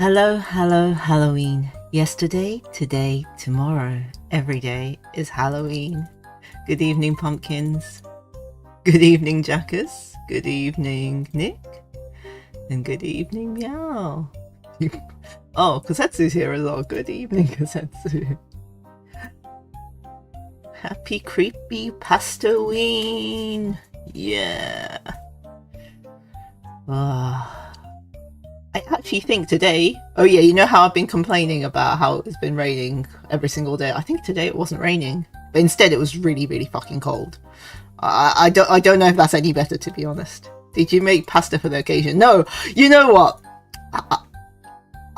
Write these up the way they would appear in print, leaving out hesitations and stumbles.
Hello, hello, Halloween. Yesterday, today, tomorrow, every day is Halloween. Good evening, pumpkins. Good evening, Jackus. Good evening, Nick. And good evening, Meow. Oh, Kosetsu's here as well. Good evening, Kosetsu. Happy Creepypasta-ween! Yeah! I actually think today... Oh yeah, you know how I've been complaining about how it's been raining every single day? I think today it wasn't raining. But instead it was really, really fucking cold. I don't know if that's any better, to be honest. Did you make pasta for the occasion? No! You know what?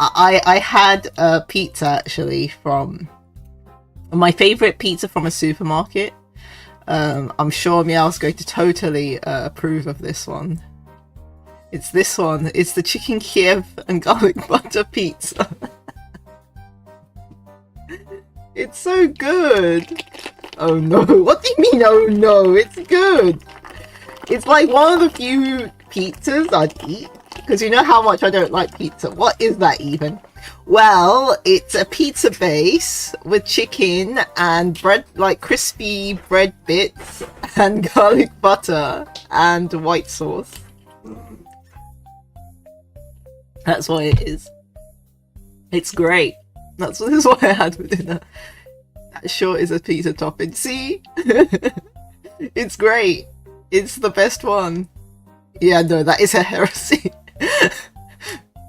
I had a pizza, actually, from... my favourite pizza from a supermarket. I'm sure Meow's going to totally approve of this one. It's this one. It's the chicken Kiev and garlic butter pizza. It's so good. Oh no. What do you mean, oh no? It's good. It's like one of the few pizzas I'd eat. Because you know how much I don't like pizza. What is that even? Well, it's a pizza base with chicken and bread, like crispy bread bits and garlic butter and white sauce. That's what it is. It's great. This is what I had for dinner. That sure is a pizza topping. See? It's great. It's the best one. Yeah, no, that is a heresy.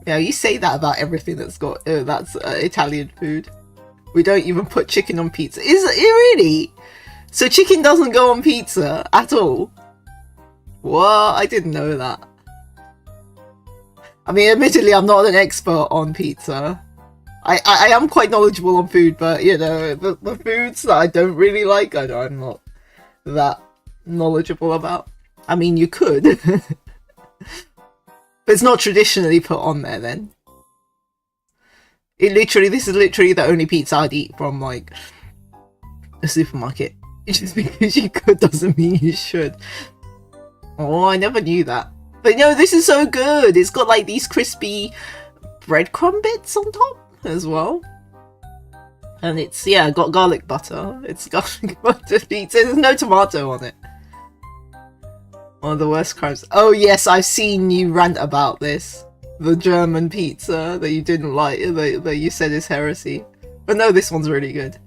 Yeah, you say that about everything that's got that's Italian food. We don't even put chicken on pizza. Is it really? So chicken doesn't go on pizza at all? What? I didn't know that. I mean, admittedly, I'm not an expert on pizza. I am quite knowledgeable on food, but you know, the foods that I don't really like, I'm not that knowledgeable about. I mean, you could. But it's not traditionally put on there then. This is literally the only pizza I'd eat from, like, a supermarket. Just because you could doesn't mean you should. Oh, I never knew that. But no, this is so good. It's got like these crispy breadcrumb bits on top as well. And it's, yeah, got garlic butter. It's garlic butter pizza. There's no tomato on it. One of the worst crimes. Oh yes, I've seen you rant about this. The German pizza that you didn't like, that you said is heresy. But no, this one's really good.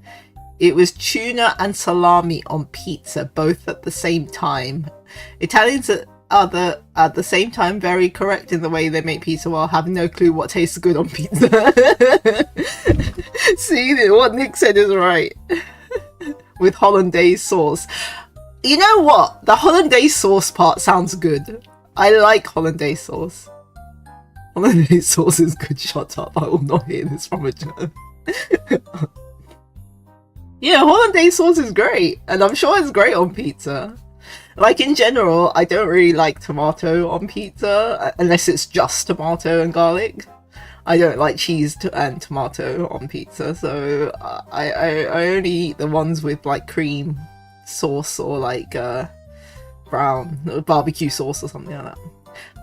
It was tuna and salami on pizza, both at the same time. Italians are at the same time very correct in the way they make pizza while having no clue what tastes good on pizza. See, what Nick said is right. With hollandaise sauce. You know what? The hollandaise sauce part sounds good. I like hollandaise sauce. Hollandaise sauce is good. Shut up. I will not hear this from a German. Yeah, hollandaise sauce is great. And I'm sure it's great on pizza. Like, in general, I don't really like tomato on pizza, unless it's just tomato and garlic. I don't like cheese and tomato on pizza, so I only eat the ones with, like, cream sauce or, like, brown barbecue sauce or something like that.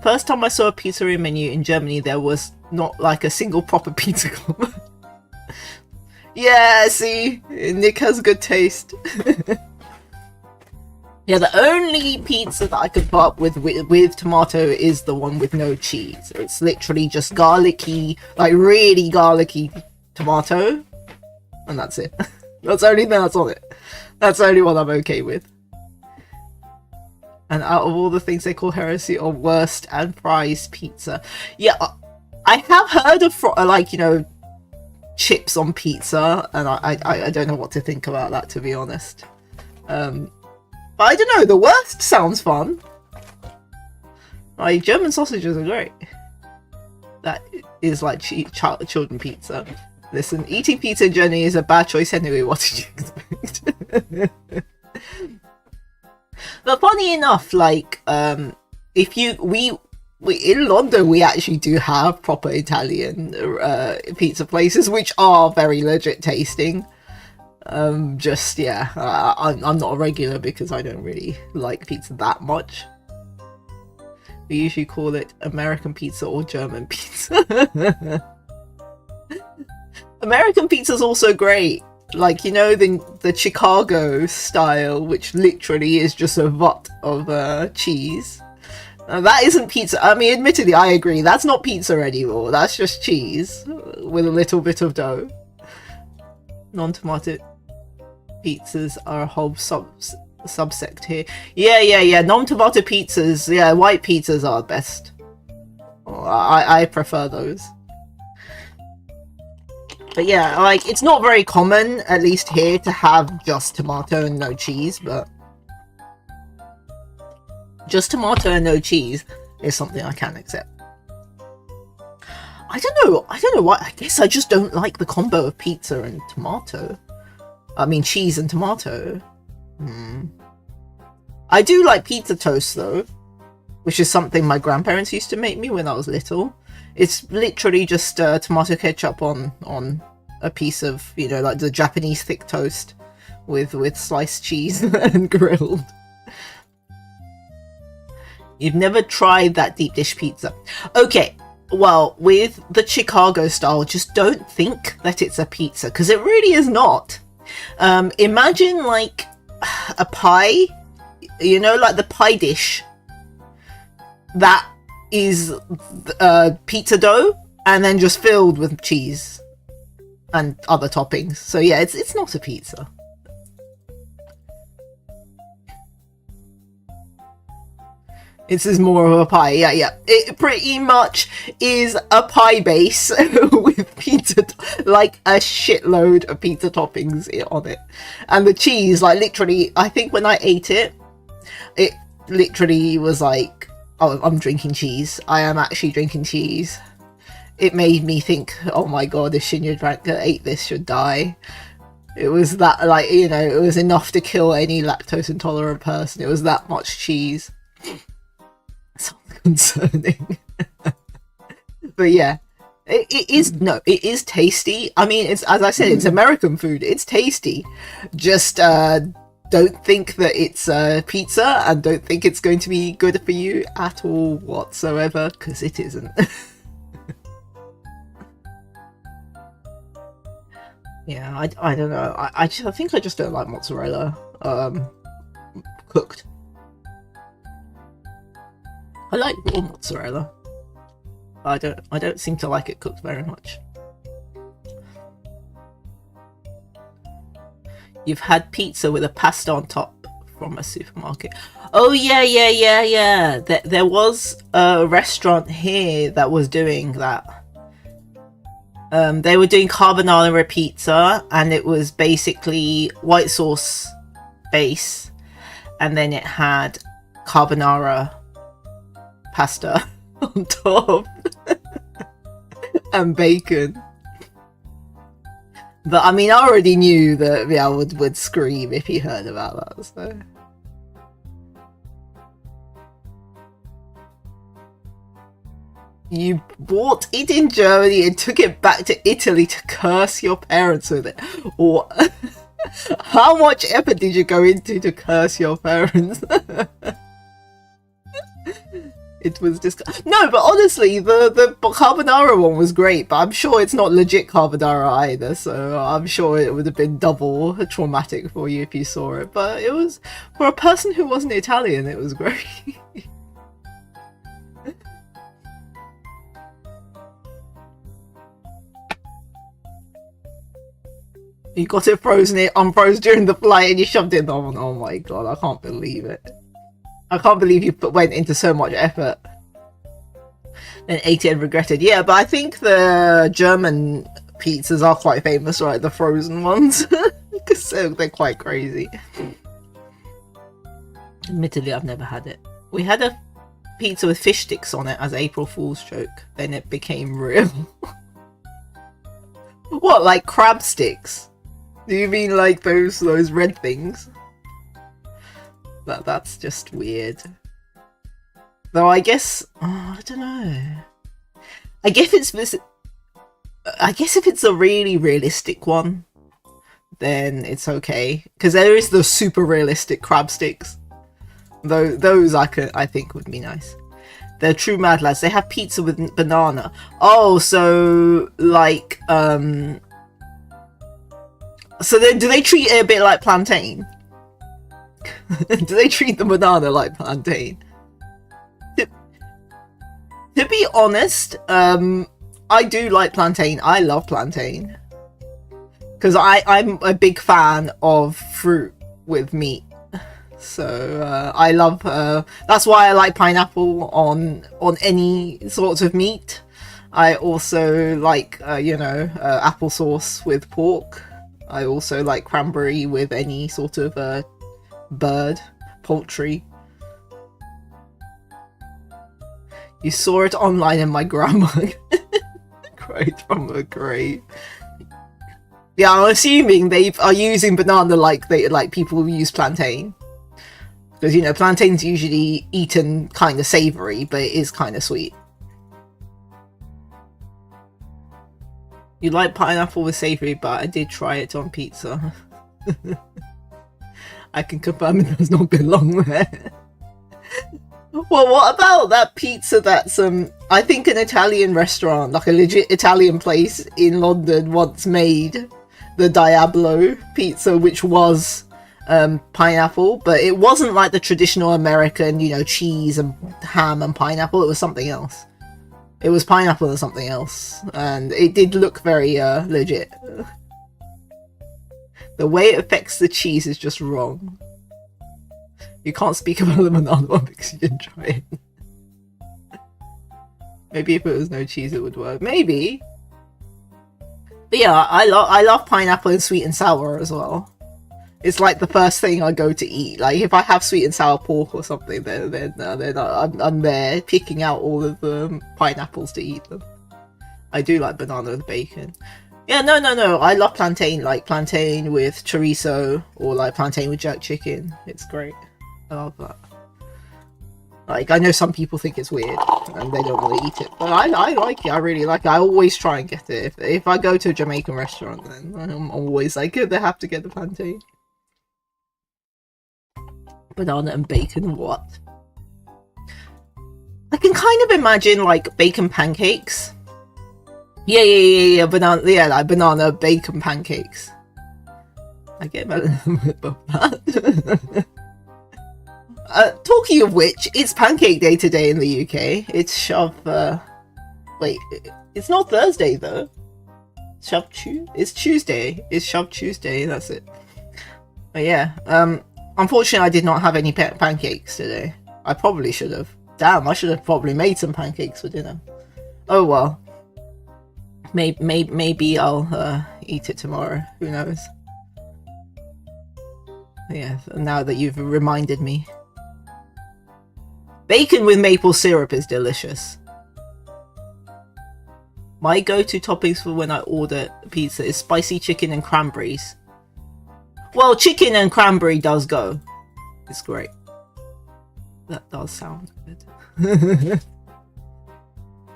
First time I saw a pizzeria menu in Germany, there was not, like, a single proper pizza club. Yeah, see? Nick has good taste. Yeah, the only pizza that I could put up with tomato is the one with no cheese. It's literally just garlicky, like really garlicky tomato. And that's it. That's the only thing that's on it. That's the only one I'm okay with. And out of all the things they call heresy or worst and fries pizza. Yeah, I have heard of, like, you know, chips on pizza. And I don't know what to think about that, to be honest. But I don't know, the worst sounds fun. Like, German sausages are great. That is like children pizza. Listen, eating pizza in Germany is a bad choice anyway, what did you expect? But funny enough, like, if you, we in London, we actually do have proper Italian pizza places, which are very legit tasting. Just, yeah, I'm not a regular because I don't really like pizza that much. We usually call it American pizza or German pizza. American pizza's also great. Like, you know, the Chicago style, which literally is just a vat of cheese. That isn't pizza. I mean, admittedly, I agree. That's not pizza anymore. That's just cheese with a little bit of dough. Non-tomato pizzas are a whole subsect here. Yeah. Non-tomato pizzas. Yeah, white pizzas are best. I prefer those. But yeah, like, it's not very common, at least here, to have just tomato and no cheese, but just tomato and no cheese is something I can accept. I don't know why. I guess I just don't like the combo of pizza and tomato. I mean, cheese and tomato. I do like pizza toast, though, which is something my grandparents used to make me when I was little. It's literally just tomato ketchup on a piece of, you know, like the Japanese thick toast with sliced cheese and grilled. You've never tried that deep dish pizza. Okay, well, with the Chicago style, just don't think that it's a pizza, because it really is not. Imagine like a pie, you know, like the pie dish. That is pizza dough and then just filled with cheese and other toppings. So yeah, it's not a pizza. This is more of a pie. Yeah. It pretty much is a pie base with pizza, like a shitload of pizza toppings on it. And the cheese, like literally, I think when I ate it, it literally was like, oh, I'm drinking cheese. I am actually drinking cheese. It made me think, oh my god, if Shinya ate this, should die. It was that, like, you know, it was enough to kill any lactose intolerant person. It was that much cheese. Sounds concerning. But yeah, it is tasty. I mean, it's, as I said, it's American food. It's tasty. Just don't think that it's pizza, and don't think it's going to be good for you at all whatsoever, because it isn't. Yeah, I don't know. I think I just don't like mozzarella cooked. I like raw mozzarella. I don't seem to like it cooked very much. You've had pizza with a pasta on top from a supermarket. Oh yeah. There was a restaurant here that was doing that. They were doing carbonara pizza, and it was basically white sauce base, and then it had carbonara pasta on top and bacon. But I mean, I already knew that Meow would scream if he heard about that, so. You bought it in Germany and took it back to Italy to curse your parents with it. Or how much effort did you go into to curse your parents? It was just no, but honestly, the carbonara one was great, but I'm sure it's not legit carbonara either, so I'm sure it would have been double traumatic for you if you saw it. But it was, for a person who wasn't Italian, it was great. You got it frozen, it unfroze during the flight, and you shoved it in the oven. Oh my god, I can't believe it. I can't believe you went into so much effort. Then ate it and regretted. Yeah, but I think the German pizzas are quite famous, right? The frozen ones. Because they're quite crazy. Admittedly, I've never had it. We had a pizza with fish sticks on it as April Fool's joke. Then it became real. What, like crab sticks? Do you mean like those red things? That's just weird. Though I guess, I don't know. I guess if it's a really realistic one, then it's okay. Because there is the super realistic crab sticks. Those I think would be nice. They're true mad lads. They have pizza with banana. Oh, so like So then, do they treat it a bit like plantain? Do they treat the banana like plantain? To be honest, I do like plantain. I love plantain. Because I'm a big fan of fruit with meat. So I love that's why I like pineapple on any sorts of meat. I also like applesauce with pork. I also like cranberry with any sort of bird, poultry. You saw it online and my grandma cried from a grave. Yeah, I'm assuming they are using banana like people use plantain. Because, you know, plantain's usually eaten kind of savoury, but it is kind of sweet. You like pineapple with savoury, but I did try it on pizza. I can confirm it does not belong there. Well, what about that pizza that's, I think an Italian restaurant, like a legit Italian place in London once made the Diablo pizza, which was pineapple, but it wasn't like the traditional American, you know, cheese and ham and pineapple. It was something else. It was pineapple and something else, and it did look very legit. The way it affects the cheese is just wrong. You can't speak about the banana one because you didn't try it. Maybe if it was no cheese it would work. Maybe. But yeah, I love pineapple and sweet and sour as well. It's like the first thing I go to eat. Like if I have sweet and sour pork or something, then I'm there picking out all of the pineapples to eat them. I do like banana with bacon. Yeah, no. I love plantain, like plantain with chorizo or like plantain with jerk chicken. It's great. I love that. Like, I know some people think it's weird and they don't want to eat it, but I like it. I really like it. I always try and get it. If I go to a Jamaican restaurant, then I'm always like, they have to get the plantain. Banana and bacon, what? I can kind of imagine like bacon pancakes. Yeah, like banana bacon pancakes. I get about that. Talking of which, it's Pancake Day today in the UK. It's Shove. Wait, it's not Thursday though. Shove Tuesday. It's Tuesday. It's Shove Tuesday. That's it. But yeah. Unfortunately, I did not have any pancakes today. I probably should have. Damn, I should have probably made some pancakes for dinner. Oh well. Maybe I'll eat it tomorrow. Who knows? Yeah. Now that you've reminded me. Bacon with maple syrup is delicious. My go-to toppings for when I order pizza is spicy chicken and cranberries. Well, chicken and cranberry does go. It's great. That does sound good.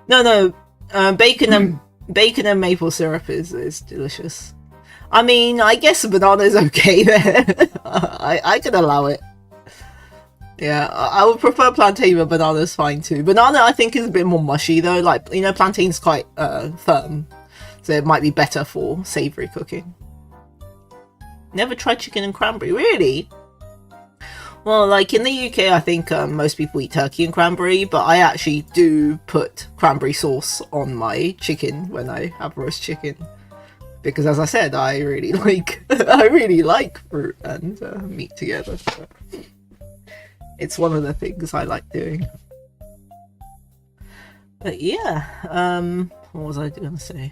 No. Bacon and maple syrup is delicious. I mean, I guess a banana is okay there. I can allow it. Yeah, I would prefer plantain, but banana's fine too. Banana, I think, is a bit more mushy though. Like, you know, plantain's quite firm, so it might be better for savoury cooking. Never tried chicken and cranberry, really? Well, like in the UK, I think most people eat turkey and cranberry, but I actually do put cranberry sauce on my chicken when I have roast chicken. Because as I said, I really like fruit and meat together. So. It's one of the things I like doing. But yeah, what was I going to say?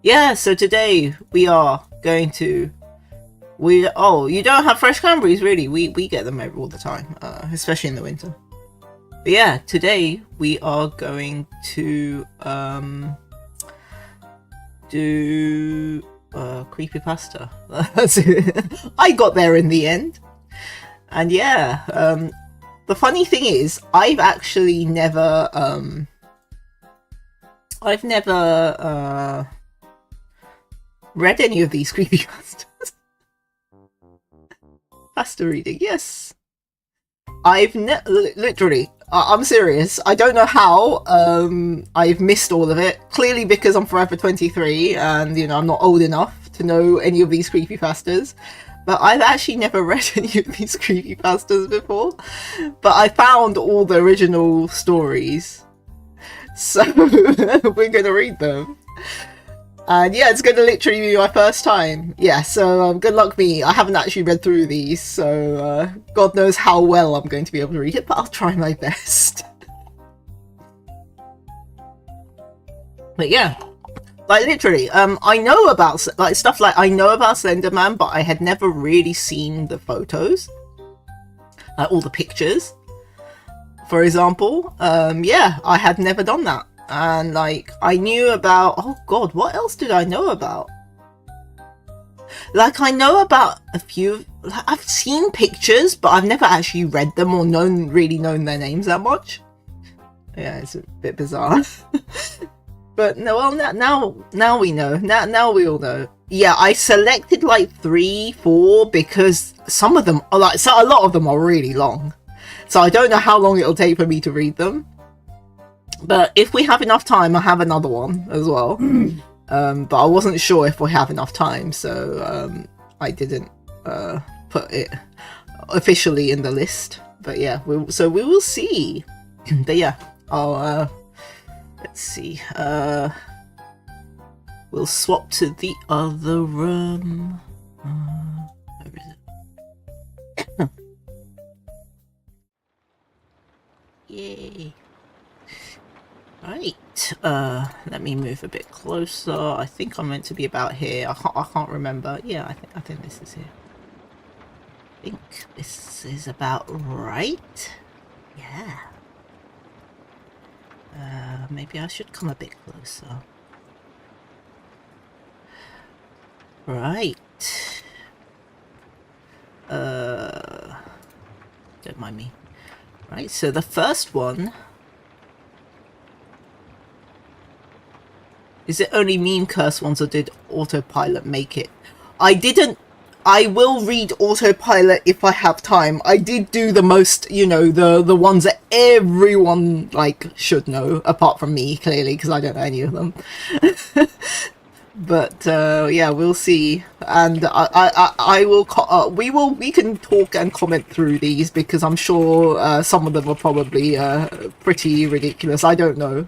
Yeah, so today we are going to... Oh, you don't have fresh cranberries, really? We get them all the time, especially in the winter. But yeah, today we are going to do creepypasta. That's it. I got there in the end. And yeah, the funny thing is, I've actually never read any of these creepypastas. Pasta reading, yes. I've literally, I'm serious. I don't know how I've missed all of it. Clearly because I'm forever 23 and, you know, I'm not old enough to know any of these creepypastas, but I've actually never read any of these creepypastas before. But I found all the original stories, so we're gonna read them. And yeah, it's gonna literally be my first time. Yeah, so good luck me. I haven't actually read through these, so God knows how well I'm going to be able to read it, but I'll try my best. But yeah, like literally, I know about like stuff like I know about Slender Man, but I had never really seen the photos, like all the pictures, for example. Yeah, I had never done that, and like I knew about. Oh God, what else did I know about? Like I know about a few. Like, I've seen pictures, but I've never actually read them or really known their names that much. Yeah, it's a bit bizarre. But no, well, now we know. Now we all know. Yeah, I selected like 3, 4 because some of them are like, so a lot of them are really long. So I don't know how long it'll take for me to read them. But if we have enough time, I'll have another one as well. But I wasn't sure if we have enough time, so I didn't put it officially in the list. But yeah, so we will see. But yeah, I'll let's see. We'll swap to the other room. Where is it? Yay! Right. Let me move a bit closer. I think I'm meant to be about here. I can't remember. Yeah, I think this is here. I think this is about right. Yeah. Maybe I should come a bit closer. Right. Don't mind me. Right, so the first one. Is it only meme curse ones, or did autopilot make it? I didn't. I will read autopilot if I have time. I did do the most, you know, the ones that everyone like should know, apart from me, clearly, because I don't know any of them. But yeah, we'll see, and I will. We can talk and comment through these because I'm sure some of them are probably pretty ridiculous. I don't know,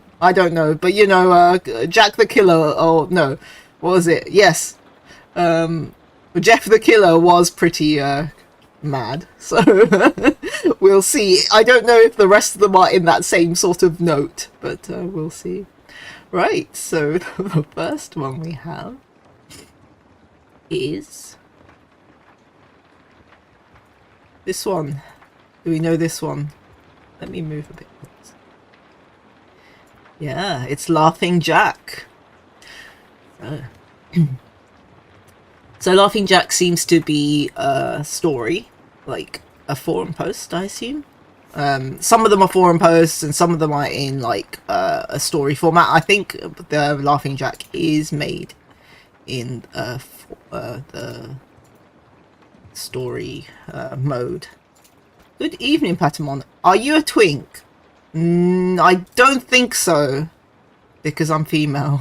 but you know, Jack the Killer. Oh no, what was it? Yes. Jeff the Killer was pretty mad, so we'll see. I don't know if the rest of them are in that same sort of note, but we'll see. Right, so the first one we have is this one. Do we know this one? Let me move a bit closer. Yeah, it's Laughing Jack. So Laughing Jack seems to be a story, like a forum post, I assume. Some of them are forum posts and some of them are in like a story format. I think the Laughing Jack is made in the story mode. Good evening, Patamon. Are you a twink? I don't think so, because I'm female.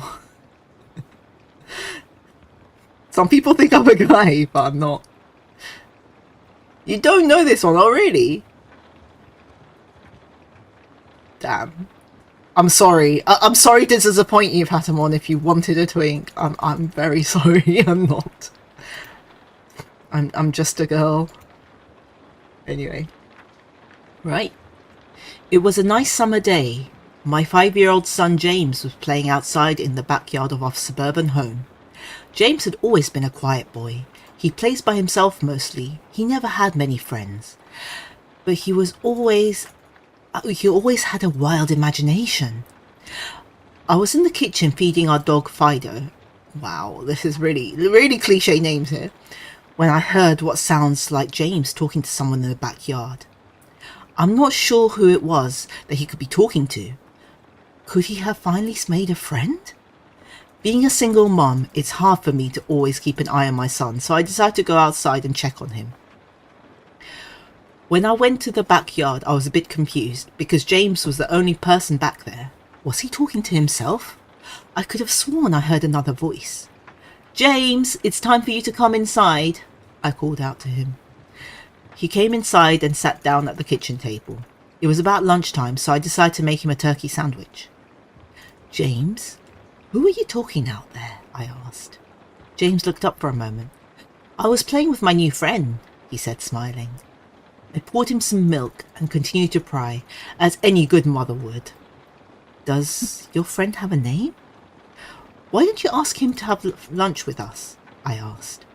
Some people think I'm a guy, but I'm not. You don't know this one? Oh, really? Damn. I'm sorry. I'm sorry to disappoint you, Patamon, if you wanted a twink. I'm very sorry. I'm not. I'm just a girl. Anyway. Right. It was a nice summer day. My 5-year-old son James was playing outside in the backyard of our suburban home. James had always been a quiet boy. He plays by himself mostly. He never had many friends. But he always had a wild imagination. I was in the kitchen feeding our dog Fido. Wow, this is really cliche names here. When I heard what sounds like James talking to someone in the backyard. I'm not sure who it was that he could be talking to. Could he have finally made a friend? Being a single mom, it's hard for me to always keep an eye on my son, so I decided to go outside and check on him. When I went to the backyard, I was a bit confused, because James was the only person back there. Was he talking to himself? I could have sworn I heard another voice. James, it's time for you to come inside, I called out to him. He came inside and sat down at the kitchen table. It was about lunchtime, so I decided to make him a turkey sandwich. James, who are you talking out there? I asked. James looked up for a moment. I was playing with my new friend, he said, smiling. I poured him some milk and continued to pry, as any good mother would. Does your friend have a name? Why don't you ask him to have lunch with us? I asked.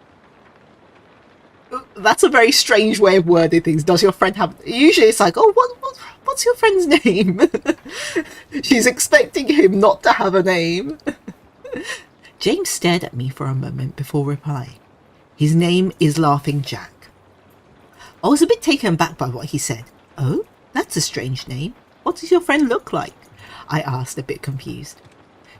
That's a very strange way of wording things. Does your friend have... Usually it's like, oh, what's your friend's name? She's expecting him not to have a name. James stared at me for a moment before replying. His name is Laughing Jack. I was a bit taken aback by what he said. Oh, that's a strange name. What does your friend look like? I asked, a bit confused.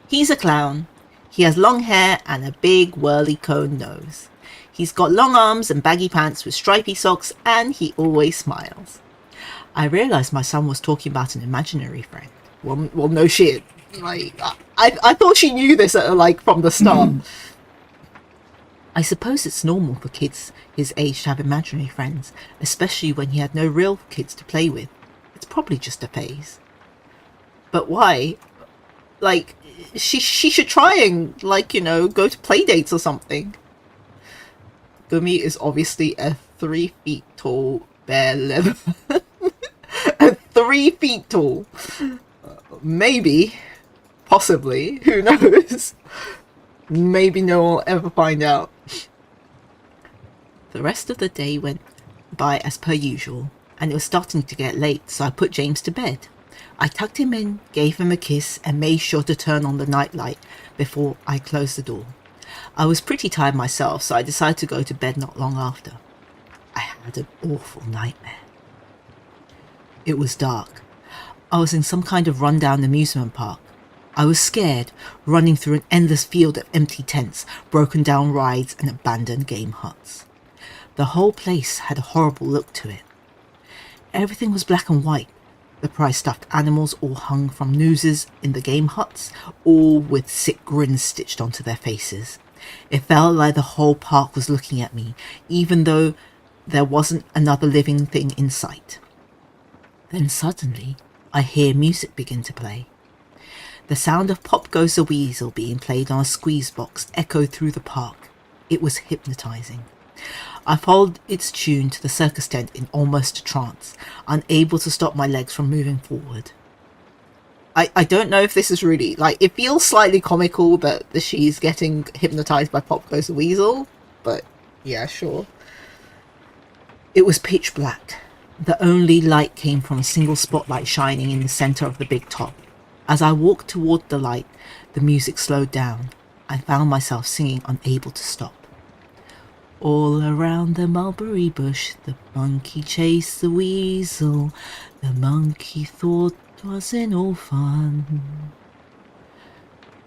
He's a clown. He has long hair and a big whirly cone nose. He's got long arms and baggy pants with stripy socks, and he always smiles. I realised my son was talking about an imaginary friend. Well, no shit. Like, I thought she knew this from the start. I suppose it's normal for kids his age to have imaginary friends, especially when he had no real kids to play with. It's probably just a phase. But why? Like, she should try and, go to play dates or something. Gummy is obviously a 3 feet tall bear leather. 3 feet tall. Maybe. Possibly. Who knows? Maybe no one will ever find out. The rest of the day went by as per usual, and it was starting to get late, so I put James to bed. I tucked him in, gave him a kiss, and made sure to turn on the nightlight before I closed the door. I was pretty tired myself, so I decided to go to bed not long after. I had an awful nightmare. It was dark. I was in some kind of rundown amusement park. I was scared, running through an endless field of empty tents, broken down rides, and abandoned game huts. The whole place had a horrible look to it. Everything was black and white. The prize stuffed animals all hung from nooses in the game huts, all with sick grins stitched onto their faces. It felt like the whole park was looking at me, even though there wasn't another living thing in sight. Then suddenly, I hear music begin to play. The sound of Pop Goes the Weasel being played on a squeeze box echoed through the park. It was hypnotizing. I followed its tune to the circus tent in almost a trance, unable to stop my legs from moving forward. I don't know if this is really, it feels slightly comical that she's getting hypnotized by Pop Goes the Weasel, but yeah, sure. It was pitch black. The only light came from a single spotlight shining in the center of the big top. As I walked toward the light, the music slowed down. I found myself singing, unable to stop. All around the mulberry bush, the monkey chased the weasel. The monkey thought it wasn't all fun.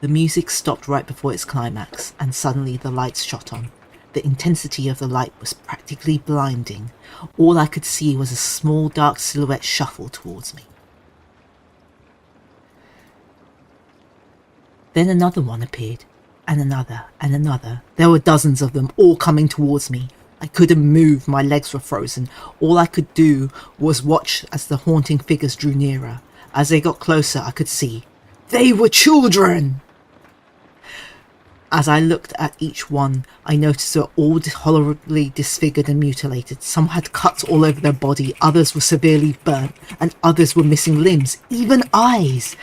The music stopped right before its climax, and suddenly the lights shot on. The intensity of the light was practically blinding. All I could see was a small dark silhouette shuffle towards me. Then another one appeared, and another, and another. There were dozens of them, all coming towards me. I couldn't move, my legs were frozen. All I could do was watch as the haunting figures drew nearer. As they got closer, I could see. They were children! As I looked at each one, I noticed they were all horribly disfigured and mutilated. Some had cuts all over their body, others were severely burnt, and others were missing limbs, even eyes.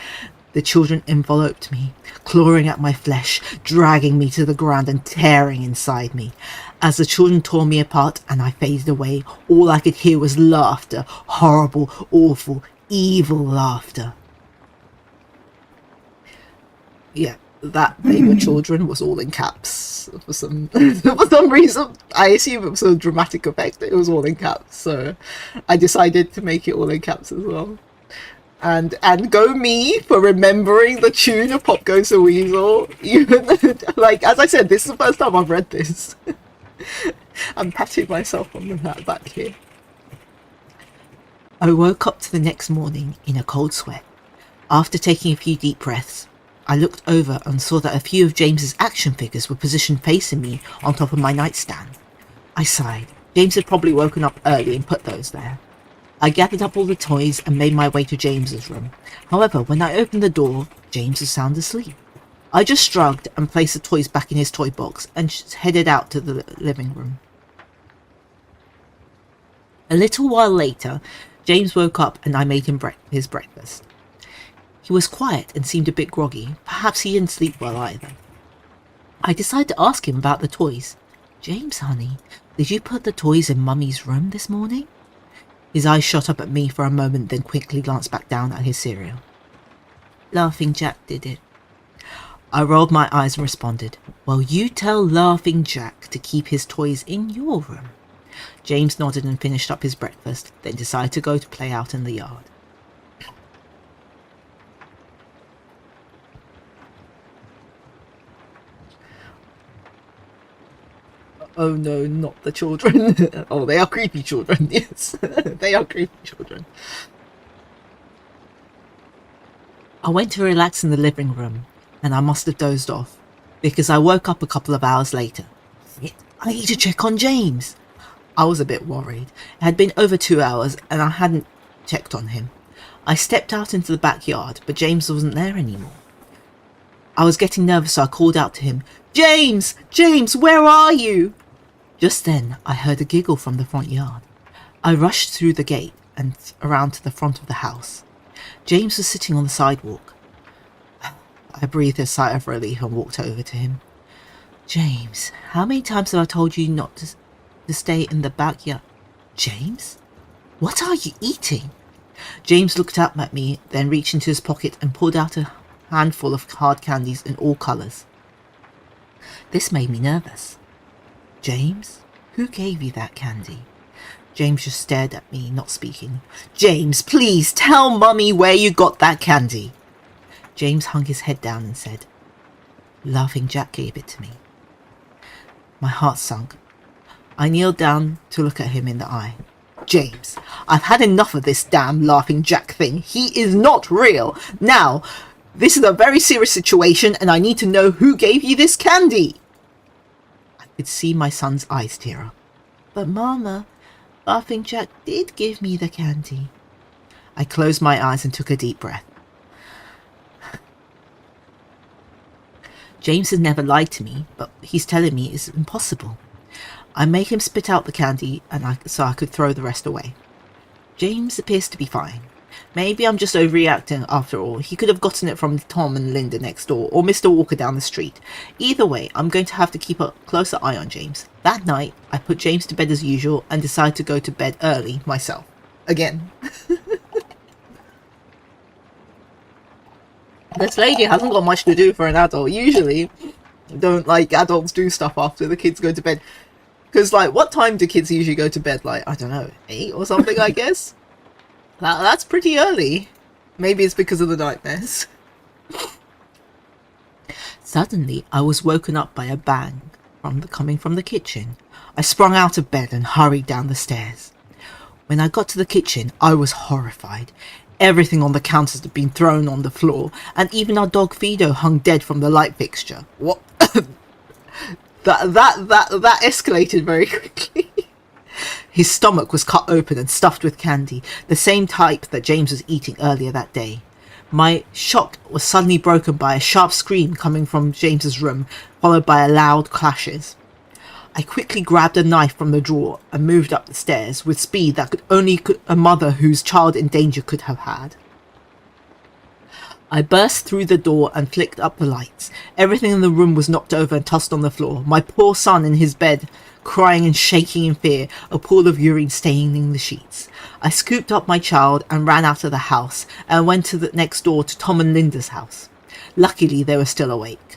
The children enveloped me, clawing at my flesh, dragging me to the ground and tearing inside me. As the children tore me apart and I faded away, all I could hear was laughter, horrible, awful, evil laughter. Yeah, that they were children was all in caps for some reason. I assume it was a dramatic effect. It was all in caps, so I decided to make it all in caps as well. And go me for remembering the tune of Pop Goes the Weasel. Even as I said, this is the first time I've read this. I'm patting myself on the back here. I woke up to the next morning in a cold sweat. After taking a few deep breaths, I looked over and saw that a few of James's action figures were positioned facing me on top of my nightstand. I sighed. James had probably woken up early and put those there. I gathered up all the toys and made my way to James's room. However, when I opened the door, James was sound asleep. I just shrugged and placed the toys back in his toy box and headed out to the living room. A little while later, James woke up and I made him his breakfast. He was quiet and seemed a bit groggy. Perhaps he didn't sleep well either. I decided to ask him about the toys. "James, honey, did you put the toys in Mummy's room this morning?" His eyes shot up at me for a moment, then quickly glanced back down at his cereal. "Laughing Jack did it." I rolled my eyes and responded, "Well, you tell Laughing Jack to keep his toys in your room." James nodded and finished up his breakfast, then decided to go to play out in the yard. Oh no, not the children. Oh, they are creepy children, yes. They are creepy children. I went to relax in the living room, and I must have dozed off, because I woke up a couple of hours later. I need to check on James. I was a bit worried. It had been over 2 hours, and I hadn't checked on him. I stepped out into the backyard, but James wasn't there anymore. I was getting nervous, so I called out to him, "James! James, where are you?" Just then, I heard a giggle from the front yard. I rushed through the gate and around to the front of the house. James was sitting on the sidewalk. I breathed a sigh of relief and walked over to him. "James, how many times have I told you not to stay in the backyard?" "James? What are you eating?" James looked up at me, then reached into his pocket and pulled out a handful of hard candies in all colours. This made me nervous. "James, who gave you that candy?" James just stared at me, not speaking. "James, please tell Mummy where you got that candy." James hung his head down and said, "Laughing Jack gave it to me." My heart sunk. I kneeled down to look at him in the eye. "James, I've had enough of this damn Laughing Jack thing. He is not real. Now, this is a very serious situation and I need to know who gave you this candy." I could see my son's eyes tear up. "But Mama, Laughing Jack did give me the candy." I closed my eyes and took a deep breath. James has never lied to me, but he's telling me it's impossible. I made him spit out the candy so I could throw the rest away. James appears to be fine. Maybe I'm just overreacting after all. He could have gotten it from Tom and Linda next door, or Mr. Walker down the street. Either way, I'm going to have to keep a closer eye on James. That night, I put James to bed as usual and decided to go to bed early myself. Again. This lady hasn't got much to do for an adult. Usually, don't like adults do stuff after the kids go to bed. Because, like, what time do kids usually go to bed? Like, I don't know, 8 or something, I guess? That's pretty early. Maybe it's because of the nightmares. Suddenly, I was woken up by a bang coming from the kitchen. I sprung out of bed and hurried down the stairs. When I got to the kitchen, I was horrified. Everything on the counters had been thrown on the floor, and even our dog Fido hung dead from the light fixture. What? That escalated very quickly. His stomach was cut open and stuffed with candy, the same type that James was eating earlier that day. My shock was suddenly broken by a sharp scream coming from James's room, followed by a loud clashes. I quickly grabbed a knife from the drawer and moved up the stairs with speed that only a mother whose child in danger could have had. I burst through the door and flicked up the lights. Everything in the room was knocked over and tossed on the floor. My poor son in his bed, crying and shaking in fear, a pool of urine staining the sheets. I scooped up my child and ran out of the house and went to the next door to Tom and Linda's house. Luckily, they were still awake.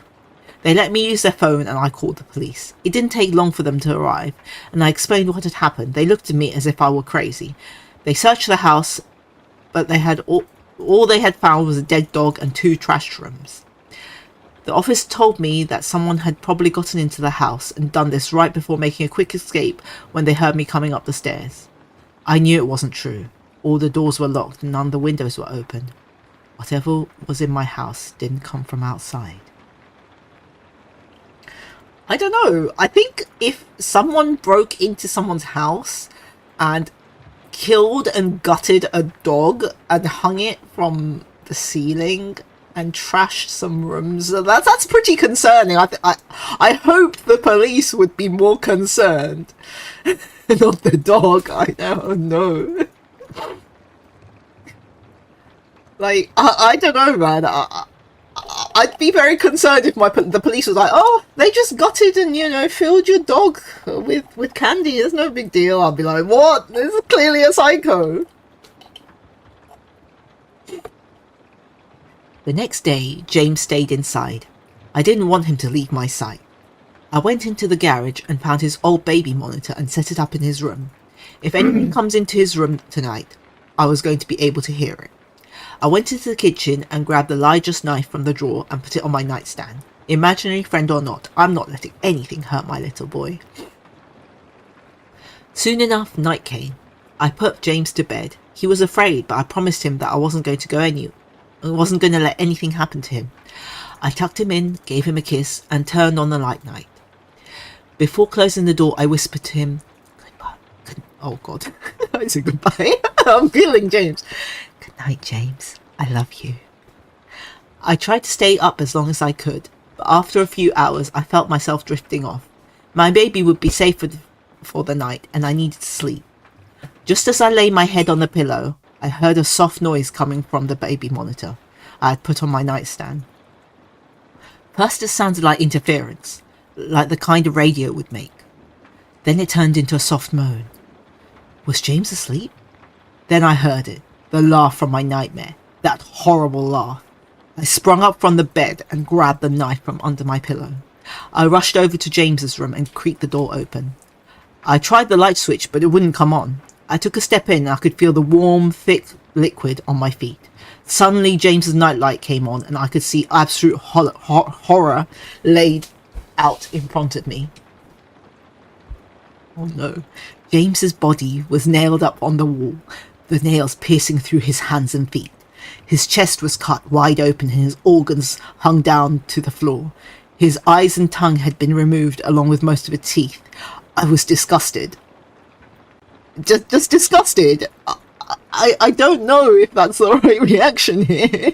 They let me use their phone and I called the police. It didn't take long for them to arrive, and I explained what had happened. They looked at me as if I were crazy. They searched the house, but they had all they had found was a dead dog and 2 trash rooms. The officer told me that someone had probably gotten into the house and done this right before making a quick escape when they heard me coming up the stairs. I knew it wasn't true. All the doors were locked and none of the windows were open. Whatever was in my house didn't come from outside. I don't know. I think if someone broke into someone's house and killed and gutted a dog and hung it from the ceiling and trashed some rooms, that's pretty concerning. I hope the police would be more concerned. Not the dog. I don't know. Like, I don't know, man. I'd be very concerned if the police was like, oh, they just gutted and, you know, filled your dog with candy. It's no big deal. I'll be like, what? This is clearly a psycho. The next day, James stayed inside. I didn't want him to leave my sight. I went into the garage and found his old baby monitor and set it up in his room. If anyone comes into his room tonight, I was going to be able to hear it. I went into the kitchen and grabbed Elijah's knife from the drawer and put it on my nightstand. Imaginary friend or not, I'm not letting anything hurt my little boy. Soon enough, night came. I put James to bed. He was afraid, but I promised him that I wasn't going to let anything happen to him. I tucked him in, gave him a kiss, and turned on the night. Before closing the door, I whispered to him, goodbye. Oh God, I said goodbye. I'm feeling James. Good night, James. I love you. I tried to stay up as long as I could, but after a few hours, I felt myself drifting off. My baby would be safe for the night, and I needed to sleep. Just as I lay my head on the pillow, I heard a soft noise coming from the baby monitor I had put on my nightstand. First, it sounded like interference, like the kind of radio would make. Then it turned into a soft moan. Was James asleep? Then I heard it, the laugh from my nightmare, that horrible laugh. I sprung up from the bed and grabbed the knife from under my pillow. I rushed over to James's room and creaked the door open. I tried the light switch, but it wouldn't come on. I took a step in and I could feel the warm, thick liquid on my feet. Suddenly, James's nightlight came on and I could see absolute horror laid out in front of me. Oh no. James's body was nailed up on the wall, the nails piercing through his hands and feet. His chest was cut wide open and his organs hung down to the floor. His eyes and tongue had been removed along with most of his teeth. I was disgusted. Just disgusted. I don't know if that's the right reaction here.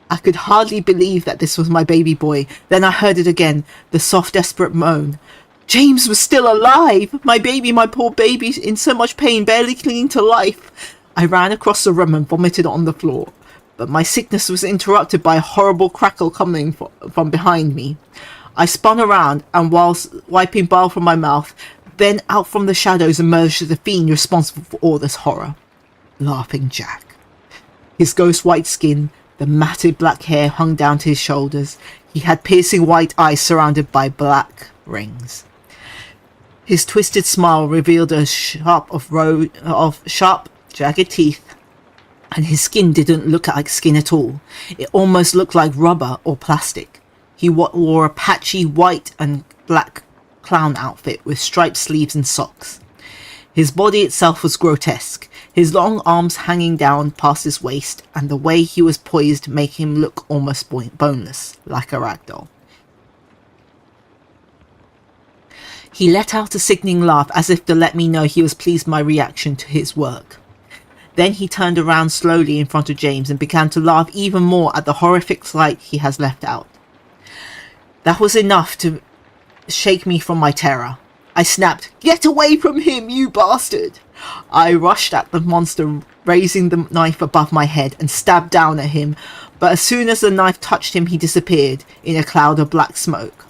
I could hardly believe that this was my baby boy. Then I heard it again, the soft, desperate moan. James was still alive! My baby, my poor baby, in so much pain, barely clinging to life. I ran across the room and vomited on the floor. But my sickness was interrupted by a horrible crackle coming from behind me. I spun around, and whilst wiping bile from my mouth, then out from the shadows emerged the fiend responsible for all this horror. Laughing Jack. His ghost white skin, the matted black hair hung down to his shoulders. He had piercing white eyes surrounded by black rings. His twisted smile revealed a row of sharp, jagged teeth, and his skin didn't look like skin at all. It almost looked like rubber or plastic. He wore a patchy white and black clown outfit with striped sleeves and socks. His body itself was grotesque, his long arms hanging down past his waist, and the way he was poised made him look almost boneless, like a ragdoll. He let out a sickening laugh as if to let me know he was pleased with my reaction to his work. Then he turned around slowly in front of James and began to laugh even more at the horrific sight he has left out. That was enough to shake me from my terror. I snapped, "Get away from him, you bastard!" I rushed at the monster, raising the knife above my head and stabbed down at him, but as soon as the knife touched him, he disappeared in a cloud of black smoke.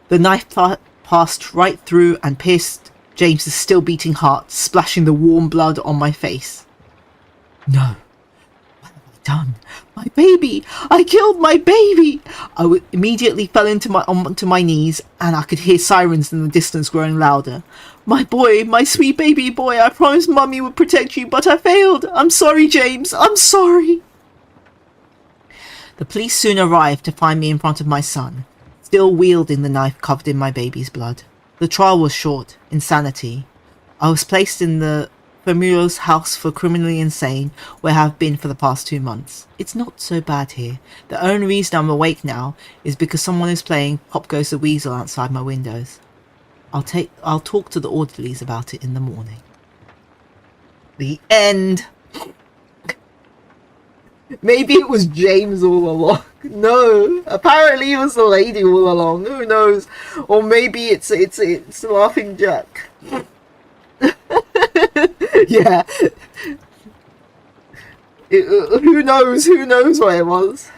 The knife passed right through and pierced James's still beating heart, splashing the warm blood on my face. No. What have I done? My baby! I killed my baby! I immediately fell onto my knees, and I could hear sirens in the distance growing louder. My boy, my sweet baby boy, I promised Mummy would protect you, but I failed. I'm sorry, James. I'm sorry. The police soon arrived to find me in front of my son, still wielding the knife covered in my baby's blood. The trial was short. Insanity. I was placed in the Famulo's house for criminally insane, where I have been for the past 2 months. It's not so bad here. The only reason I'm awake now is because someone is playing Pop Goes the Weasel outside my windows. I'll talk to the orderlies about it in the morning. The end. Maybe it was James all along. No, apparently it was the lady all along. Who knows? Or maybe it's Laughing Jack. Yeah. Who knows? Who knows what it was?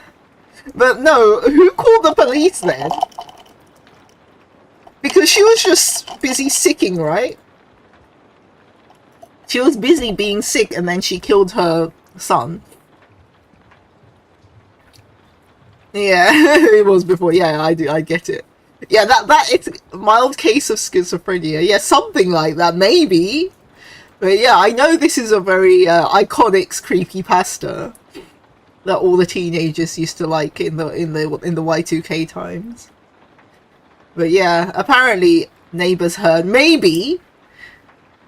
But no, who called the police then? Because she was just busy sicking, right? She was busy being sick and then she killed her son. Yeah, it was before. Yeah, I get it. Yeah, that it's a mild case of schizophrenia. Yeah, something like that, maybe. But yeah, I know this is a very iconic creepypasta that all the teenagers used to like in the Y2k times. But yeah, apparently neighbors heard, maybe,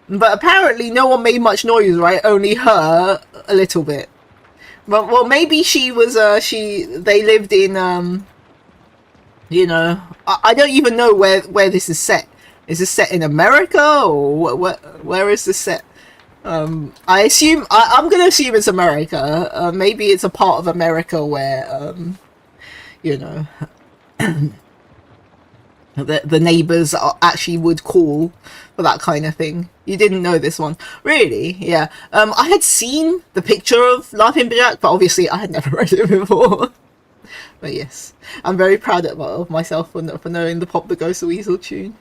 but apparently no one made much noise, right? Only her a little bit. But well, maybe she was they lived in you know, I don't even know where this is set. Is this set in America or where is this set? I assume I'm gonna assume it's America. Maybe it's a part of America where you know, the neighbors actually would call for that kind of thing. You didn't know this one, really? Yeah. I had seen the picture of Laughing Jack, but obviously I had never read it before. But yes, I'm very proud of myself for knowing the Pop the Ghost the Weasel tune.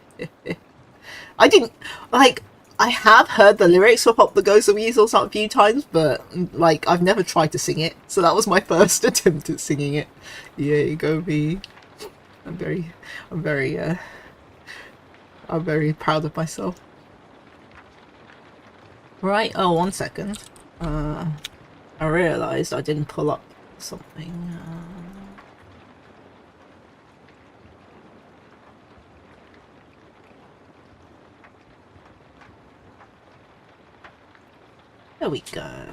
I didn't like. I have heard the lyrics for Pop the Ghost the Weasel a few times, but like I've never tried to sing it, so that was my first attempt at singing it. Yay, go me! I'm very proud of myself. Right. Oh, 1 second. I realized I didn't pull up something. There we go.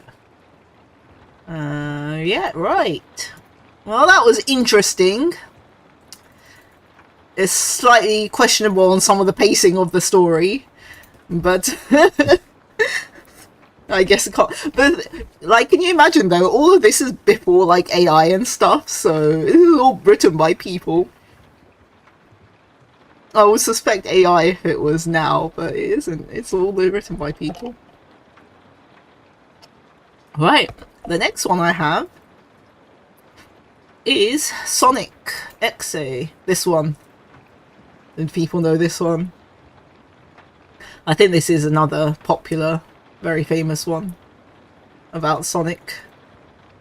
Yeah, right. Well, that was interesting. It's slightly questionable on some of the pacing of the story, but I guess it can't. But like, can you imagine though? All of this is before like AI and stuff, so this is all written by people. I would suspect AI if it was now, but it isn't. It's all written by people. Right, the next one I have is Sonic X-A. This one. And people know this one. I think this is another popular, very famous one about Sonic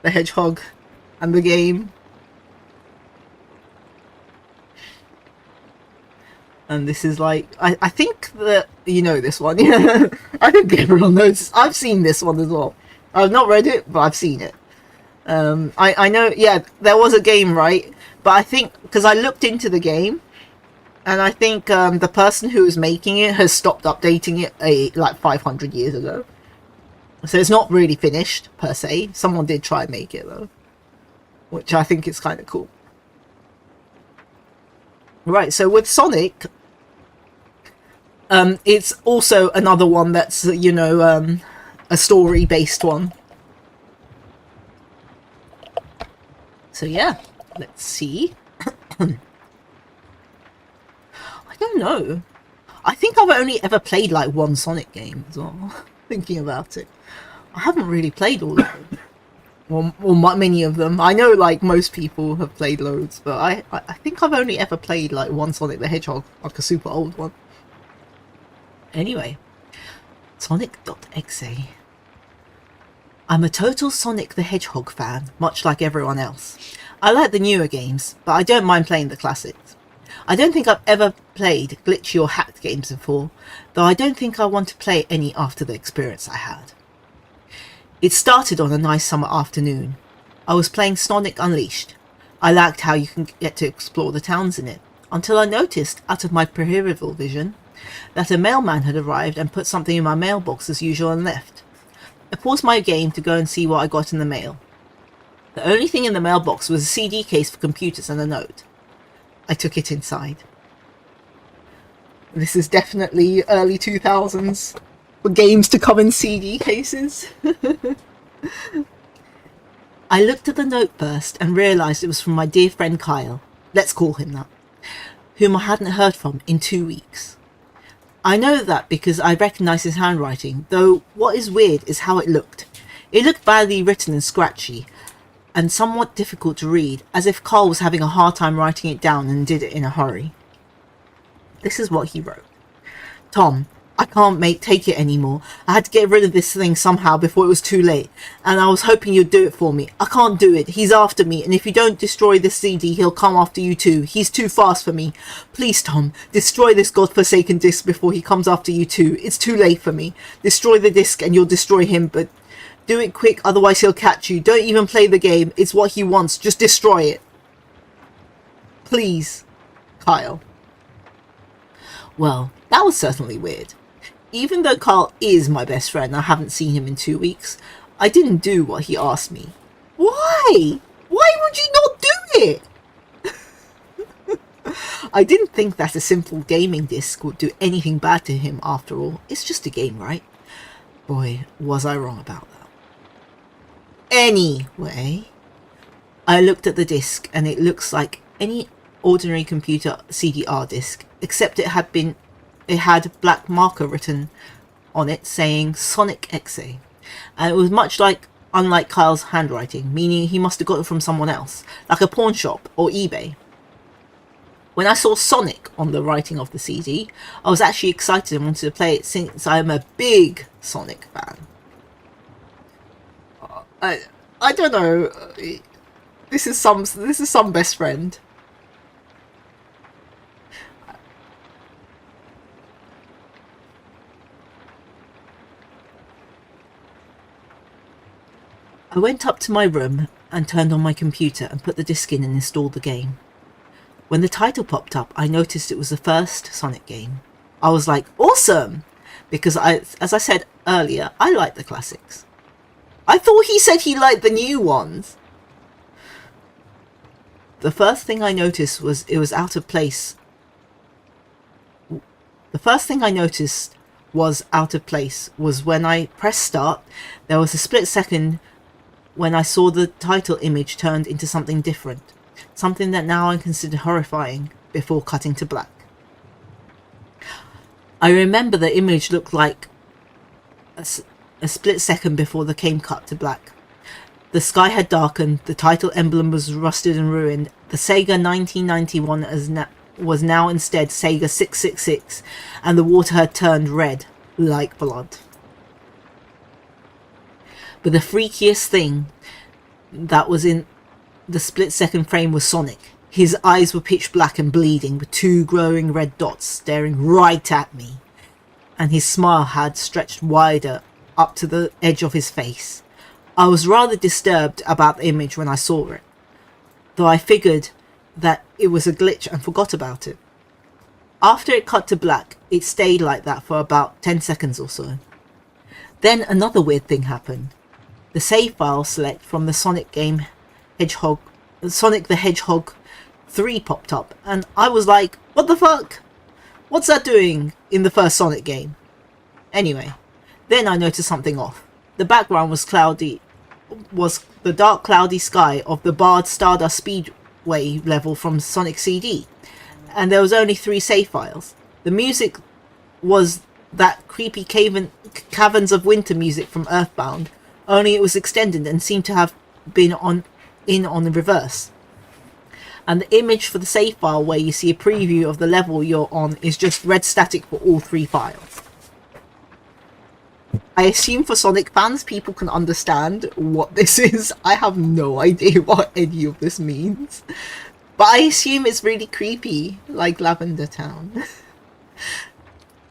the Hedgehog and the game. And this is like, I think that you know this one. Yeah, I think everyone knows. I've seen this one as well. I've not read it, but I've seen it. I know, yeah, there was a game, right? But I think, because I looked into the game, and I think the person who was making it has stopped updating it like 500 years ago. So it's not really finished, per se. Someone did try and make it, though. Which I think is kind of cool. Right, so with Sonic, it's also another one that's, you know, a story-based one. So yeah, let's see. I don't know. I think I've only ever played like one Sonic game as well. Thinking about it, I haven't really played all of them. Or many of them. I know like most people have played loads, but I think I've only ever played like one Sonic the Hedgehog, like a super old one. Anyway, Sonic.exe. I'm a total Sonic the Hedgehog fan, much like everyone else. I like the newer games, but I don't mind playing the classics. I don't think I've ever played glitchy or hacked games before, though I don't think I want to play any after the experience I had. It started on a nice summer afternoon. I was playing Sonic Unleashed. I liked how you can get to explore the towns in it, until I noticed, out of my peripheral vision, that a mailman had arrived and put something in my mailbox as usual and left. I paused my game to go and see what I got in the mail. The only thing in the mailbox was a CD case for computers and a note. I took it inside. This is definitely early 2000s for games to come in CD cases. I looked at the note first and realised it was from my dear friend Kyle, let's call him that, whom I hadn't heard from in 2 weeks. I know that because I recognised his handwriting, though what is weird is how it looked. It looked badly written and scratchy, and somewhat difficult to read, as if Carl was having a hard time writing it down and did it in a hurry. This is what he wrote. Tom, I can't take it anymore. I had to get rid of this thing somehow before it was too late, and I was hoping you'd do it for me. I can't do it. He's after me, and if you don't destroy this CD, he'll come after you too. He's too fast for me. Please, Tom, destroy this godforsaken disc before he comes after you too. It's too late for me. Destroy the disc and you'll destroy him, but do it quick, otherwise he'll catch you. Don't even play the game. It's what he wants. Just destroy it. Please, Kyle. Well, that was certainly weird. Even though Carl is my best friend, I haven't seen him in 2 weeks, I didn't do what he asked me. Why? Why would you not do it? I didn't think that a simple gaming disc would do anything bad to him after all. It's just a game, right? Boy, was I wrong about that. Anyway, I looked at the disc and it looks like any ordinary computer CD-R disc, except it had black marker written on it saying Sonic XA, and it was unlike Kyle's handwriting, meaning he must have got it from someone else, like a pawn shop or eBay. When I saw Sonic on the writing of the CD, I was actually excited and wanted to play it since I'm a big Sonic fan. I don't know. This is some best friend. I went up to my room and turned on my computer and put the disc in and installed the game. When the title popped up, I noticed it was the first Sonic game. I was like, awesome! Because as I said earlier, I like the classics. I thought he said he liked the new ones. The first thing I noticed was it was out of place. The first thing I noticed was out of place was when I pressed start, there was a split second when I saw the title image turned into something different. Something that now I consider horrifying, before cutting to black. I remember the image looked like a split second before the game cut to black. The sky had darkened, the title emblem was rusted and ruined, the Sega 1991 was now instead Sega 666, and the water had turned red, like blood. But the freakiest thing that was in the split-second frame was Sonic. His eyes were pitch black and bleeding, with two glowing red dots staring right at me, and his smile had stretched wider up to the edge of his face. I was rather disturbed about the image when I saw it, though I figured that it was a glitch and forgot about it. After it cut to black, it stayed like that for about 10 seconds or so. Then another weird thing happened. The save file select from the Sonic the Hedgehog 3 popped up, and I was like, what the fuck? What's that doing in the first Sonic game? Anyway, then I noticed something off. The background was the dark cloudy sky of the barred Stardust Speedway level from Sonic CD, and there was only 3 save files. The music was that creepy Caverns of Winter music from Earthbound, only it was extended and seemed to have been on the reverse. And the image for the save file where you see a preview of the level you're on is just red static for all 3 files. I assume for Sonic fans people can understand what this is. I have no idea what any of this means. But I assume it's really creepy, like Lavender Town.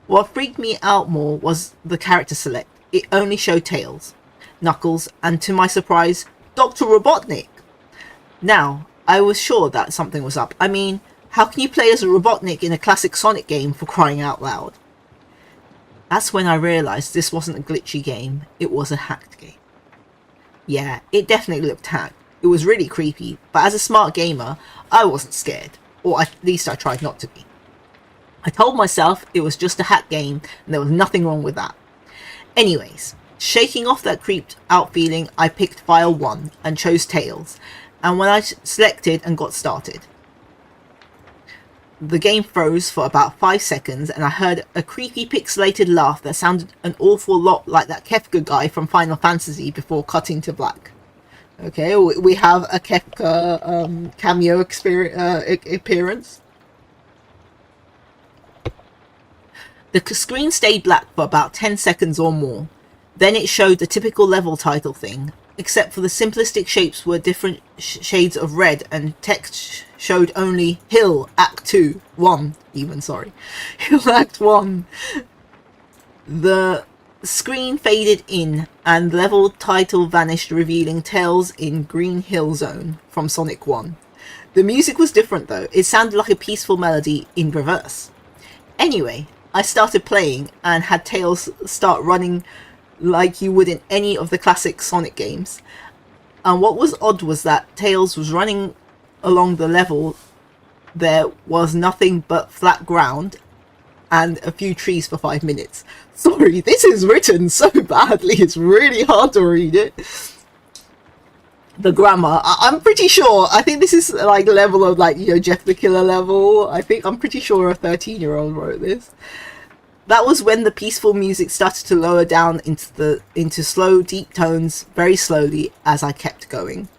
What freaked me out more was the character select. It only showed Tails, Knuckles, and to my surprise, Dr. Robotnik. Now, I was sure that something was up. I mean, How can you play as a Robotnik in a classic Sonic game, for crying out loud? That's when I realised this wasn't a glitchy game, it was a hacked game. Yeah, it definitely looked hacked. It was really creepy, but as a smart gamer, I wasn't scared. Or at least I tried not to be. I told myself it was just a hack game and there was nothing wrong with that. Anyways, shaking off that creeped out feeling, I picked file 1 and chose Tails, and when I selected and got started, the game froze for about 5 seconds and I heard a creepy pixelated laugh that sounded an awful lot like that Kefka guy from Final Fantasy before cutting to black. Okay, we have a Kefka cameo appearance. The screen stayed black for about 10 seconds or more. Then it showed the typical level title thing, except for the simplistic shapes were different shades of red and text showed only Hill Act 2, 1 even, sorry. Hill Act 1. The screen faded in and level title vanished, revealing Tails in Green Hill Zone from Sonic 1. The music was different though, it sounded like a peaceful melody in reverse. Anyway, I started playing and had Tails start running like you would in any of the classic Sonic games. And what was odd was that Tails was running along the level. There was nothing but flat ground and a few trees for 5 minutes. Sorry, this is written so badly, it's really hard to read it. The grammar, I'm pretty sure, I think this is like level of like, you know, Jeff the Killer level. I'm pretty sure a 13-year-old wrote this. That was when the peaceful music started to lower down into slow, deep tones very slowly as I kept going.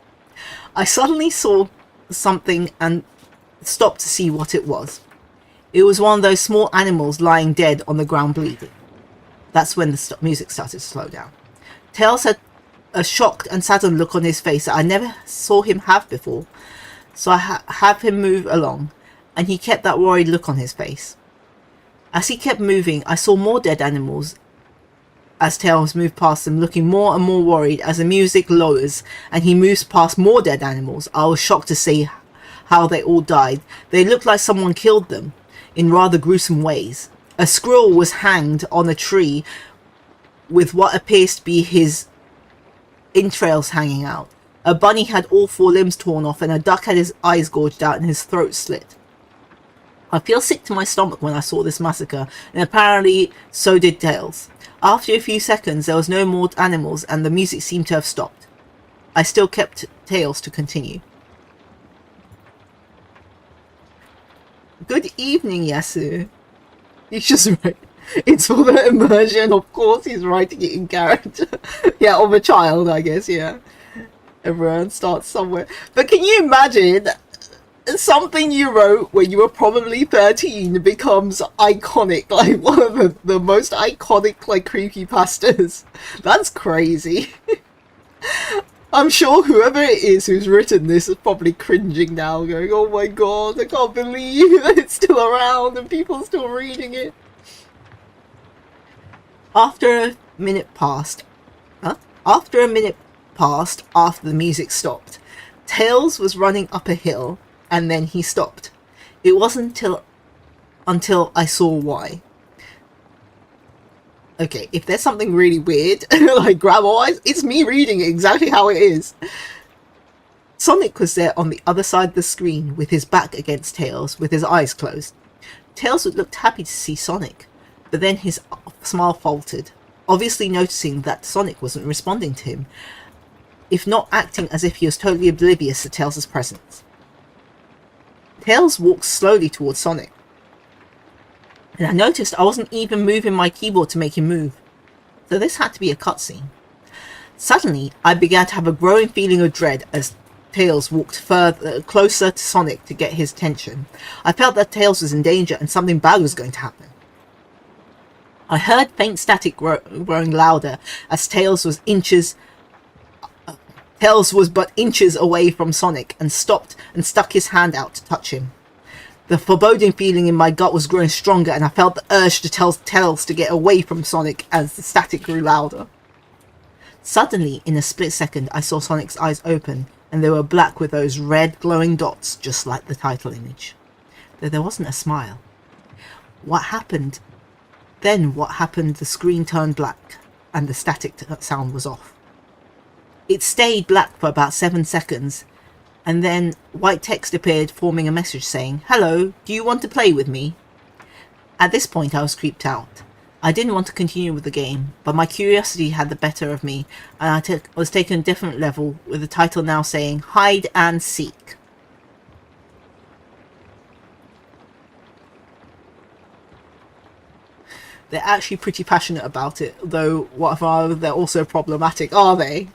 I suddenly saw something and stopped to see what it was. It was one of those small animals lying dead on the ground bleeding. That's when the music started to slow down. Tails had a shocked and saddened look on his face that I never saw him have before, so I have him move along, and he kept that worried look on his face. As he kept moving, I saw more dead animals as Tails moved past them, looking more and more worried as the music lowers and he moves past more dead animals. I was shocked to see how they all died. They looked like someone killed them in rather gruesome ways. A squirrel was hanged on a tree with what appears to be his entrails hanging out. A bunny had all 4 limbs torn off and a duck had his eyes gouged out and his throat slit. I feel sick to my stomach when I saw this massacre, and apparently so did Tails. After a few seconds there was no more animals and the music seemed to have stopped. I still kept Tails to continue. Good evening, Yasu. He's just right. It's for the immersion, of course he's writing it in character. Yeah, of a child, I guess, yeah. Everyone starts somewhere. But can you imagine something you wrote when you were probably 13 becomes iconic, like one of the most iconic like creepypastas? That's crazy. I'm sure whoever it is who's written this is probably cringing now, going, oh my god, I can't believe that it's still around and people are still reading it. After a minute passed after the music stopped, Tails was running up a hill and then he stopped. It wasn't until I saw why. Okay, if there's something really weird, like grammar-wise, it's me reading it exactly how it is. Sonic was there on the other side of the screen with his back against Tails, with his eyes closed. Tails looked happy to see Sonic, but then his smile faltered, obviously noticing that Sonic wasn't responding to him, if not acting as if he was totally oblivious to Tails' presence. Tails walked slowly towards Sonic, and I noticed I wasn't even moving my keyboard to make him move, so this had to be a cutscene. Suddenly, I began to have a growing feeling of dread as Tails walked closer to Sonic to get his attention. I felt that Tails was in danger and something bad was going to happen. I heard faint static growing louder as Tails was but inches away from Sonic and stopped and stuck his hand out to touch him. The foreboding feeling in my gut was growing stronger and I felt the urge to tell Tails to get away from Sonic as the static grew louder. Suddenly, in a split second, I saw Sonic's eyes open and they were black with those red glowing dots just like the title image. though there wasn't a smile. What happened? Then what happened? The screen turned black, and the static sound was off. It stayed black for about 7 seconds, and then white text appeared forming a message saying, "Hello, do you want to play with me?" At this point I was creeped out. I didn't want to continue with the game, but my curiosity had the better of me, and I was taken a different level, with the title now saying, "Hide and Seek." They're actually pretty passionate about it, though they're also problematic, are they?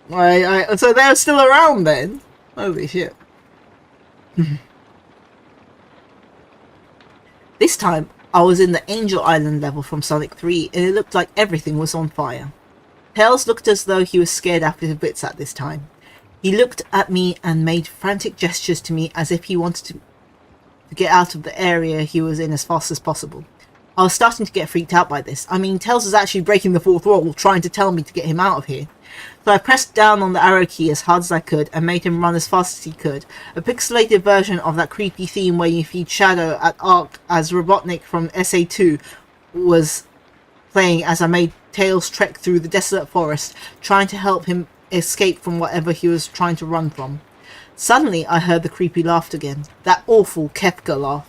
So they're still around then? Holy shit. This time, I was in the Angel Island level from Sonic 3, and it looked like everything was on fire. Tails looked as though he was scared out of his bits at this time. He looked at me and made frantic gestures to me as if he wanted to get out of the area he was in as fast as possible. I was starting to get freaked out by this. I mean, Tails was actually breaking the fourth wall, trying to tell me to get him out of here. So I pressed down on the arrow key as hard as I could and made him run as fast as he could. A pixelated version of that creepy theme where you feed Shadow at Ark as Robotnik from SA2 was playing as I made Tails trek through the desolate forest, trying to help him escape from whatever he was trying to run from. Suddenly I heard the creepy laugh again, that awful Kefka laugh.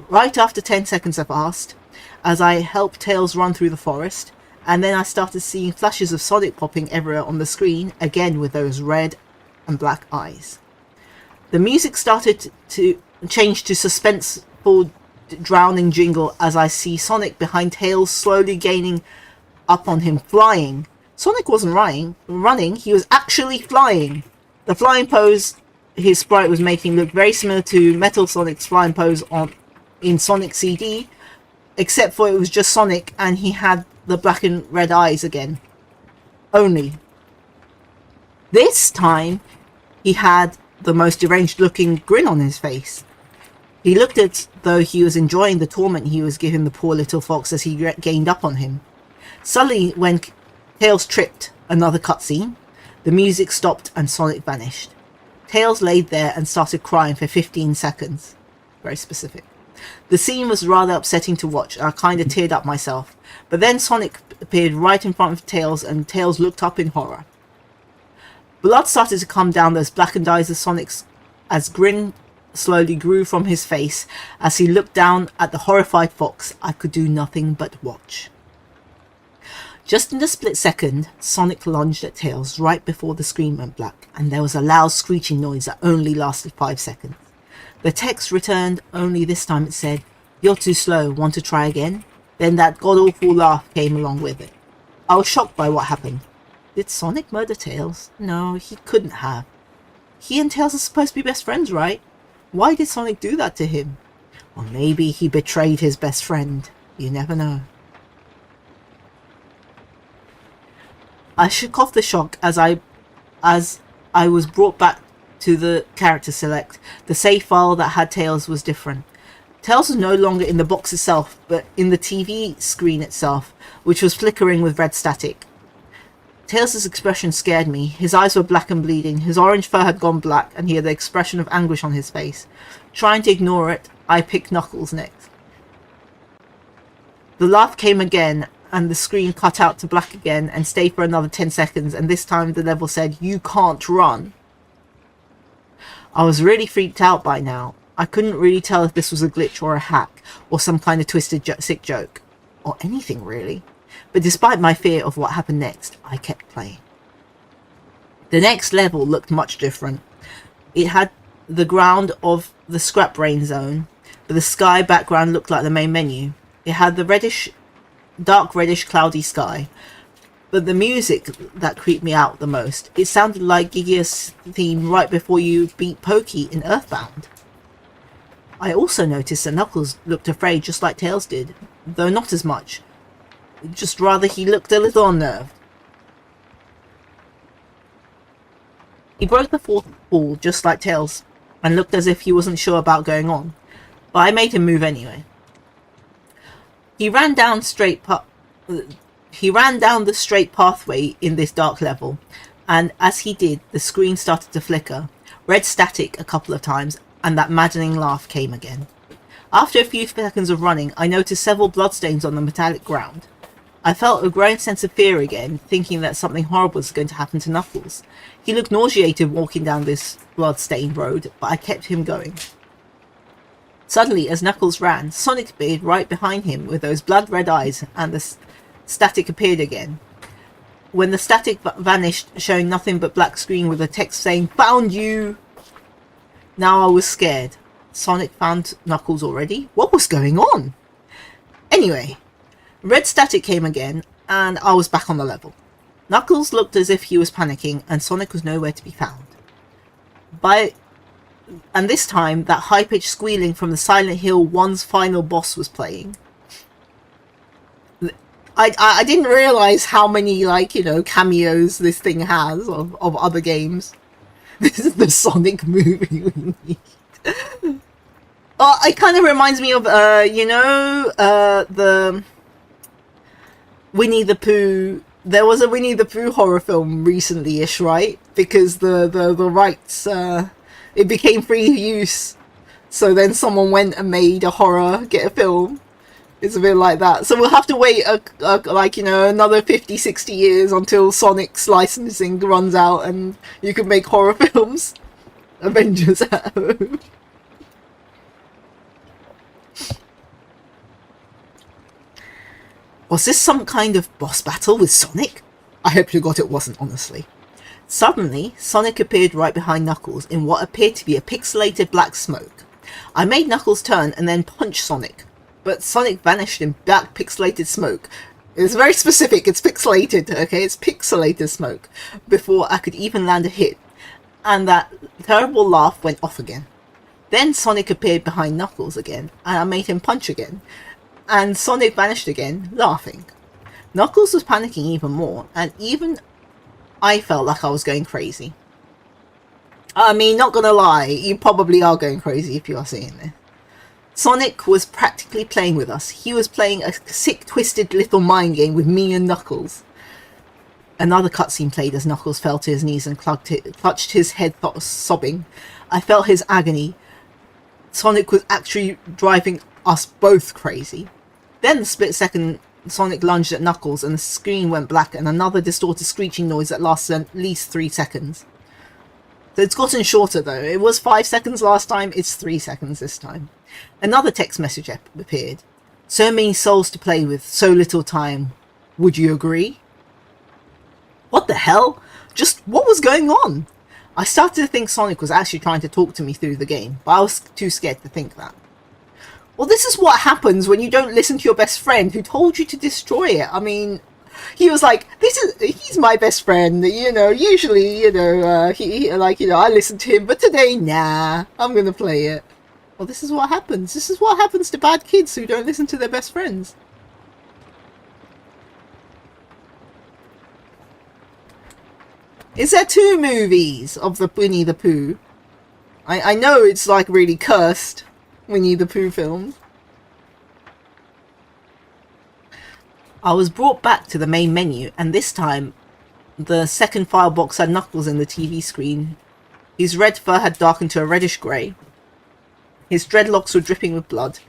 Right after 10 seconds had passed, as I helped Tails run through the forest, and then I started seeing flashes of Sonic popping everywhere on the screen, again with those red and black eyes. The music started to change to suspenseful drowning jingle as I see Sonic behind Tails slowly gaining up on him, flying. Sonic wasn't running, he was actually flying. The flying pose his sprite was making looked very similar to Metal Sonic's flying pose in Sonic CD, except for it was just Sonic and he had the black and red eyes again. Only. This time, he had the most deranged looking grin on his face. He looked as though he was enjoying the torment he was giving the poor little fox as he gained up on him. Suddenly, when Tails tripped, another cutscene, the music stopped and Sonic vanished. Tails laid there and started crying for 15 seconds. Very specific. The scene was rather upsetting to watch, and I kinda teared up myself. But then Sonic appeared right in front of Tails, and Tails looked up in horror. Blood started to come down those blackened eyes of Sonic's as grin slowly grew from his face. As he looked down at the horrified fox, I could do nothing but watch. Just in a split second, Sonic lunged at Tails right before the screen went black, and there was a loud screeching noise that only lasted 5 seconds. The text returned, only this time it said, "You're too slow, want to try again?" Then that god-awful laugh came along with it. I was shocked by what happened. Did Sonic murder Tails? No, he couldn't have. He and Tails are supposed to be best friends, right? Why did Sonic do that to him? Or maybe he betrayed his best friend. You never know. I shook off the shock as I was brought back to the character select. The save file that had Tails was different. Tails was no longer in the box itself, but in the TV screen itself, which was flickering with red static. Tails' expression scared me. His eyes were black and bleeding, his orange fur had gone black, and he had the expression of anguish on his face. Trying to ignore it, I picked Knuckles next. The laugh came again, and the screen cut out to black again and stayed for another 10 seconds, and this time the level said, "You can't run." I was really freaked out by now. I couldn't really tell if this was a glitch or a hack, or some kind of twisted sick joke, or anything really. But despite my fear of what happened next, I kept playing. The next level looked much different. It had the ground of the scrap brain zone, but the sky background looked like the main menu. It had the dark reddish cloudy sky, but the music that creeped me out the most, it sounded like Gigia's theme right before you beat Pokey in Earthbound. I also noticed that Knuckles looked afraid just like Tails did, though not as much. Just rather he looked a little unnerved. He broke the fourth wall just like Tails, and looked as if he wasn't sure about going on, but I made him move anyway. He ran down the straight pathway in this dark level, and as he did, the screen started to flicker. Red static a couple of times, and that maddening laugh came again. After a few seconds of running, I noticed several bloodstains on the metallic ground. I felt a growing sense of fear again, thinking that something horrible was going to happen to Knuckles. He looked nauseated walking down this blood-stained road, but I kept him going. Suddenly, as Knuckles ran, Sonic appeared right behind him with those blood-red eyes, and the static appeared again. When the static vanished, showing nothing but black screen with a text saying, "Found you!" Now I was scared. Sonic found Knuckles already? What was going on? Anyway, red static came again, and I was back on the level. Knuckles looked as if he was panicking, and Sonic was nowhere to be found. And this time, that high-pitched squealing from the Silent Hill 1's final boss was playing. I didn't realise how many, like, you know, cameos this thing has of other games. This is the Sonic movie we need. It kind of reminds me of, the Winnie the Pooh. There was a Winnie the Pooh horror film recently-ish, right? Because the rights, it became free use. So then someone went and made a horror, get a film. It's a bit like that. So we'll have to wait, another 50, 60 years until Sonic's licensing runs out and you can make horror films. Avengers at home. Was this some kind of boss battle with Sonic? I hope you got it wasn't, honestly. Suddenly, Sonic appeared right behind Knuckles in what appeared to be a pixelated black smoke. I made Knuckles turn and then punch Sonic, but Sonic vanished in black pixelated smoke. It's very specific, it's pixelated, okay? It's pixelated smoke, before I could even land a hit, and that terrible laugh went off again. Then Sonic appeared behind Knuckles again, and I made him punch again, and Sonic vanished again, laughing. Knuckles was panicking even more, and even I felt like I was going crazy. I mean, not gonna lie, you probably are going crazy if you are seeing this. Sonic was practically playing with us. He was playing a sick, twisted little mind game with me and Knuckles. Another cutscene played as Knuckles fell to his knees and clutched his head, sobbing. I felt his agony. Sonic was actually driving us both crazy. Then, the split second, Sonic lunged at Knuckles and the screen went black and another distorted screeching noise that lasted at least 3 seconds. So it's gotten shorter though. It was 5 seconds last time, it's 3 seconds this time. Another text message appeared. So many souls to play with, so little time. Would you agree? What the hell? Just what was going on? I started to think Sonic was actually trying to talk to me through the game, but I was too scared to think that. Well, this is what happens when you don't listen to your best friend who told you to destroy it. I mean, he was like, he's my best friend, you know, usually, I listen to him, but today, nah, I'm gonna play it. Well, this is what happens. This is what happens to bad kids who don't listen to their best friends. Is there 2 movies of the Winnie the Pooh? I know it's like really cursed, Winnie the Pooh films. I was brought back to the main menu, and this time the second file box had Knuckles in the TV screen. His red fur had darkened to a reddish grey. His dreadlocks were dripping with blood.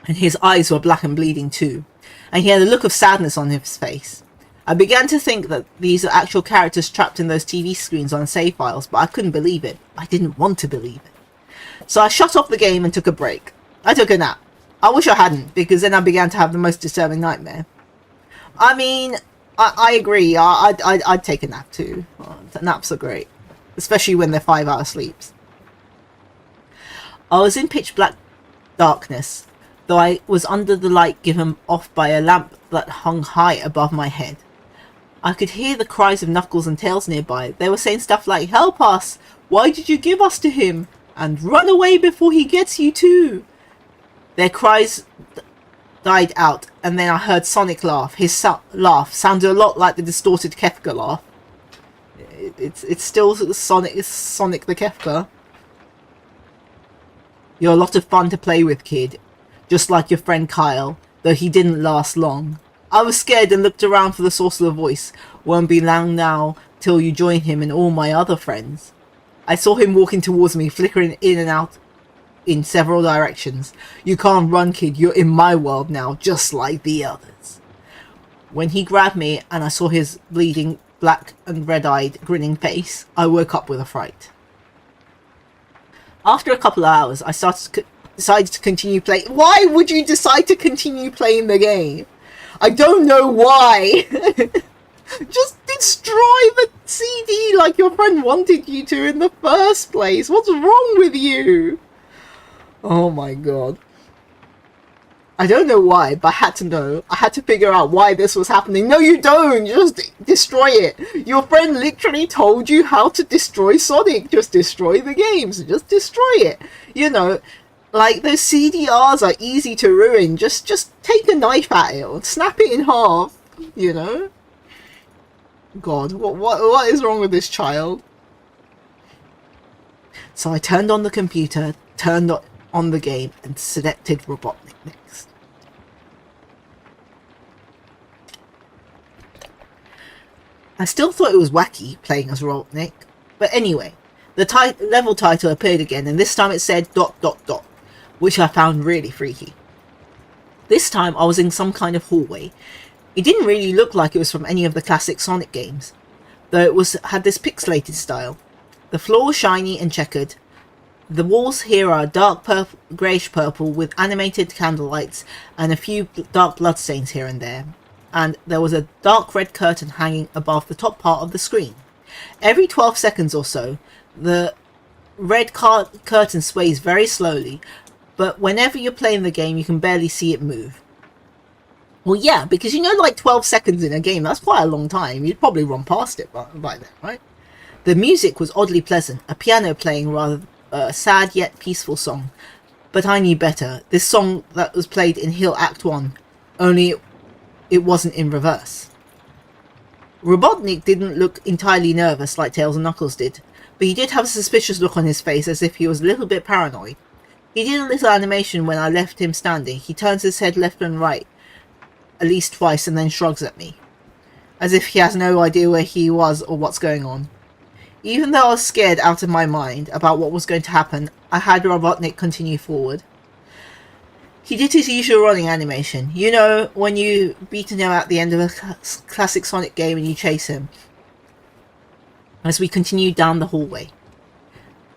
And his eyes were black and bleeding too. And he had a look of sadness on his face. I began to think that these are actual characters trapped in those TV screens on save files, but I couldn't believe it. I didn't want to believe it. So I shut off the game and took a break. I took a nap. I wish I hadn't, because then I began to have the most disturbing nightmare. I mean, I agree. I'd take a nap too. Naps are great. Especially when they're 5-hour sleeps. I was in pitch black darkness, though I was under the light given off by a lamp that hung high above my head. I could hear the cries of Knuckles and Tails nearby. They were saying stuff like, "Help us! Why did you give us to him? And run away before he gets you too!" Their cries died out, and then I heard Sonic laugh. His laugh sounded a lot like the distorted Kefka laugh. It's still Sonic. It's Sonic the Kefka. You're a lot of fun to play with, kid. Just like your friend Kyle, though he didn't last long. I was scared and looked around for the source of the voice. Won't be long now till you join him and all my other friends. I saw him walking towards me, flickering in and out in several directions. You can't run, kid. You're in my world now, just like the others. When he grabbed me and I saw his bleeding, black and red-eyed, grinning face, I woke up with a fright. After a couple of hours, I decided to continue playing. Why would you decide to continue playing the game? I don't know why. Just destroy the CD like your friend wanted you to in the first place. What's wrong with you? Oh my god. I don't know why, but I had to know. I had to figure out why this was happening. No, you don't! Just destroy it! Your friend literally told you how to destroy Sonic. Just destroy the games. Just destroy it. You know, like, those CDRs are easy to ruin. Just take a knife at it or snap it in half. You know? God, what is wrong with this child? So I turned on the computer, turned on the game, and selected Robotnik next. I still thought it was wacky playing as Robotnik, but anyway, the level title appeared again, and this time it said ... which I found really freaky. This time I was in some kind of hallway. It didn't really look like it was from any of the classic Sonic games, though it had this pixelated style. The floor was shiny and checkered. The walls here are dark purple, greyish purple with animated candlelights and a few dark bloodstains here and there. And there was a dark red curtain hanging above the top part of the screen. Every 12 seconds or so, the red curtain sways very slowly, but whenever you're playing the game, you can barely see it move. Well, yeah, because you know, like 12 seconds in a game, that's quite a long time. You'd probably run past it by then, right? The music was oddly pleasant, a piano playing rather a sad yet peaceful song. But I knew better. This song that was played in Hill Act 1, only it wasn't in reverse. Robotnik didn't look entirely nervous like Tails and Knuckles did, but he did have a suspicious look on his face as if he was a little bit paranoid. He did a little animation when I left him standing. He turns his head left and right at least twice and then shrugs at me, as if he has no idea where he was or what's going on. Even though I was scared out of my mind about what was going to happen, I had Robotnik continue forward. He did his usual running animation. You know, when you beat him at the end of a classic Sonic game and you chase him. As we continued down the hallway.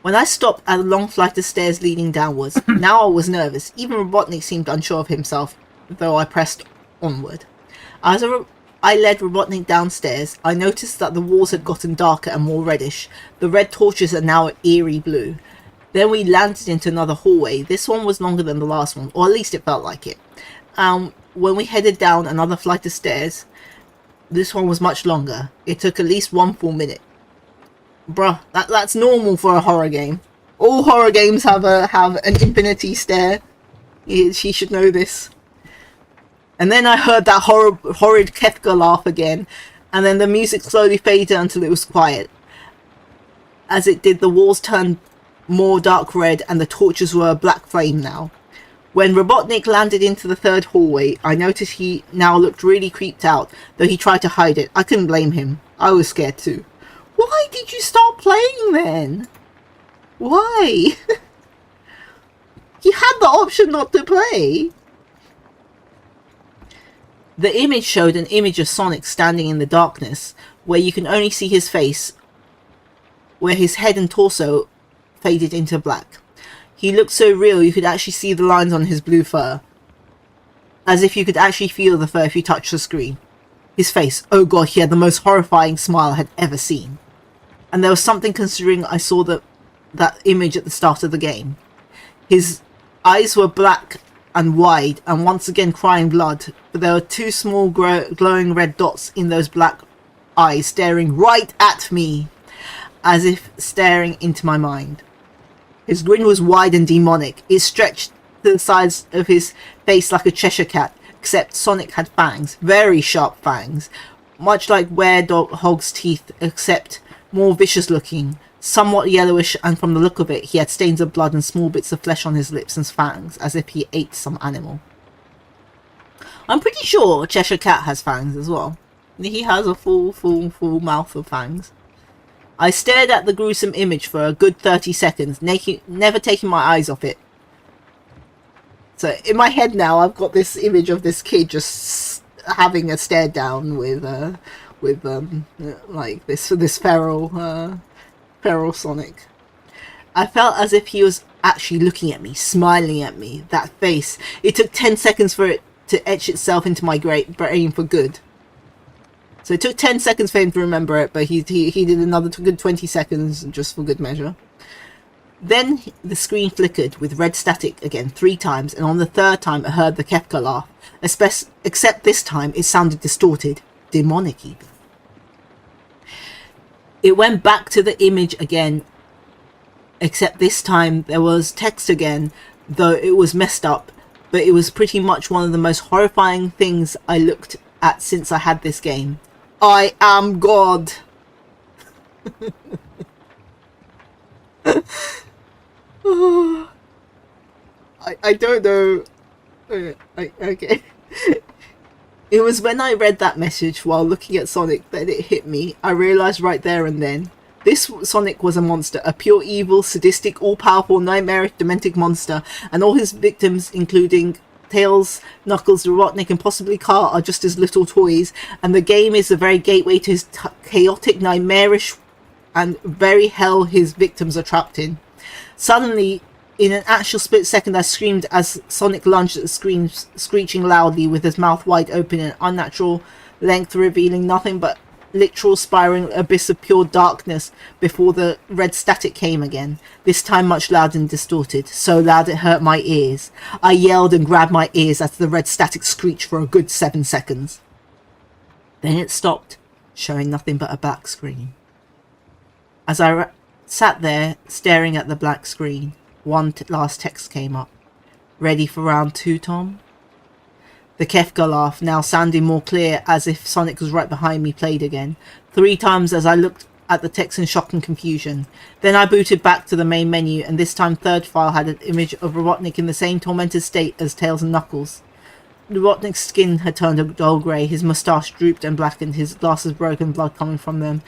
When I stopped at a long flight of stairs leading downwards, now I was nervous. Even Robotnik seemed unsure of himself, though I pressed onward. As I led Robotnik downstairs, I noticed that the walls had gotten darker and more reddish. The red torches are now eerie blue. Then we landed into another hallway. This one was longer than the last one, or at least it felt like it. When we headed down another flight of stairs, this one was much longer. It took at least 1 full minute. Bruh, that's normal for a horror game. All horror games have an infinity stare. She should know this. And then I heard that horrid Kefka laugh again, and then the music slowly faded until it was quiet. As it did, the walls turned more dark red and the torches were a black flame now. When Robotnik landed into the third hallway, I noticed he now looked really creeped out, though he tried to hide it. I couldn't blame him. I was scared too. Why did you stop playing then? Why? You had the option not to play. The image showed an image of Sonic standing in the darkness, where you can only see his face, where his head and torso faded into black. He looked so real you could actually see the lines on his blue fur, as if you could actually feel the fur if you touched the screen. His face, oh god, he had the most horrifying smile I had ever seen. And there was something considering I saw that image at the start of the game. His eyes were black and wide, and once again crying blood, but there were two small glowing red dots in those black eyes staring right at me, as if staring into my mind. His grin was wide and demonic. It stretched to the sides of his face like a Cheshire cat, except Sonic had fangs, very sharp fangs, much like werehog's teeth, except more vicious looking, somewhat yellowish, and from the look of it, he had stains of blood and small bits of flesh on his lips and fangs, as if he ate some animal. I'm pretty sure Cheshire Cat has fangs as well. He has a full mouth of fangs. I stared at the gruesome image for a good 30 seconds, never taking my eyes off it. So in my head now, I've got this image of this kid just having a stare down with like this feral Sonic. I felt as if he was actually looking at me, smiling at me. That face. It took 10 seconds for it to etch itself into my brain for good. So it took 10 seconds for him to remember it, but he did another good 20 seconds just for good measure. Then the screen flickered with red static again 3 times, and on the 3rd time I heard the Kefka laugh. Except this time it sounded distorted, demonic even. It went back to the image again, except this time there was text again, though it was messed up, but it was pretty much one of the most horrifying things I looked at since I had this game. I am God. I don't know. Okay. It was when I read that message while looking at Sonic that it hit me. I realised right there and then. This Sonic was a monster, a pure evil, sadistic, all-powerful, nightmarish, demented monster, and all his victims, including Tails, Knuckles, Robotnik, and possibly Car, are just his little toys, and the game is the very gateway to his chaotic, nightmarish, and very hell his victims are trapped in. Suddenly, in an actual split second, I screamed as Sonic lunged at the screen, screeching loudly with his mouth wide open in unnatural length, revealing nothing but literal spiraling abyss of pure darkness before the red static came again, this time much louder and distorted, so loud it hurt my ears. I yelled and grabbed my ears as the red static screeched for a good 7 seconds. Then it stopped, showing nothing but a black screen. As I sat there staring at the black screen, one last text came up. Ready for round 2, Tom? The Kefka laugh, now sounding more clear as if Sonic was right behind me, played again. 3 times as I looked at the text in shock and confusion. Then I booted back to the main menu, and this time third file had an image of Robotnik in the same tormented state as Tails and Knuckles. Robotnik's skin had turned a dull grey, his moustache drooped and blackened, his glasses broken, blood coming from them,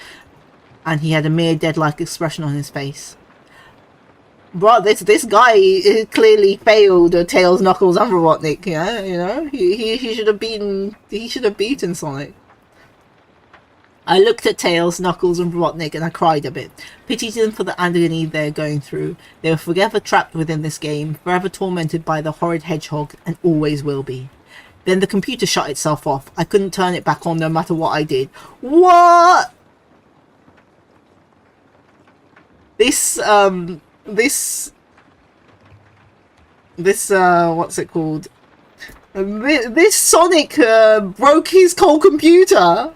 and he had a mere dead-like expression on his face. Bro, this guy clearly failed Tails, Knuckles, and Robotnik. Yeah, you know, he should have beaten Sonic. I looked at Tails, Knuckles, and Robotnik, and I cried a bit. Pitied them for the agony they're going through. They were forever trapped within this game, forever tormented by the horrid hedgehog, and always will be. Then the computer shut itself off. I couldn't turn it back on no matter what I did. What? This what's it called? This Sonic broke his whole computer.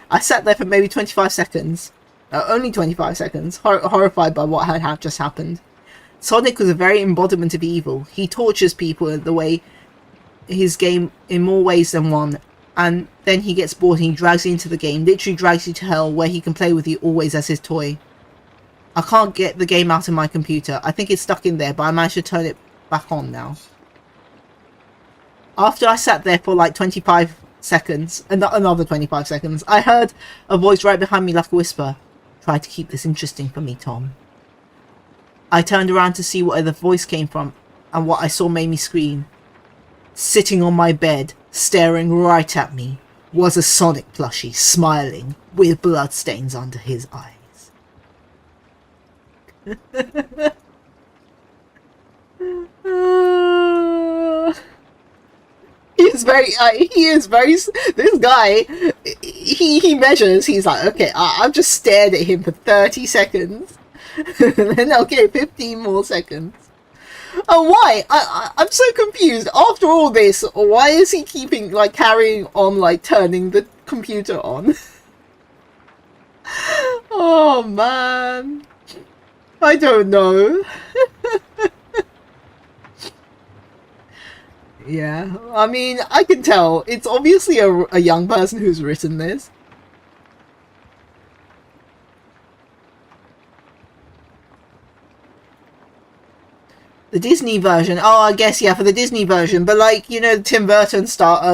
I sat there for maybe 25 seconds. Only 25 seconds, horrified by what had just happened. Sonic was a very embodiment of evil. He tortures people in the way his game in more ways than one, and then he gets bored and he drags you into the game, literally drags you to hell where he can play with you always as his toy. I can't get the game out of my computer. I think it's stuck in there, but I managed to turn it back on now. After I sat there for like 25 seconds, and another 25 seconds, I heard a voice right behind me like a whisper. Try to keep this interesting for me, Tom. I turned around to see where the voice came from, and what I saw made me scream. Sitting on my bed, staring right at me, was a Sonic plushie, smiling, with bloodstains under his eyes. He is very, this guy, he measures, he's like, okay, I've just stared at him for 30 seconds, then okay, 15 more seconds. Oh, why? I'm so confused. After all this, why is he keeping, like, carrying on, like, turning the computer on? Oh, man. I don't know. Yeah, I mean, I can tell. It's obviously a young person who's written this. The Disney version. Oh, I guess, yeah, for the Disney version. But, like, you know, the Tim Burton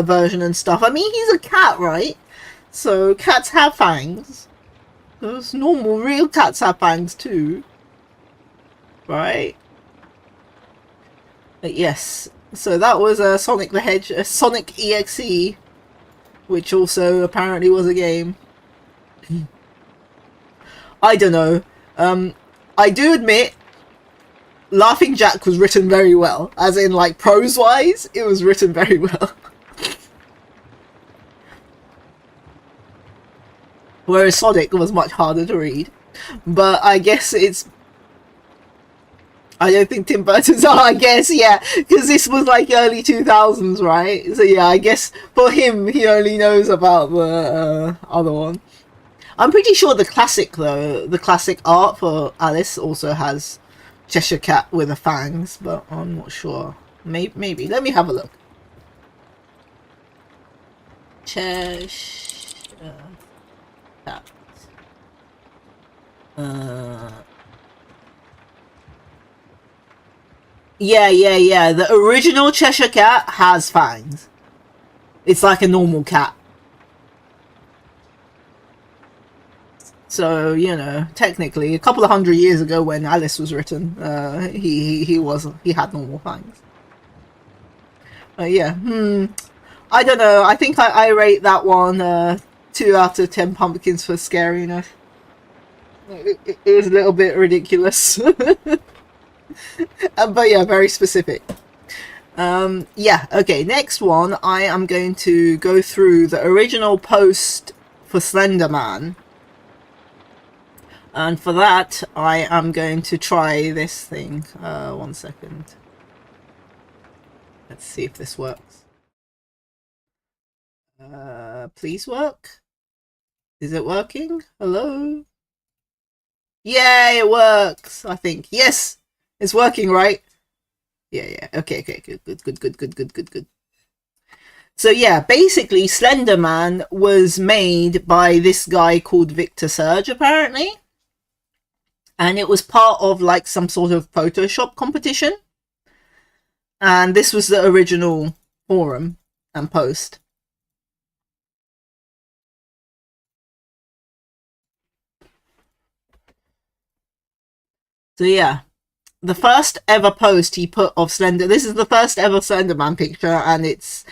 version and stuff. I mean, he's a cat, right? So, cats have fangs. Those normal real cats have fangs too, right? But yes, so that was a Sonic the Hedge, a Sonic EXE, which also apparently was a game. I don't know. I do admit, Laughing Jack was written very well, as in like prose-wise, it was written very well. Whereas Sonic was much harder to read. But I guess it's... I don't think Tim Burton's... Oh, I guess, yeah. Because this was like early 2000s, right? So yeah, I guess for him, he only knows about the other one. I'm pretty sure the classic, though, the classic art for Alice also has Cheshire Cat with the fangs, but I'm not sure. Maybe. Let me have a look. Cheshire Cat. Yeah. The original Cheshire Cat has fangs. It's like a normal cat. So, you know, technically, a couple of 100 years ago when Alice was written, he had normal fangs. Yeah, I don't know. I think I rate that one 2 out of 10 pumpkins for scariness. It was a little bit ridiculous. But yeah, very specific. Yeah, okay, next one, I am going to go through the original post for Slender Man. And for that, I am going to try this thing. 1 second. Let's see if this works. Please work? Is it working? Hello? Yay, it works, I think. Yes! It's working, right? Yeah. Okay, good. So yeah, basically, Slender Man was made by this guy called Victor Surge, apparently. And it was part of like some sort of Photoshop competition. And this was the original forum and post. So yeah, the first ever post he put of Slender, this is the first ever Slender Man picture, and it's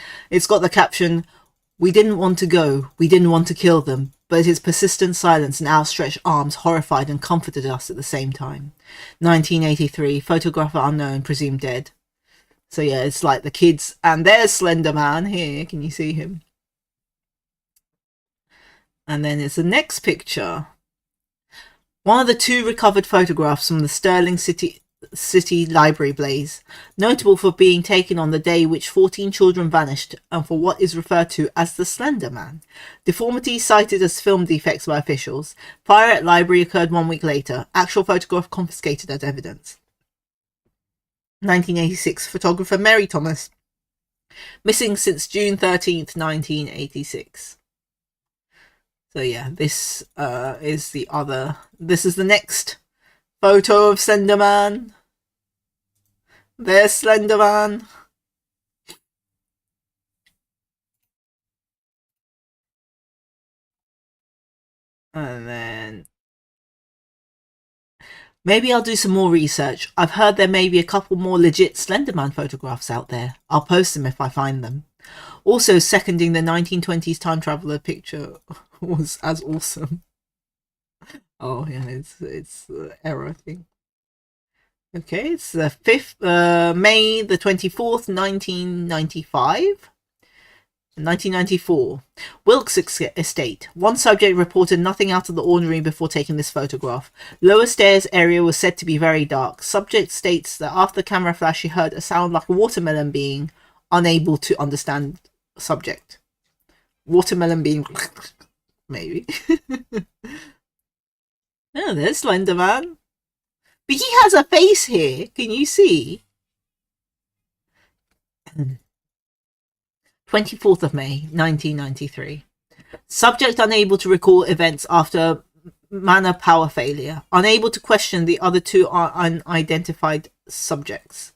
got the caption, "We didn't want to go, we didn't want to kill them, but his persistent silence and outstretched arms horrified and comforted us at the same time. 1983, photographer unknown, presumed dead." So yeah, it's like the kids, and there's Slender Man here, can you see him? And then it's the next picture. One of the 2 recovered photographs from the Stirling City Library blaze, notable for being taken on the day which 14 children vanished and for what is referred to as the Slender Man. Deformities cited as film defects by officials. Fire at library occurred 1 week later. Actual photograph confiscated as evidence. 1986, photographer Mary Thomas. Missing since June 13th, 1986. So yeah, this is the other... This is the next photo of Slender Man. There's Slender Man. And then... Maybe I'll do some more research. I've heard there may be a couple more legit Slender Man photographs out there. I'll post them if I find them. Also seconding the 1920s time traveler picture was as awesome. Oh yeah, it's the error thing. Okay, it's the 5th, May the 24th, 1995. 1994. Wilkes Estate. One subject reported nothing out of the ordinary before taking this photograph. Lower stairs area was said to be very dark. Subject states that after the camera flash, he heard a sound like a watermelon being unable to understand subject. Watermelon being... maybe. Oh, there's Slender Man. But he has a face here. Can you see? 24th of May, 1993. Subject unable to recall events after mana power failure. Unable to question the other 2 unidentified subjects.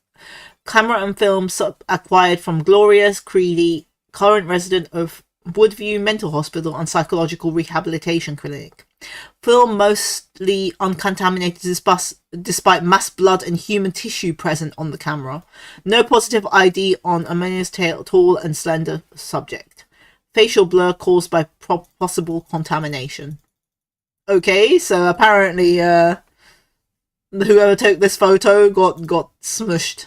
Camera and film acquired from Gloria Creedy, current resident of Woodview Mental Hospital and Psychological Rehabilitation Clinic. Film mostly uncontaminated despite mass blood and human tissue present on the camera. No positive ID on Amelia's tall and slender subject. Facial blur caused by possible contamination. Okay, so apparently whoever took this photo got smushed.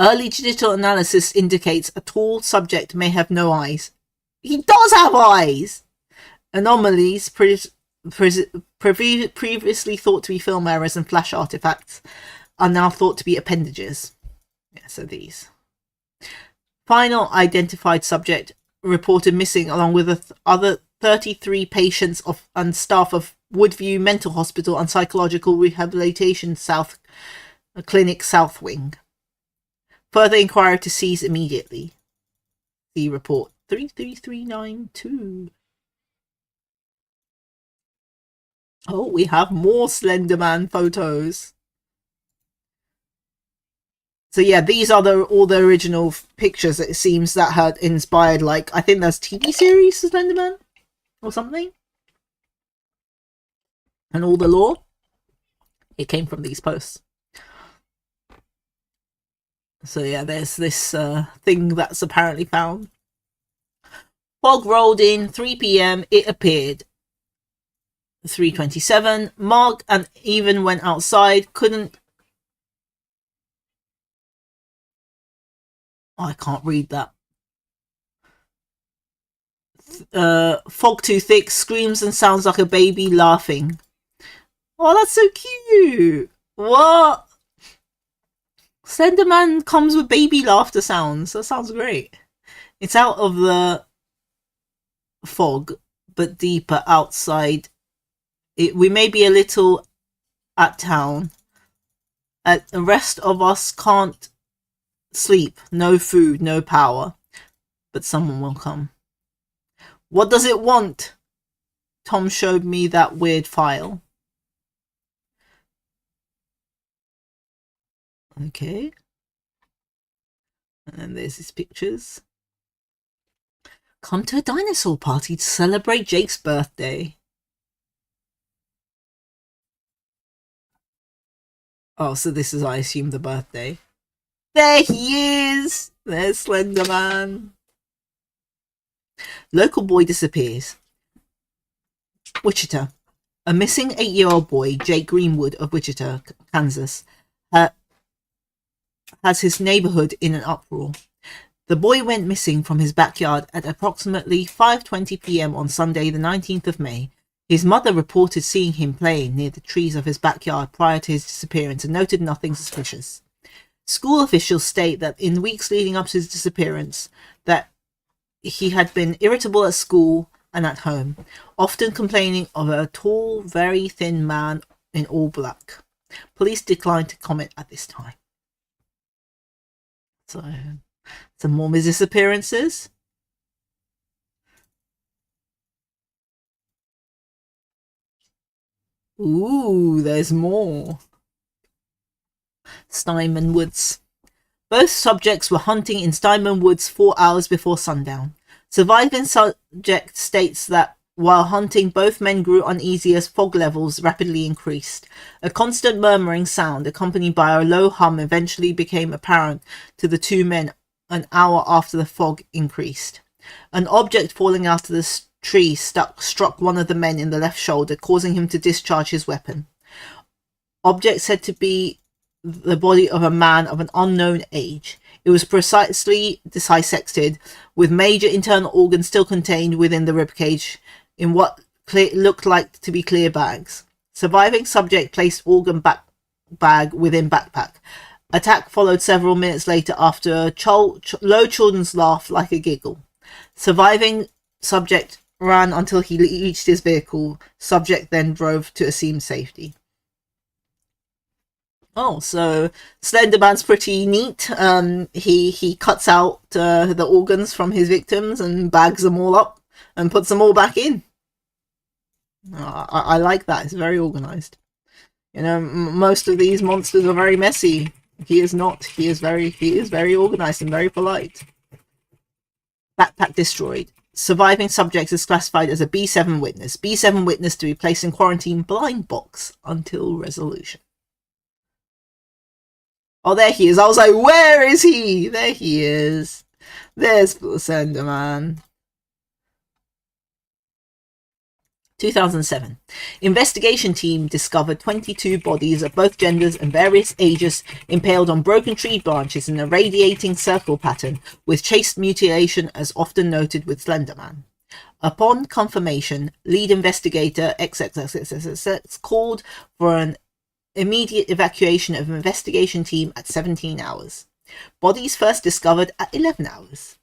Early digital analysis indicates a tall subject may have no eyes. He does have eyes! Anomalies previously thought to be film errors and flash artifacts are now thought to be appendages. Yeah, so these. Final identified subject reported missing along with the other 33 patients and staff of Woodview Mental Hospital and Psychological Rehabilitation Clinic South Wing. Further inquiry to cease immediately. See report 33392. Oh, we have more Slenderman photos. So yeah, these are all the original pictures, it seems, that had inspired, like, I think there's TV series Slenderman or something. And all the lore, it came from these posts. So yeah, there's this thing that's apparently found. Fog rolled in, 3 p.m, it appeared. 3:27, Mark and even went outside, couldn't... Oh, I can't read that. Fog too thick, screams and sounds like a baby laughing. Oh, that's so cute! What? Slenderman comes with baby laughter sounds. That sounds great. It's out of the fog, but deeper outside. We may be a little at town. The rest of us can't sleep. No food, no power. But someone will come. What does it want? Tom showed me that weird file. Okay. And then there's his pictures. Come to a dinosaur party to celebrate Jake's birthday. Oh, so this is, I assume, the birthday. There he is! There's Slenderman. Local boy disappears. Wichita. A missing 8-year-old boy, Jake Greenwood of Wichita, Kansas, has his neighborhood in an uproar. The boy went missing from his backyard at approximately 5:20 p.m. on Sunday, the 19th of May. His mother reported seeing him playing near the trees of his backyard prior to his disappearance and noted nothing suspicious. School officials state that in the weeks leading up to his disappearance, that he had been irritable at school and at home, often complaining of a tall, very thin man in all black. Police declined to comment at this time. So, some more disappearances. Ooh, there's more. Steinman Woods. Both subjects were hunting in Steinman Woods 4 hours before sundown. Surviving subject states that while hunting, both men grew uneasy as fog levels rapidly increased. A constant murmuring sound, accompanied by a low hum, eventually became apparent to the two men an hour after the fog increased. An object falling out of the tree struck one of the men in the left shoulder, causing him to discharge his weapon. Object said to be the body of a man of an unknown age. It was precisely dissected, with major internal organs still contained within the ribcage in what looked like to be clear bags. Surviving subject placed organ bag within backpack. Attack followed several minutes later after a low children's laugh like a giggle. Surviving subject ran until he reached his vehicle. Subject then drove to assumed safety. Oh, so Slenderman's pretty neat. He cuts out the organs from his victims and bags them all up and puts them all back in. I like that. It's very organized. You know, most of these monsters are very messy. He is not. He is very organized and very polite. Backpack destroyed. surviving subject is classified as a B7 witness. B7 witness to be placed in quarantine blind box until resolution. Oh, there he is. I was like, where is he? There he is. There's Slender Man. 2007. Investigation team discovered 22 bodies of both genders and various ages impaled on broken tree branches in a radiating circle pattern with chaste mutilation as often noted with Slenderman. Upon confirmation, lead investigator XXXXX called for an immediate evacuation of investigation team at 17 hours. Bodies first discovered at 11 hours.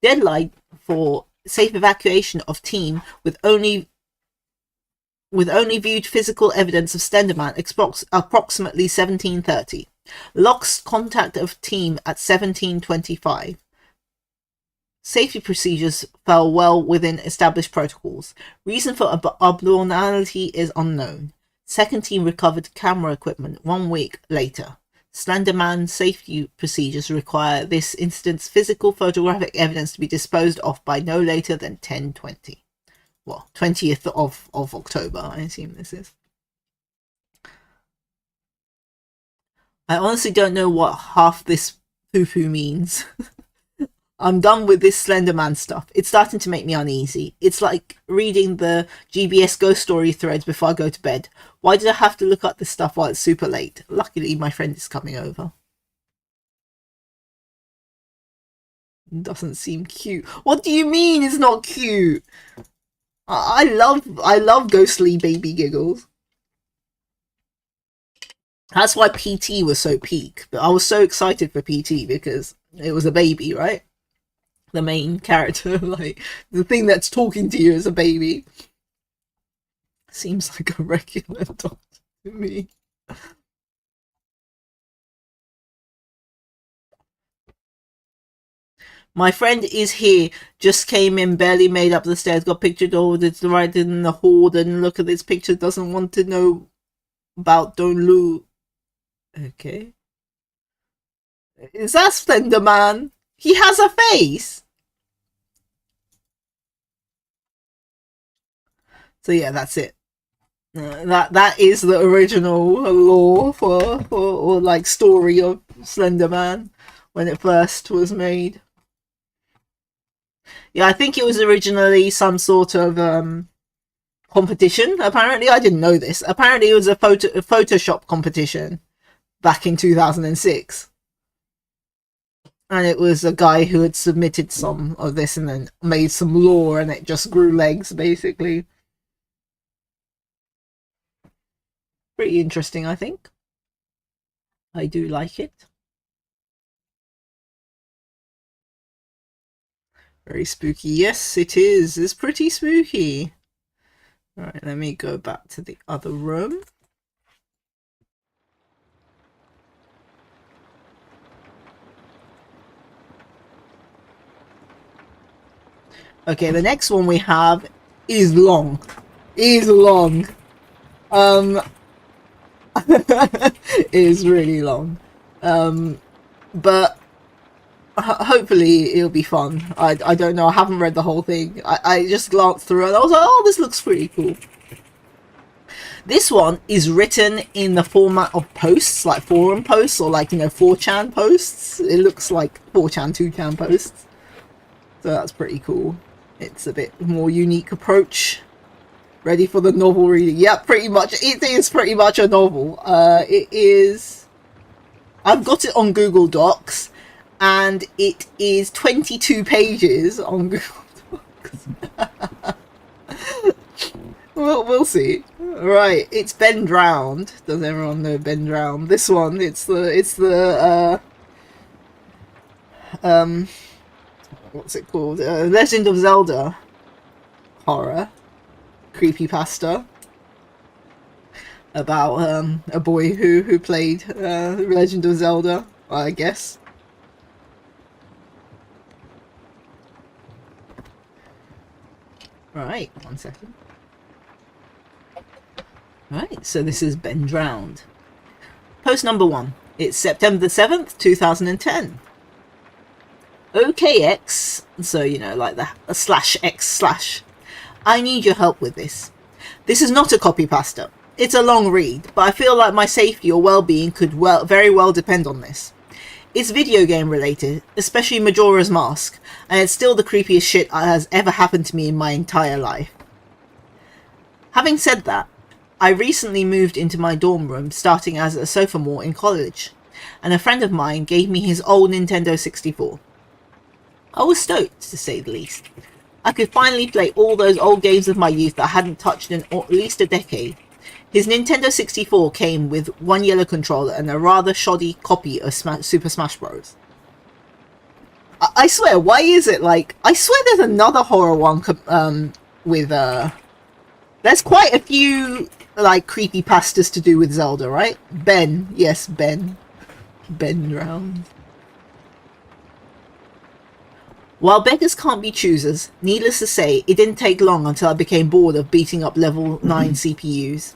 Deadline for safe evacuation of team with only viewed physical evidence of Slenderman approximately 17:30. Lost contact of team at 17:25. Safety procedures fell well within established protocols. Reason for abnormality is unknown. Second team recovered camera equipment 1 week later. Slenderman safety procedures require this incident's physical photographic evidence to be disposed of by no later than 10:20. Well, 20th of October, I assume this is. I honestly don't know what half this poo-poo means. I'm done with this Slenderman stuff. It's starting to make me uneasy. It's like reading the GBS ghost story threads before I go to bed. Why did I have to look up this stuff while it's super late? Luckily, my friend is coming over. Doesn't seem cute. What do you mean it's not cute? I love ghostly baby giggles. That's why PT was so peak. But I was so excited for PT because it was a baby, right? The main character, like the thing that's talking to you is a baby. Seems like a regular dog to me. My friend is here. Just came in, barely made up the stairs, got pictured all it's right in the hall, and look at this picture, doesn't want to know about Don't Loo. Okay. Is that Slenderman? He has a face! So yeah, that's it. That is the original lore for or like story of Slenderman when it first was made. Yeah, I think it was originally some sort of competition. Apparently, I didn't know this. Apparently, it was a Photoshop competition back in 2006, and it was a guy who had submitted some of this and then made some lore, and it just grew legs, basically. Pretty interesting, I think. I do like it. Very spooky. Yes, it is. It's pretty spooky. Alright, let me go back to the other room. Okay, the next one we have is long. Is long. Is really long. But hopefully it'll be fun. I don't know. I haven't read the whole thing. I just glanced through it and I was like, oh, this looks pretty cool. This one is written in the format of posts, like forum posts or like, 4chan posts. It looks like 4chan, 2chan posts. So that's pretty cool. It's a bit more unique approach. Ready for the novel reading? Yeah, pretty much. It is pretty much a novel. It is... I've got it on Google Docs. And it is 22 pages on Google Docs. we'll see. Right, it's Ben Drowned. Does everyone know Ben Drowned? This one, it's the what's it called? Legend of Zelda horror creepypasta about a boy who played Legend of Zelda, I guess. Right, 1 second. Right, so this is Ben Drowned. Post number 1. It's September the 7th, 2010. OKX, so you know, like the /x/. I need your help with this. This is not a copypasta. It's a long read, but I feel like my safety or well-being could very well depend on this. It's video game related, especially Majora's Mask, and it's still the creepiest shit that has ever happened to me in my entire life. Having said that, I recently moved into my dorm room starting as a sophomore in college, and a friend of mine gave me his old Nintendo 64. I was stoked, to say the least. I could finally play all those old games of my youth that I hadn't touched in at least a decade. His Nintendo 64 came with one yellow controller and a rather shoddy copy of Super Smash Bros. I swear, why is it like... I swear there's another horror one with... There's quite a few, like, creepypastas to do with Zelda, right? Ben. Yes, Ben. Ben round. While beggars can't be choosers, needless to say, it didn't take long until I became bored of beating up level 9 CPUs.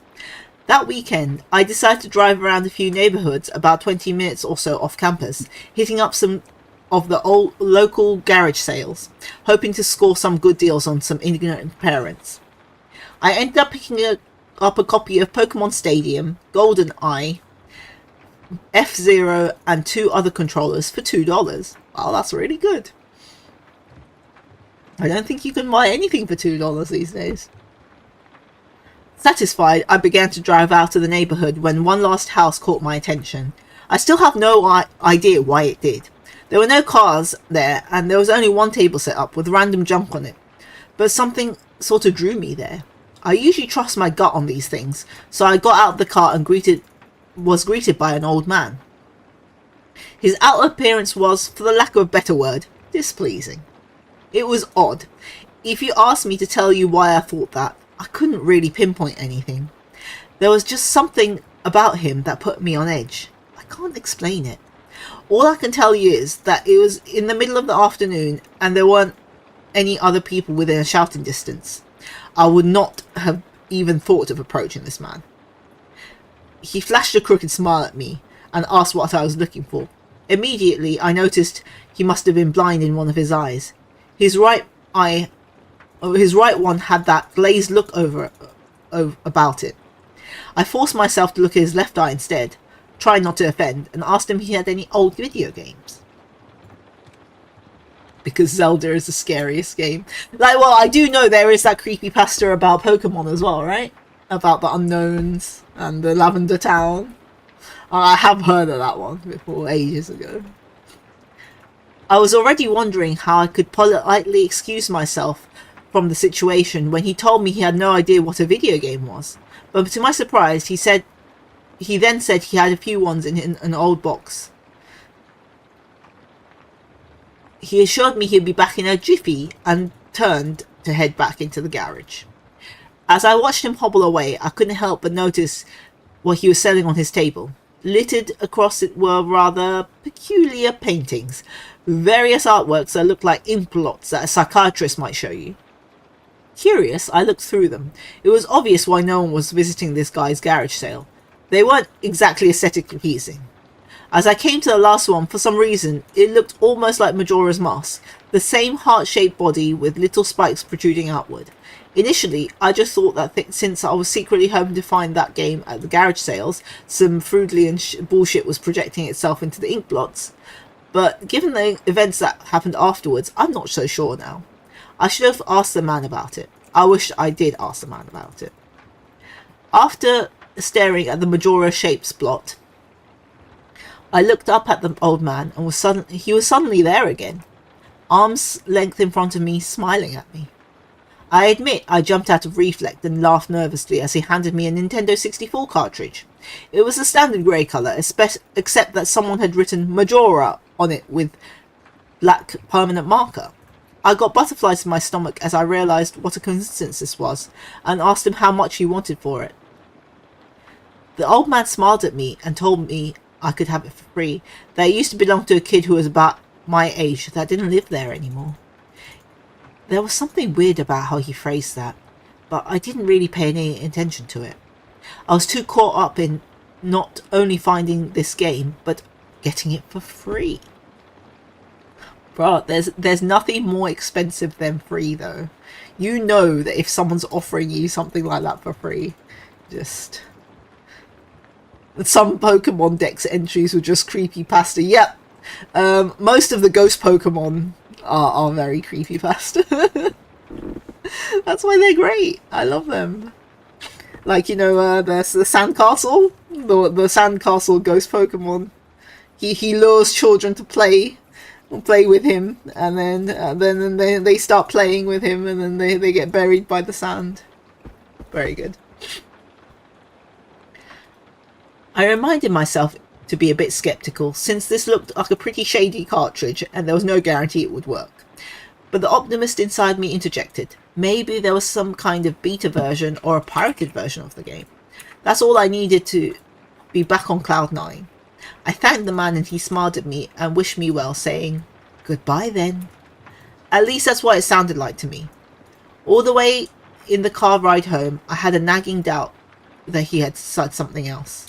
That weekend, I decided to drive around a few neighbourhoods about 20 minutes or so off campus, hitting up some of the old local garage sales, hoping to score some good deals on some ignorant parents. I ended up picking up a copy of Pokemon Stadium, Golden Eye, F-Zero, and 2 other controllers for $2. Wow, that's really good. I don't think you can buy anything for $2 these days. Satisfied, I began to drive out of the neighbourhood when one last house caught my attention. I still have no idea why it did. There were no cars there, and there was only one table set up with random junk on it. But something sort of drew me there. I usually trust my gut on these things, so I got out of the car and was greeted by an old man. His outer appearance was, for the lack of a better word, displeasing. It was odd. If you asked me to tell you why I thought that, I couldn't really pinpoint anything. There was just something about him that put me on edge. I can't explain it. All I can tell you is that it was in the middle of the afternoon and there weren't any other people within a shouting distance. I would not have even thought of approaching this man. He flashed a crooked smile at me and asked what I was looking for. Immediately, I noticed he must have been blind in one of his eyes. His right one had that glazed look about it. I forced myself to look at his left eye instead, trying not to offend, and asked him if he had any old video games. Because Zelda is the scariest game. Like, well, I do know there is that creepypasta about Pokemon as well, right? About the unknowns and the Lavender Town. I have heard of that one before, ages ago. I was already wondering how I could politely excuse myself from the situation when he told me he had no idea what a video game was. But to my surprise, he then said he had a few ones in an old box. He assured me he'd be back in a jiffy and turned to head back into the garage. As I watched him hobble away, I couldn't help but notice what he was selling on his table. Littered across it were rather peculiar paintings, various artworks that looked like ink blots that a psychiatrist might show you. Curious, I looked through them. It was obvious why no one was visiting this guy's garage sale. They weren't exactly aesthetically pleasing. As I came to the last one, for some reason, it looked almost like Majora's Mask, the same heart-shaped body with little spikes protruding outward. Initially, I just thought that since I was secretly hoping to find that game at the garage sales, some Freudian bullshit was projecting itself into the ink blots. But given the events that happened afterwards, I'm not so sure now. I should have asked the man about it. I wish I did ask the man about it. After staring at the Majora-shaped blot, I looked up at the old man and he was suddenly there again, arm's length in front of me, smiling at me. I admit I jumped out of reflex and laughed nervously as he handed me a Nintendo 64 cartridge. It was a standard grey colour, except that someone had written Majora on it with black permanent marker. I got butterflies in my stomach as I realised what a coincidence this was, and asked him how much he wanted for it. The old man smiled at me and told me I could have it for free, that it used to belong to a kid who was about my age that didn't live there anymore. There was something weird about how he phrased that, but I didn't really pay any attention to it. I was too caught up in not only finding this game, but getting it for free. Bro, there's nothing more expensive than free though. You know that if someone's offering you something like that for free, just... Some Pokemon Dex entries were just creepypasta. Yep. Most of the ghost Pokemon are very creepypasta. That's why they're great. I love them. Like, you know, there's the Sandcastle. The Sandcastle ghost Pokemon. He lures children to play with him, and then they start playing with him, and then they get buried by the sand. Very good. I reminded myself to be a bit skeptical, since this looked like a pretty shady cartridge and there was no guarantee it would work. But the optimist inside me interjected. Maybe there was some kind of beta version or a pirated version of the game. That's all I needed to be back on Cloud 9. I thanked the man and he smiled at me and wished me well, saying, "Goodbye then." At least that's what it sounded like to me. All the way in the car ride home, I had a nagging doubt that he had said something else.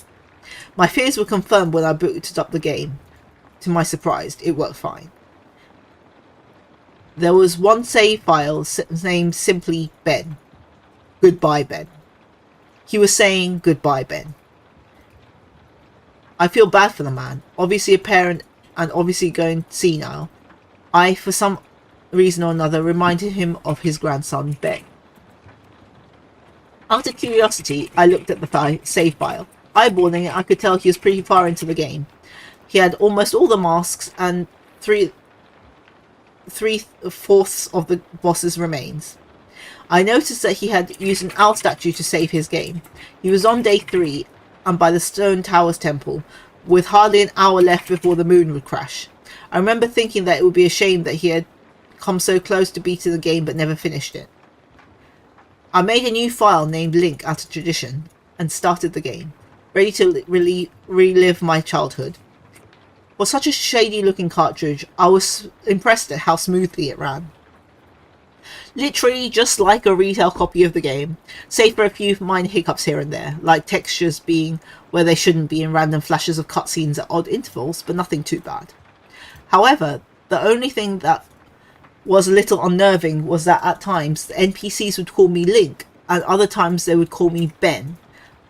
My fears were confirmed when I booted up the game. To my surprise, it worked fine. There was one save file named simply Ben. Goodbye, Ben. He was saying, "Goodbye, Ben." I feel bad for the man, obviously a parent and obviously going senile. I, for some reason or another, reminded him of his grandson, Ben. Out of curiosity, I looked at the save file. Eyeballing it, I could tell he was pretty far into the game. He had almost all the masks and three-fourths of the boss's remains. I noticed that he had used an owl statue to save his game. He was on day 3 and by the Stone Towers Temple, with hardly an hour left before the moon would crash. I remember thinking that it would be a shame that he had come so close to beating the game but never finished it. I made a new file named Link out of tradition and started the game, ready to relive my childhood. For such a shady looking cartridge, I was impressed at how smoothly it ran. Literally just like a retail copy of the game, save for a few minor hiccups here and there, like textures being where they shouldn't be and random flashes of cutscenes at odd intervals, but nothing too bad. However, the only thing that was a little unnerving was that at times the NPCs would call me Link, and other times they would call me Ben.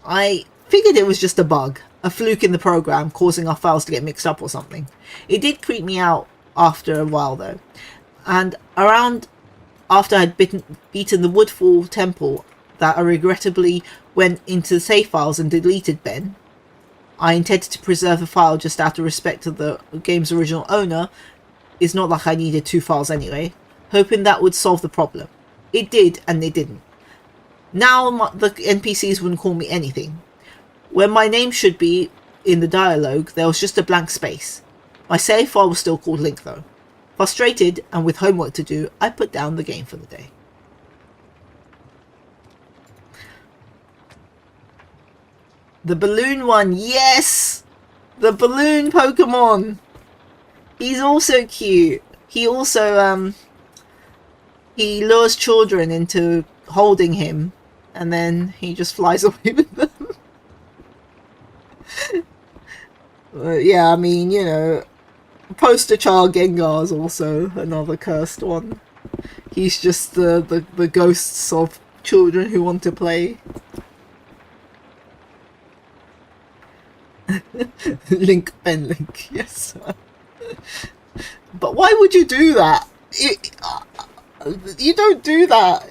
I figured it was just a bug, a fluke in the program causing our files to get mixed up or something. It did creep me out after a while though, and around after I had beaten the Woodfall Temple that I regrettably went into the save files and deleted Ben. I intended to preserve the file just out of respect to the game's original owner. It's not like I needed 2 files anyway, hoping that would solve the problem. It did, and it didn't. Now the NPCs wouldn't call me anything. When my name should be in the dialogue, there was just a blank space. My save file was still called Link though. Frustrated, and with homework to do, I put down the game for the day. The balloon one, yes! The balloon Pokemon! He's also cute. He also, he lures children into holding him, and then he just flies away with them. Yeah, I mean, you know, Poster Child Gengar is also another cursed one. He's just the ghosts of children who want to play. Link, Ben Link, yes. But why would you do that? You don't do that.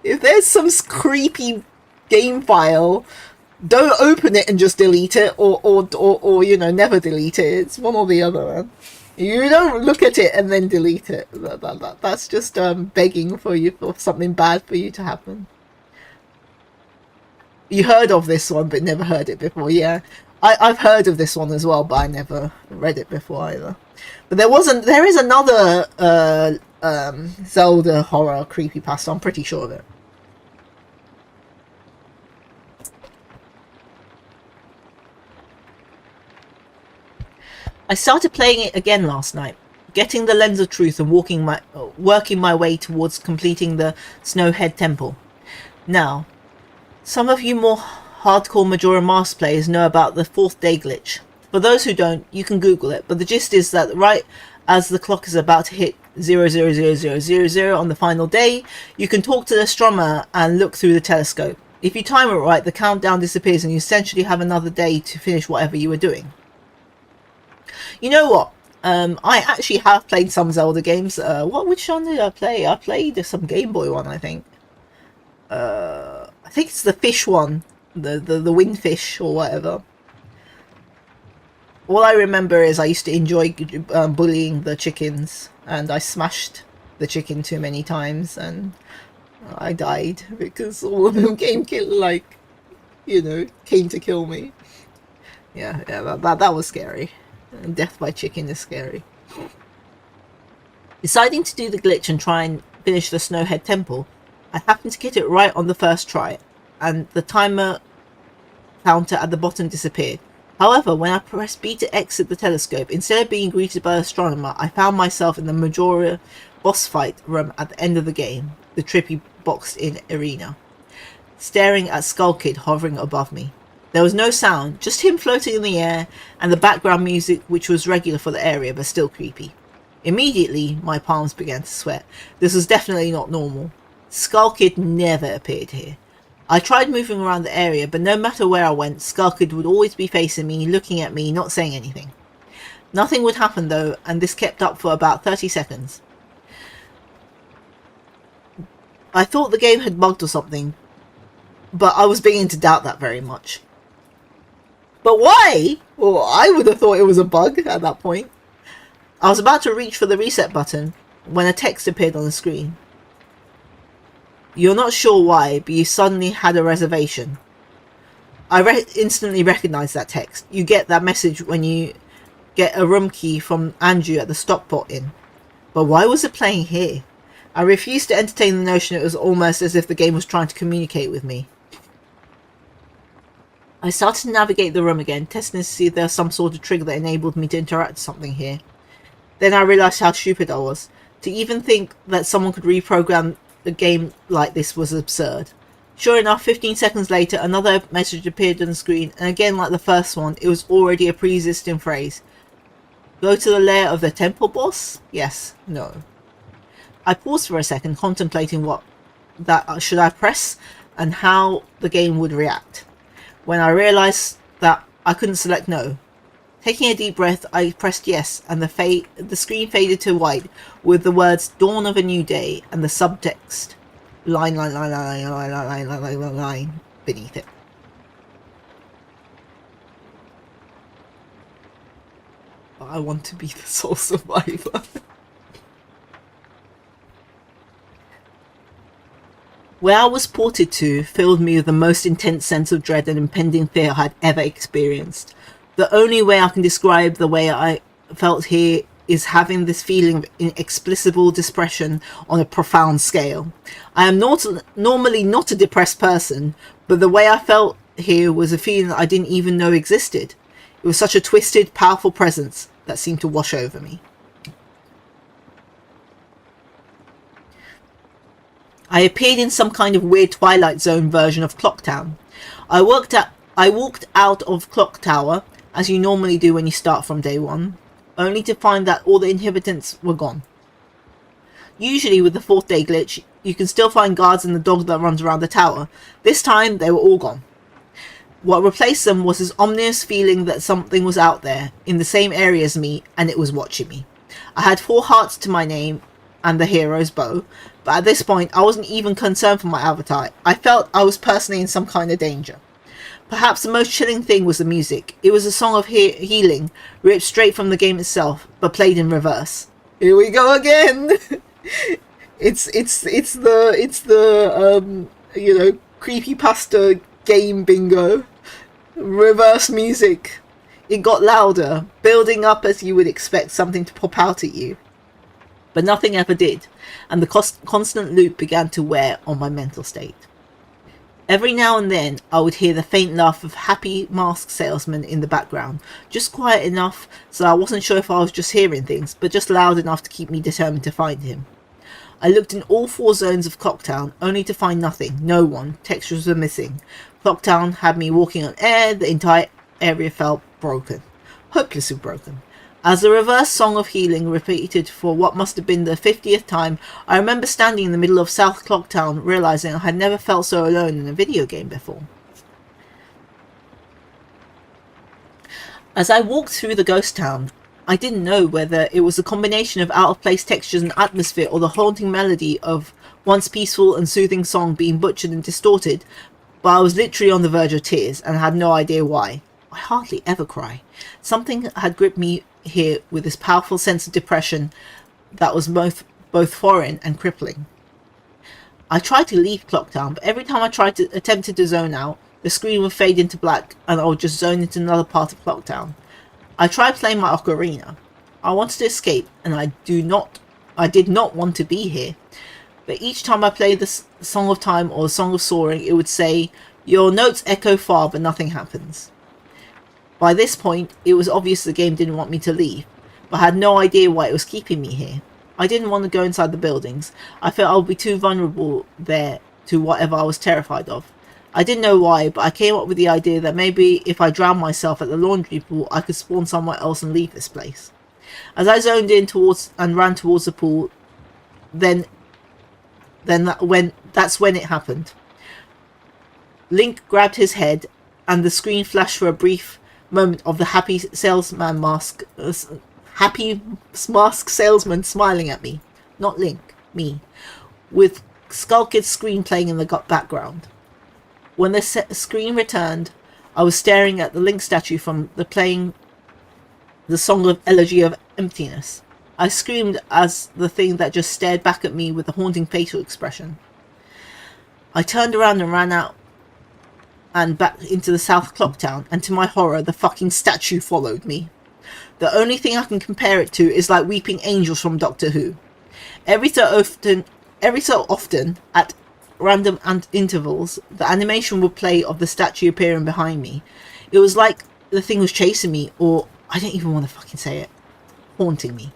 If there's some creepy game file, don't open it and just delete it, or you know, never delete it. It's one or the other, man. You don't look at it and then delete it. That's just begging for something bad for you to happen. You heard of this one, but never heard it before. Yeah, I've heard of this one as well, but I never read it before either. But there is another Zelda horror creepypasta. I'm pretty sure of it. I started playing it again last night, getting the Lens of Truth and working my way towards completing the Snowhead Temple. Now, some of you more hardcore Majora Mask players know about the 4th day glitch. For those who don't, you can Google it, but the gist is that right as the clock is about to hit 000000 on the final day, you can talk to the astronomer and look through the telescope. If you time it right, the countdown disappears and you essentially have another day to finish whatever you were doing. You know what? I actually have played some Zelda games. Which one did I play? I played some Game Boy one, I think. I think it's the fish one. The windfish or whatever. All I remember is I used to enjoy bullying the chickens, and I smashed the chicken too many times, and I died because all of them came to kill me. Yeah, that was scary. Death by chicken is scary. Deciding to do the glitch and try and finish the Snowhead Temple, I happened to get it right on the first try, and the timer counter at the bottom disappeared. However, when I pressed B to exit the telescope, instead of being greeted by the astronomer, I found myself in the Majora boss fight room at the end of the game, the trippy boxed-in arena, staring at Skull Kid hovering above me. There was no sound, just him floating in the air, and the background music, which was regular for the area but still creepy. Immediately, my palms began to sweat. This was definitely not normal. Skull Kid never appeared here. I tried moving around the area, but no matter where I went, Skull Kid would always be facing me, looking at me, not saying anything. Nothing would happen though, and this kept up for about 30 seconds. I thought the game had bugged or something, but I was beginning to doubt that very much. But why? Well, I would have thought it was a bug at that point. I was about to reach for the reset button when a text appeared on the screen. You're not sure why, but you suddenly had a reservation. I instantly recognized that text. You get that message when you get a room key from Andrew at the Stockpot Inn. But why was it playing here? I refused to entertain the notion it was almost as if the game was trying to communicate with me. I started to navigate the room again, testing to see if there was some sort of trigger that enabled me to interact with something here. Then I realized how stupid I was. To even think that someone could reprogram a game like this was absurd. Sure enough, 15 seconds later, another message appeared on the screen, and again like the first one, it was already a pre-existing phrase. Go to the lair of the temple boss? Yes. No. I paused for a second, contemplating what that should I press, and how the game would react. When I realized that I couldn't select no. Taking a deep breath, I pressed yes, and the screen faded to white with the words "Dawn of a New Day" and the subtext line beneath it. I want to be the sole survivor. Where I was ported to filled me with the most intense sense of dread and impending fear I had ever experienced. The only way I can describe the way I felt here is having this feeling of inexplicable depression on a profound scale. I am normally not a depressed person, but the way I felt here was a feeling that I didn't even know existed. It was such a twisted, powerful presence that seemed to wash over me. I appeared in some kind of weird Twilight Zone version of Clocktown. I walked out of Clock Tower, as you normally do when you start from day one, only to find that all the inhabitants were gone. Usually with the 4th day glitch, you can still find guards and the dog that runs around the tower. This time, they were all gone. What replaced them was this ominous feeling that something was out there, in the same area as me, and it was watching me. I had 4 hearts to my name, and the hero's bow, but at this point, I wasn't even concerned for my avatar. I felt I was personally in some kind of danger. Perhaps the most chilling thing was the music. It was a song of healing, ripped straight from the game itself, but played in reverse. Here we go again. it's the creepypasta game bingo. Reverse music. It got louder, building up as you would expect something to pop out at you. But nothing ever did, and the constant loop began to wear on my mental state. Every now and then, I would hear the faint laugh of happy mask salesman in the background, just quiet enough so I wasn't sure if I was just hearing things, but just loud enough to keep me determined to find him. I looked in all 4 zones of Clocktown, only to find nothing, no one, textures were missing. Clocktown had me walking on air, the entire area felt broken. Hopelessly broken. As the reverse song of healing repeated for what must have been the 50th time, I remember standing in the middle of South Clocktown, realizing I had never felt so alone in a video game before. As I walked through the ghost town, I didn't know whether it was a combination of out-of-place textures and atmosphere or the haunting melody of once peaceful and soothing song being butchered and distorted, but I was literally on the verge of tears and had no idea why. I hardly ever cry. Something had gripped me here with this powerful sense of depression that was both foreign and crippling. I tried to leave Clocktown, but every time I attempted to zone out, the screen would fade into black and I would just zone into another part of Clocktown. I tried playing my ocarina. I wanted to escape, and I did not want to be here. But each time I played the Song of Time or the Song of Soaring, it would say, "Your notes echo far, but nothing happens." By this point, it was obvious the game didn't want me to leave, but I had no idea why it was keeping me here. I didn't want to go inside the buildings. I felt I would be too vulnerable there to whatever I was terrified of. I didn't know why, but I came up with the idea that maybe if I drowned myself at the laundry pool, I could spawn somewhere else and leave this place. As I zoned in and ran towards the pool, that's when it happened. Link grabbed his head, and the screen flashed for a brief moment of the happy mask salesman smiling at me. Not Link, me. With Skull Kid's screen playing in the background. When the screen returned, I was staring at the Link statue from playing the song of Elegy of Emptiness. I screamed as the thing that just stared back at me with a haunting facial expression. I turned around and ran out and back into the South Clocktown, and to my horror, the fucking statue followed me. The only thing I can compare it to is like weeping angels from Doctor Who. Every so often, at random intervals, the animation would play of the statue appearing behind me. It was like the thing was chasing me, or I don't even want to fucking say it, haunting me.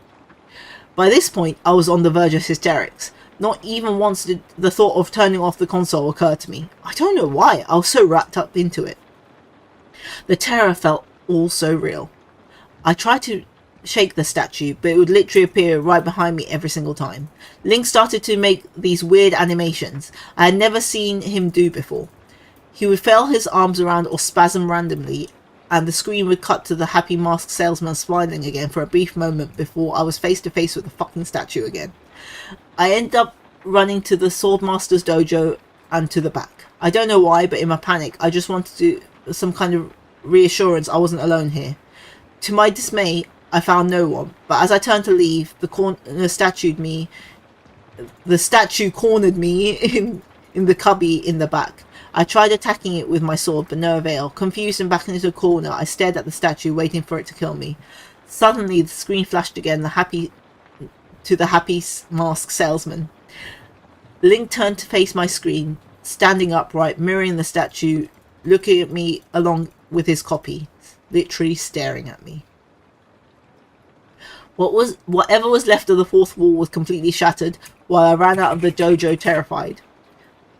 By this point, I was on the verge of hysterics. Not even once did the thought of turning off the console occur to me. I don't know why, I was so wrapped up into it. The terror felt all so real. I tried to shake the statue, but it would literally appear right behind me every single time. Link started to make these weird animations I had never seen him do before. He would flail his arms around or spasm randomly, and the screen would cut to the happy masked salesman smiling again for a brief moment before I was face to face with the fucking statue again. I ended up running to the Swordmaster's dojo and to the back. I don't know why, but in my panic, I just wanted some kind of reassurance I wasn't alone here. To my dismay, I found no one, but as I turned to leave, the statue cornered me in the cubby in the back. I tried attacking it with my sword, but no avail. Confused and back into a corner, I stared at the statue, waiting for it to kill me. Suddenly, the screen flashed again, the happy masked salesman. Link turned to face my screen, standing upright, mirroring the statue, looking at me along with his copy, literally staring at me. Whatever was left of the fourth wall was completely shattered, while I ran out of the dojo terrified.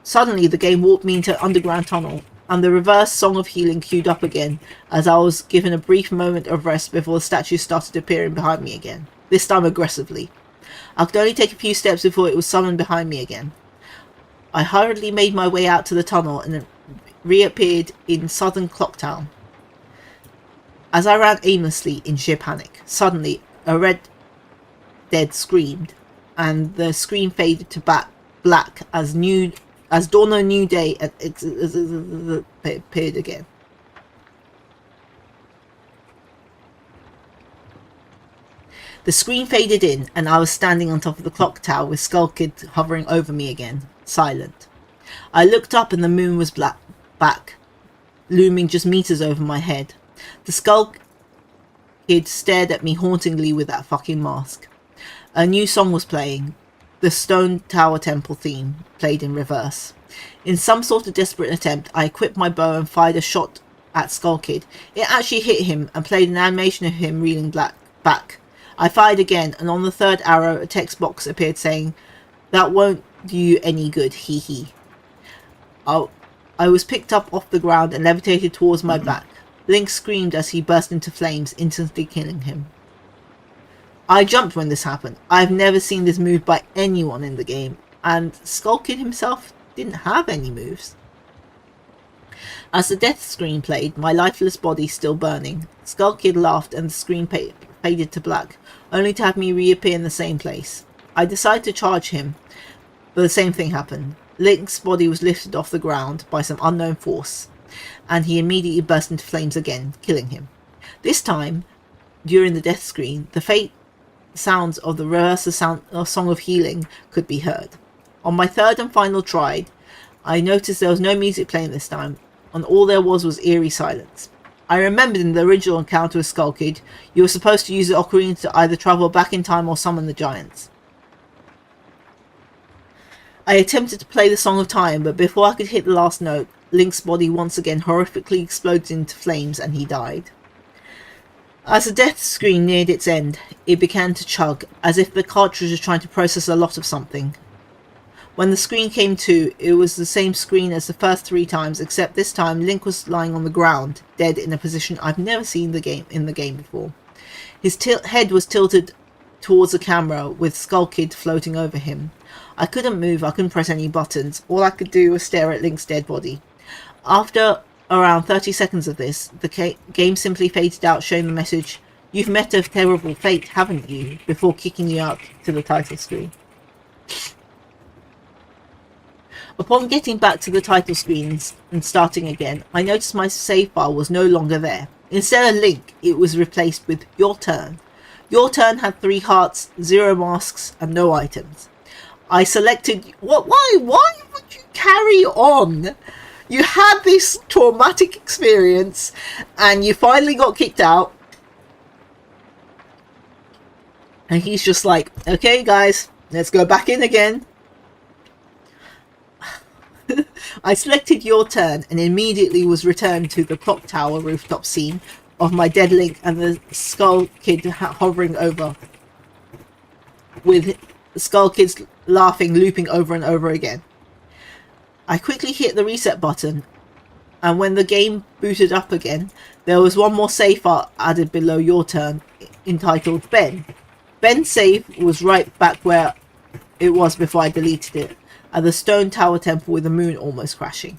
Suddenly, the game warped me into an underground tunnel, and the reverse song of healing queued up again, as I was given a brief moment of rest before the statue started appearing behind me again, this time aggressively. I could only take a few steps before it was summoned behind me again. I hurriedly made my way out to the tunnel and reappeared in southern Clocktown. As I ran aimlessly in sheer panic, suddenly a red dead screamed, and the screen faded to black as dawn of a new day appeared again. The screen faded in, and I was standing on top of the clock tower with Skull Kid hovering over me again, silent. I looked up and the moon was back, looming just meters over my head. The Skull Kid stared at me hauntingly with that fucking mask. A new song was playing. The Stone Tower Temple theme, played in reverse. In some sort of desperate attempt, I equipped my bow and fired a shot at Skull Kid. It actually hit him and played an animation of him reeling back. I fired again, and on the third arrow, a text box appeared saying, "That won't do you any good, hee hee." I was picked up off the ground and levitated towards my back. Link screamed as he burst into flames, instantly killing him. I jumped when this happened. I've never seen this move by anyone in the game, and ═ż himself didn't have any moves. As the death screen played, my lifeless body still burning, ═ż laughed and the screen faded to black, only to have me reappear in the same place. I decided to charge him, but the same thing happened. Link's body was lifted off the ground by some unknown force, and he immediately burst into flames again, killing him. This time, during the death screen, the faint sounds of the reverse Song of Healing could be heard. On my third and final try, I noticed there was no music playing this time, and all there was eerie silence. I remembered in the original encounter with ═ż, you were supposed to use the ocarina to either travel back in time or summon the giants. I attempted to play the Song of Time, but before I could hit the last note, Link's body once again horrifically exploded into flames and he died. As the death screen neared its end, it began to chug, as if the cartridge was trying to process a lot of something. When the screen came to, it was the same screen as the first 3 times, except this time Link was lying on the ground, dead in a position I've never seen in the game before. His head was tilted towards the camera, with ═ż floating over him. I couldn't move, I couldn't press any buttons, all I could do was stare at Link's dead body. After around 30 seconds of this, the game simply faded out, showing the message, "You've met a terrible fate, haven't you?" before kicking you out to the title screen. Upon getting back to the title screens and starting again, I noticed my save file was no longer there. Instead of Link, it was replaced with Your Turn. Your Turn had 3 hearts, 0 masks, and no items. I selected... Why would you carry on? You had this traumatic experience, and you finally got kicked out. And he's just like, okay guys, let's go back in again. I selected Your Turn and immediately was returned to the clock tower rooftop scene of my dead Link and the ═ż hovering over, with ═ż laughing, looping over and over again. I quickly hit the reset button, and when the game booted up again, there was one more save file added below Your Turn, entitled Ben. Ben's save was right back where it was before I deleted it, at the stone tower temple with the moon almost crashing.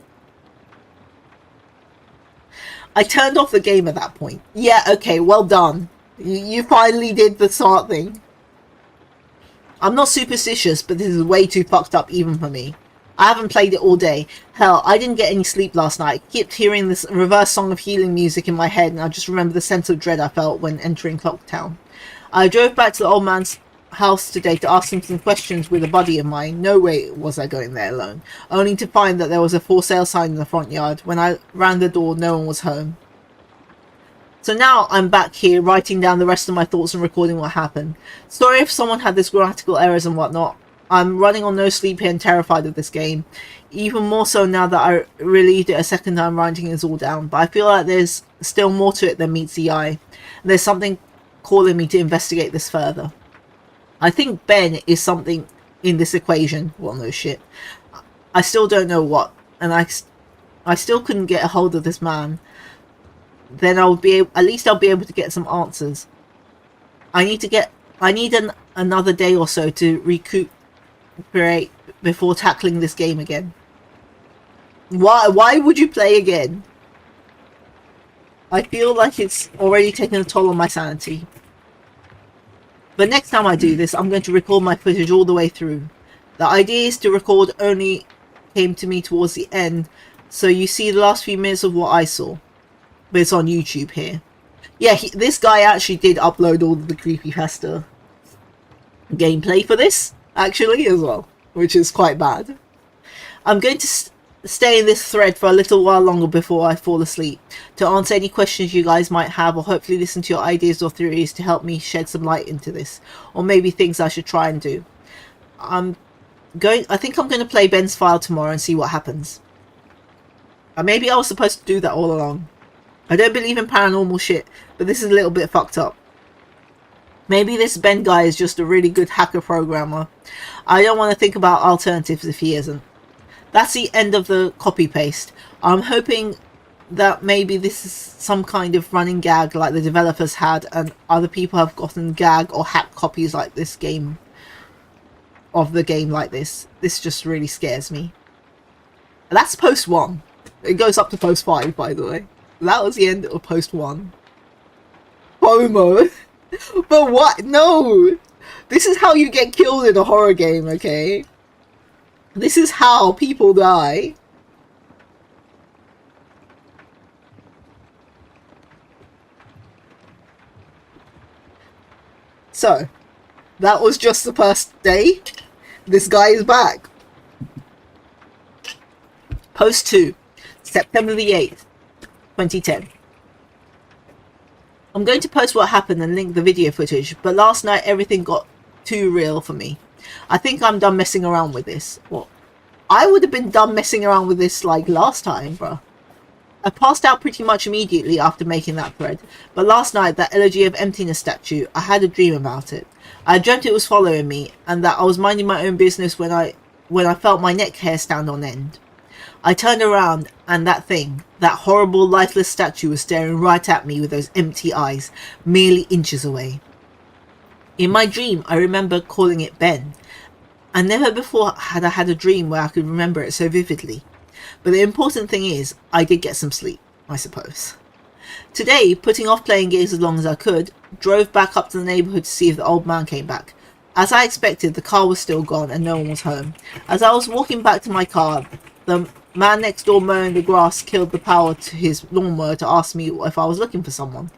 I turned off the game at that point. Yeah, okay, well done. You finally did the smart thing. I'm not superstitious, but this is way too fucked up even for me. I haven't played it all day. Hell, I didn't get any sleep last night. I kept hearing this reverse Song of Healing music in my head, and I just remember the sense of dread I felt when entering Clock Town. I drove back to the old man's house today to ask him some questions with a buddy of mine. No way was I going there alone, only to find that there was a for sale sign in the front yard. When I ran the door, no one was home. So now I'm back here writing down the rest of my thoughts and recording what happened. Sorry if someone had this grammatical errors and whatnot. I'm running on no sleep here and terrified of this game. Even more so now that I relieved it a second time writing this all down. But I feel like there's still more to it than meets the eye. There's something calling me to investigate this further. I think Ben is something in this equation. Well, no shit. I still don't know what. And I still couldn't get a hold of this man. Then at least I'll be able to get some answers. I need another day or so to recuperate before tackling this game again. Why would you play again? I feel like it's already taken a toll on my sanity. But next time I do this, I'm going to record my footage all the way through. The idea is to record only came to me towards the end, so you see the last few minutes of what I saw. But it's on YouTube here. Yeah, this guy actually did upload all of the creepypasta gameplay for this, actually, as well, which is quite bad. I'm going to stay in this thread for a little while longer before I fall asleep, to answer any questions you guys might have, or hopefully listen to your ideas or theories to help me shed some light into this, or maybe things I should try and do. I think I'm going to play Ben's file tomorrow and see what happens. Maybe I was supposed to do that all along. I don't believe in paranormal shit, but this is a little bit fucked up. Maybe this Ben guy is just a really good hacker programmer. I don't want to think about alternatives if he isn't. That's the end of the copy paste. I'm hoping that maybe this is some kind of running gag like the developers had, and other people have gotten gag or hack copies like this game, of the game like this. This just really scares me. That's post 1. It goes up to post 5, by the way. That was the end of post 1. Homo. But what? No! This is how you get killed in a horror game, okay? This is how people die. So, that was just the first day. This guy is back. Post 2, September the 8th, 2010. I'm going to post what happened and link the video footage, but last night everything got too real for me. I think I'm done messing around with this. Well, I would have been done messing around with this like last time, bruh. I passed out pretty much immediately after making that thread, but last night, that Elegy of Emptiness statue, I had a dream about it. I dreamt it was following me, and that I was minding my own business when I felt my neck hair stand on end. I turned around, and that thing, that horrible lifeless statue, was staring right at me with those empty eyes, merely inches away. In my dream, I remember calling it Ben, and never before had I had a dream where I could remember it so vividly. But the important thing is, I did get some sleep, I suppose. Today, putting off playing games as long as I could, drove back up to the neighbourhood to see if the old man came back. As I expected, the car was still gone and no one was home. As I was walking back to my car, the man next door mowing the grass killed the power to his lawnmower to ask me if I was looking for someone.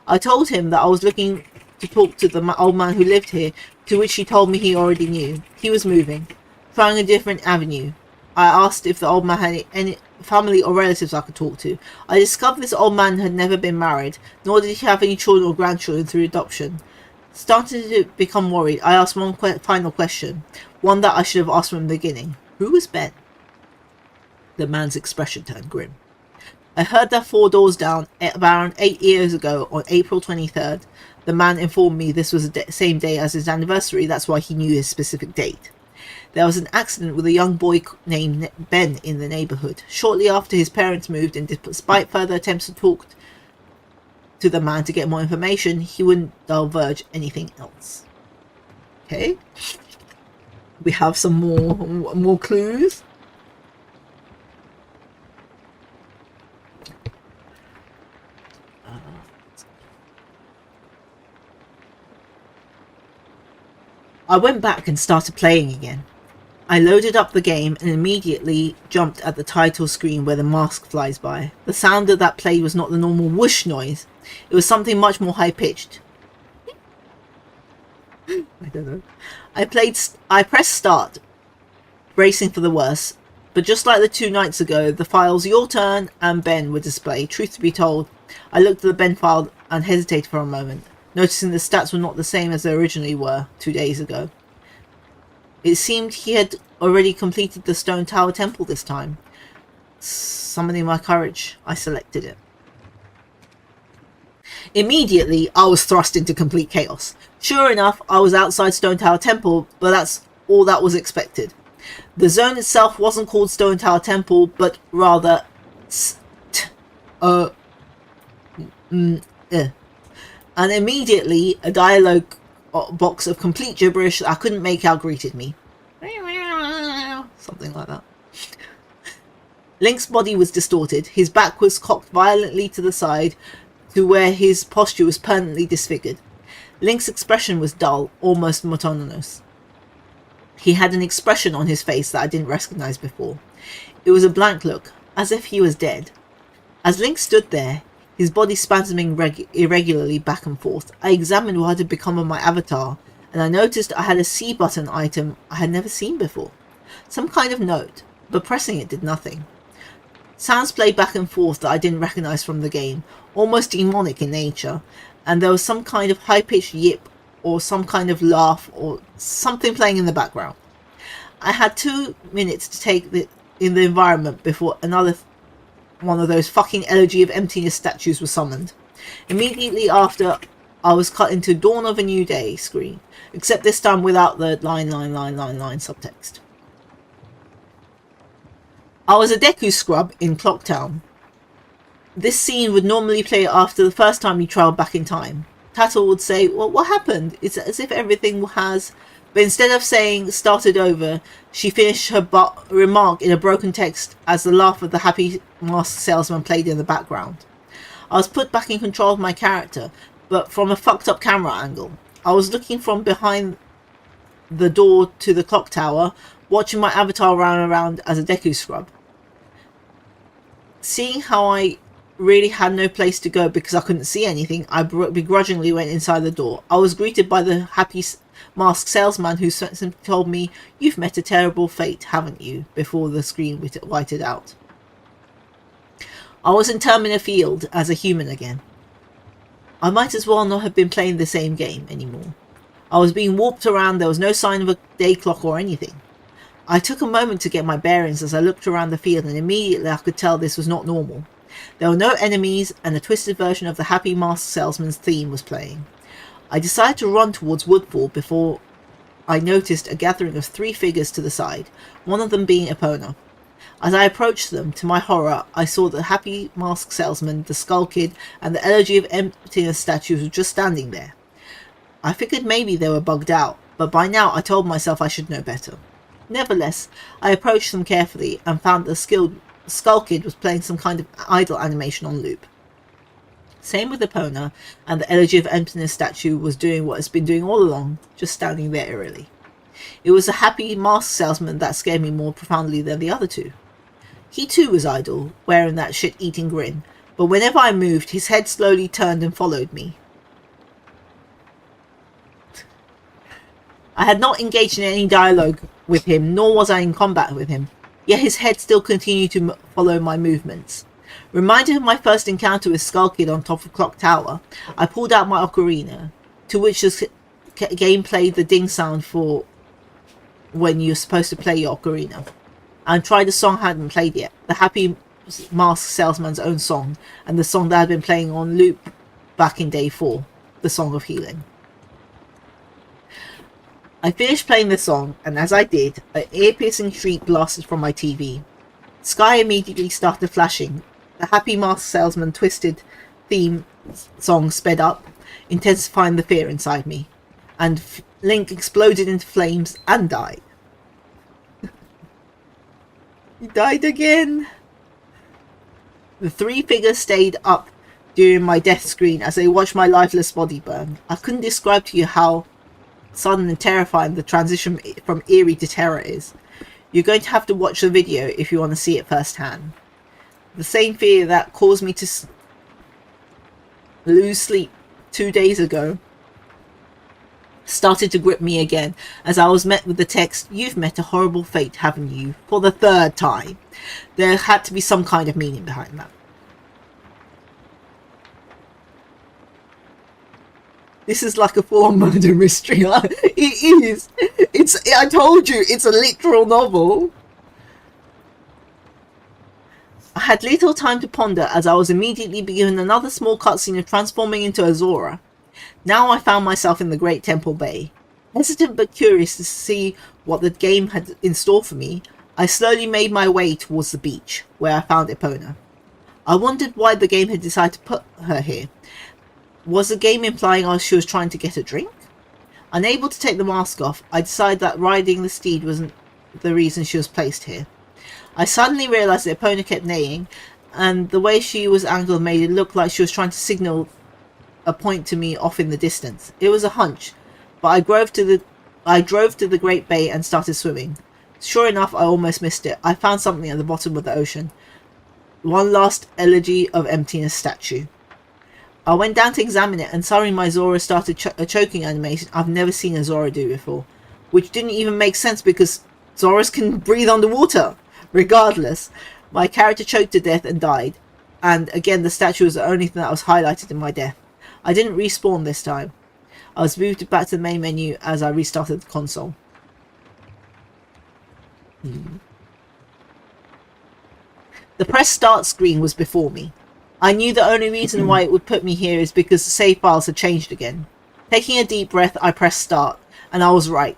I told him that I was looking to talk to the old man who lived here, to which he told me he already knew. He was moving, trying a different avenue. I asked if the old man had any family or relatives I could talk to. I discovered this old man had never been married, nor did he have any children or grandchildren through adoption. Starting to become worried, I asked one final question, one that I should have asked from the beginning. Who was Ben? The man's expression turned grim. I heard that 4 doors down around 8 years ago on April 23rd. The man informed me this was the same day as his anniversary, that's why he knew his specific date. There was an accident with a young boy named Ben in the neighbourhood. Shortly after his parents moved, and despite further attempts to talk to the man to get more information, he wouldn't divulge anything else. Okay. We have some more clues. I went back and started playing again. I loaded up the game and immediately jumped at the title screen where the mask flies by. The sound of that play was not the normal whoosh noise. It was something much more high-pitched. I don't know. I pressed start, bracing for the worst. But just like the 2 nights ago, the files Your Turn and Ben were displayed. Truth to be told, I looked at the Ben file and hesitated for a moment, noticing the stats were not the same as they originally were 2 days ago. It seemed he had already completed the Stone Tower Temple this time. Summoning my courage, I selected it. Immediately, I was thrust into complete chaos. Sure enough, I was outside Stone Tower Temple, but that's all that was expected. The zone itself wasn't called Stone Tower Temple, but rather and immediately a dialogue box of complete gibberish that I couldn't make out greeted me. Something like that. Link's body was distorted. His back was cocked violently to the side to where his posture was permanently disfigured. Link's expression was dull, almost monotonous. He had an expression on his face that I didn't recognize before. It was a blank look, as if he was dead. As Link stood there, his body spasming irregularly back and forth, I examined what had become of my avatar, and I noticed I had a C button item I had never seen before. Some kind of note, but pressing it did nothing. Sounds played back and forth that I didn't recognize from the game, almost demonic in nature, and there was some kind of high-pitched yip or some kind of laugh or something playing in the background. I had 2 minutes to take in the environment before another one of those fucking Elegy of Emptiness statues was summoned. Immediately after, I was cut into Dawn of a New Day screen, except this time without the line subtext. I was a Deku scrub in Clocktown. This scene would normally play after the first time you travelled back in time. Tattle would say, well, what happened? It's as if everything has... But instead of saying, started over, she finished her remark in a broken text as the laugh of the happy masked salesman played in the background. I was put back in control of my character, but from a fucked up camera angle. I was looking from behind the door to the clock tower, watching my avatar run around as a Deku scrub. Seeing how I really had no place to go because I couldn't see anything, I begrudgingly went inside the door. I was greeted by the happy masked salesman who told me, "You've met a terrible fate, haven't you?" before the screen whited out. I was in Termina Field as a human again. I might as well not have been playing the same game anymore. I was being warped around, there was no sign of a day clock or anything. I took a moment to get my bearings as I looked around the field, and immediately I could tell this was not normal. There were no enemies, and a twisted version of the Happy Masked Salesman's theme was playing. I decided to run towards Woodfall before I noticed a gathering of 3 figures to the side, one of them being Epona. As I approached them, to my horror, I saw the Happy Masked Salesman, the Skull Kid, and the Elegy of Emptiness statues were just standing there. I figured maybe they were bugged out, but by now I told myself I should know better. Nevertheless, I approached them carefully and found the Skull Kid was playing some kind of idle animation on loop. Same with Epona, and the Elegy of Emptiness statue was doing what it's been doing all along, just standing there eerily. It was the Happy Masked Salesman that scared me more profoundly than the other 2. He too was idle, wearing that shit-eating grin, but whenever I moved, his head slowly turned and followed me. I had not engaged in any dialogue with him, nor was I in combat with him, yet his head still continued to follow my movements. Reminded of my first encounter with Skull Kid on top of Clock Tower, I pulled out my ocarina, to which the game played the ding sound for when you're supposed to play your ocarina, and tried a song I hadn't played yet, the Happy Masked Salesman's own song, and the song that had been playing on loop back in Day 4, the Song of Healing. I finished playing the song, and as I did, an ear-piercing shriek blasted from my TV. Sky immediately started flashing. The Happy Masked Salesman twisted theme song sped up, intensifying the fear inside me, and Link exploded into flames and died. He died again! The 3 figures stayed up during my death screen as they watched my lifeless body burn. I couldn't describe to you how sudden and terrifying the transition from eerie to terror is. You're going to have to watch the video if you want to see it firsthand. The same fear that caused me to lose sleep 2 days ago started to grip me again as I was met with the text, "You've met a horrible fate, haven't you?" for the 3rd time. There had to be some kind of meaning behind that. This is like a full-on murder mystery. It is. I told you, it's a literal novel. I had little time to ponder as I was immediately given another small cutscene of transforming into Azora. Now I found myself in the Great Temple Bay. Hesitant but curious to see what the game had in store for me, I slowly made my way towards the beach, where I found Epona. I wondered why the game had decided to put her here. Was the game implying she was trying to get a drink? Unable to take the mask off, I decided that riding the steed wasn't the reason she was placed here. I suddenly realised that Epona kept neighing, and the way she was angled made it look like she was trying to signal a point to me off in the distance. It was a hunch, but I drove to the Great Bay and started swimming. Sure enough, I almost missed it. I found something at the bottom of the ocean. One last Elegy of Emptiness statue. I went down to examine it, and suddenly my Zora started a choking animation I've never seen a Zora do before, which didn't even make sense because Zoras can breathe underwater. Regardless, my character choked to death and died, and again the statue was the only thing that was highlighted in my death. I didn't respawn this time. I was moved back to the main menu as I restarted the console. The press start screen was before me. I knew the only reason why it would put me here is because the save files had changed again. Taking a deep breath, I pressed start, and I was right.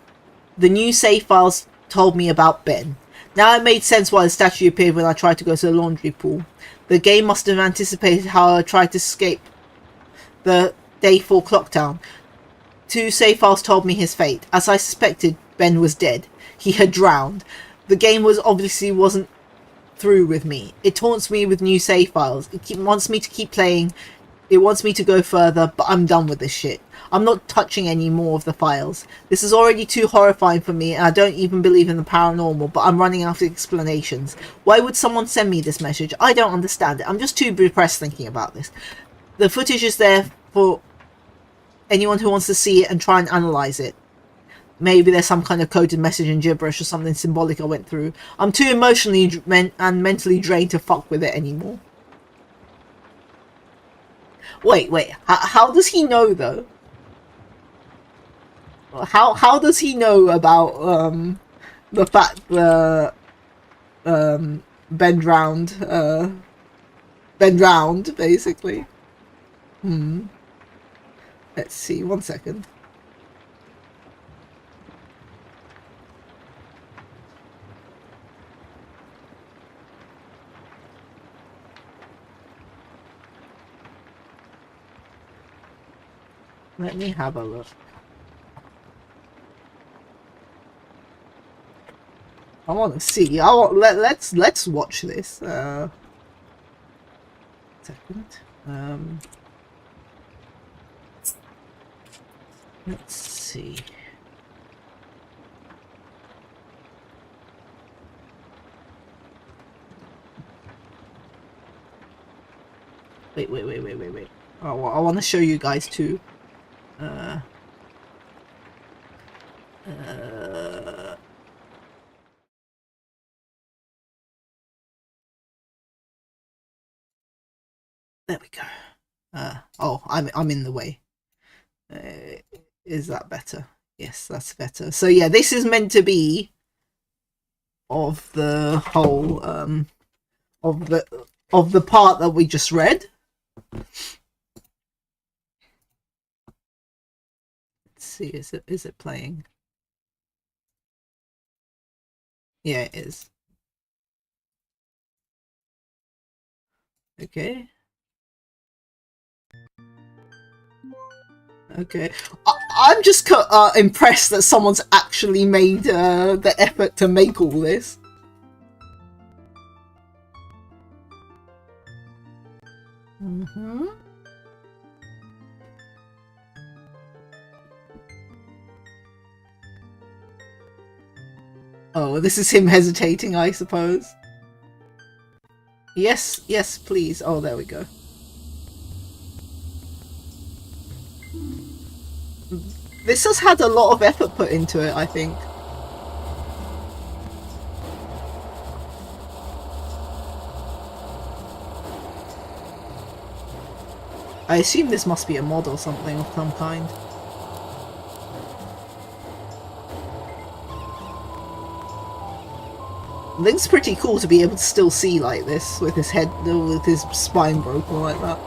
The new save files told me about Ben. Now it made sense why the statue appeared when I tried to go to the laundry pool. The game must have anticipated how I tried to escape the day 4 clock town. 2 save files told me his fate. As I suspected, Ben was dead. He had drowned. The game wasn't through with me. It taunts me with new save files. It wants me to keep playing. It wants me to go further, but I'm done with this shit. I'm not touching any more of the files. This is already too horrifying for me, and I don't even believe in the paranormal, but I'm running out of explanations. Why would someone send me this message? I don't understand it. I'm just too depressed thinking about this. The footage is there for anyone who wants to see it and try and analyze it. Maybe there's some kind of coded message in gibberish or something symbolic I went through. I'm too emotionally and mentally drained to fuck with it anymore. Wait. How does he know, though? How does he know about the fact that Ben drowned? Ben drowned, basically. Let's see. 1 second. Let me have a look. I want to see. Let's watch this. Second. Let's see. Wait. Oh, I want to show you guys too. There we go. Oh, I'm in the way. Is that better? Yes, that's better. So yeah, this is meant to be of the whole of the part that we just read. Let's see, is it playing? Yeah, it is. Okay. Okay, I'm just impressed that someone's actually made the effort to make all this. Oh, this is him hesitating, I suppose. Yes, please. Oh, there we go. This has had a lot of effort put into it, I think. I assume this must be a mod or something of some kind. Link's pretty cool to be able to still see like this, with his head, with his spine broken like that.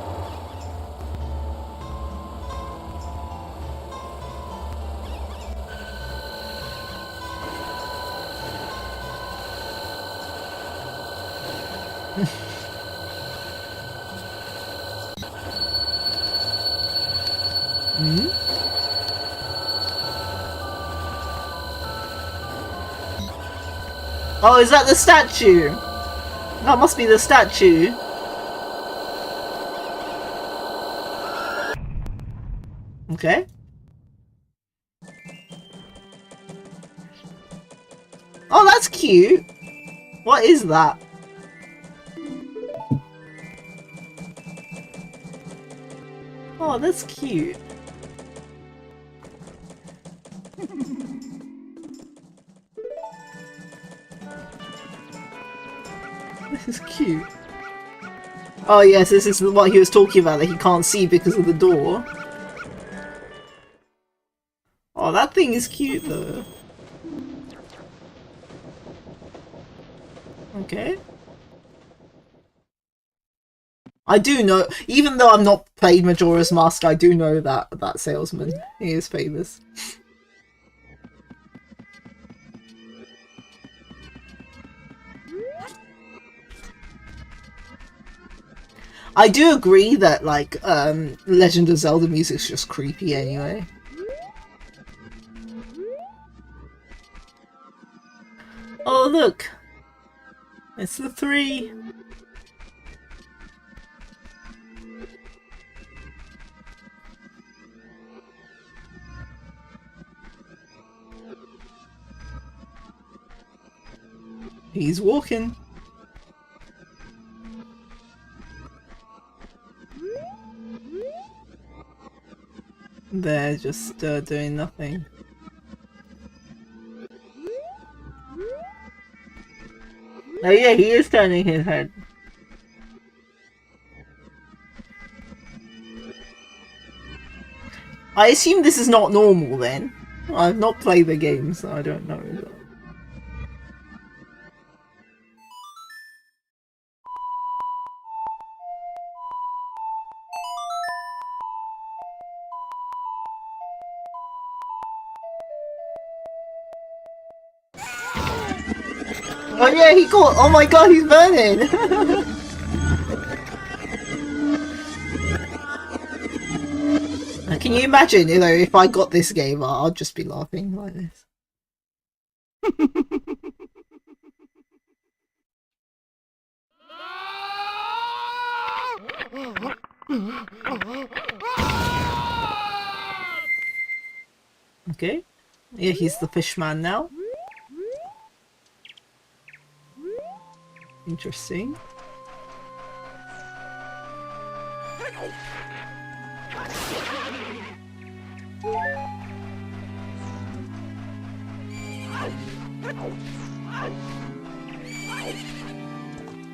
Oh, is that the statue? That must be the statue. Okay. Oh, that's cute. What is that? Oh, that's cute. This is cute. Oh yes, this is what he was talking about, that he can't see because of the door. Oh, that thing is cute though. Okay. I do know, even though I'm not played Majora's Mask, I do know that salesman. He is famous. I do agree that, like, Legend of Zelda music's just creepy anyway. Oh, look! It's the 3! He's walking. They're just doing nothing. Oh yeah, he is turning his head. I assume this is not normal then. I've not played the game, so I don't know. But... Oh yeah, he caught. Oh my god, he's burning! Can you imagine, you know, if I got this game, I'd just be laughing like this. Okay. Yeah, he's the fishman now. Interesting.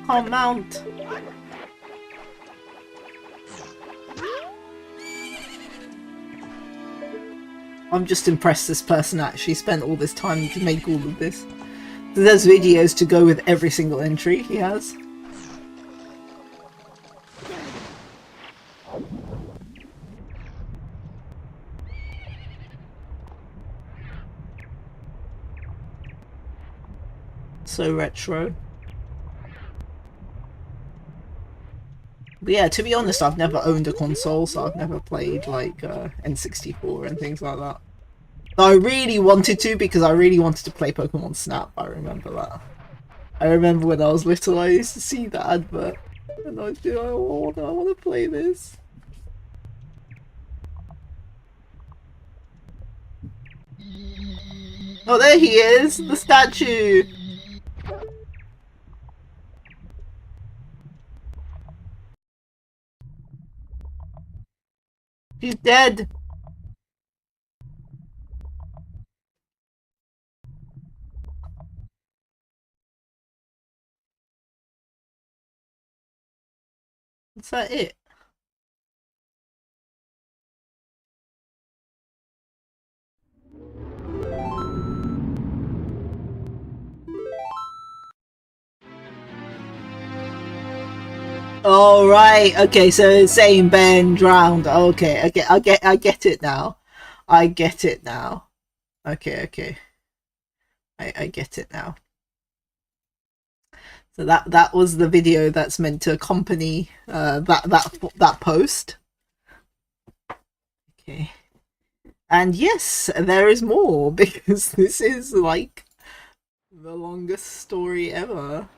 Can't mount. I'm just impressed this person actually spent all this time to make all of this. There's videos to go with every single entry he has. So retro. But yeah, to be honest, I've never owned a console, so I've never played like N64 and things like that. I really wanted to, because I really wanted to play Pokemon Snap. I remember that. I remember when I was little, I used to see that advert, and I'd be like, oh, I want to play this. Oh, there he is! The statue! He's dead! Is that it? Oh right, okay, so it's saying Ben drowned. Okay, I get it now. I get it now. Okay. I get it now. So that was the video that's meant to accompany that post. Okay. And yes, there is more, because this is like the longest story ever.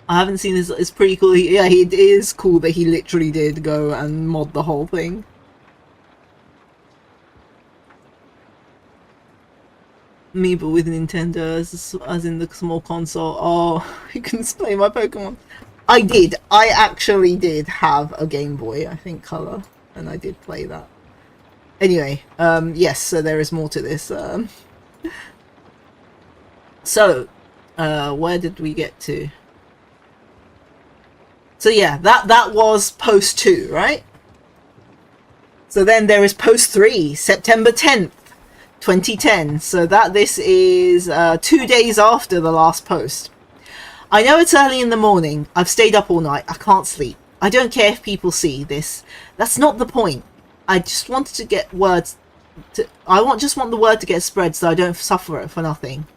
I haven't seen this. It's pretty cool. Yeah, it is cool that he literally did go and mod the whole thing. Me, but with Nintendo, as in the small console. Oh, you can play my Pokemon. I did. I actually did have a Game Boy, I think, color, and I did play that. Anyway, yes. So there is more to this. So, where did we get to? So yeah, that was post 2, right? So then there is post 3, September 10th, 2010. So this is 2 days after the last post. I know it's early in the morning. I've stayed up all night. I can't sleep. I don't care if people see this. That's not the point. I just wanted to get words just want the word to get spread so I don't suffer it for nothing.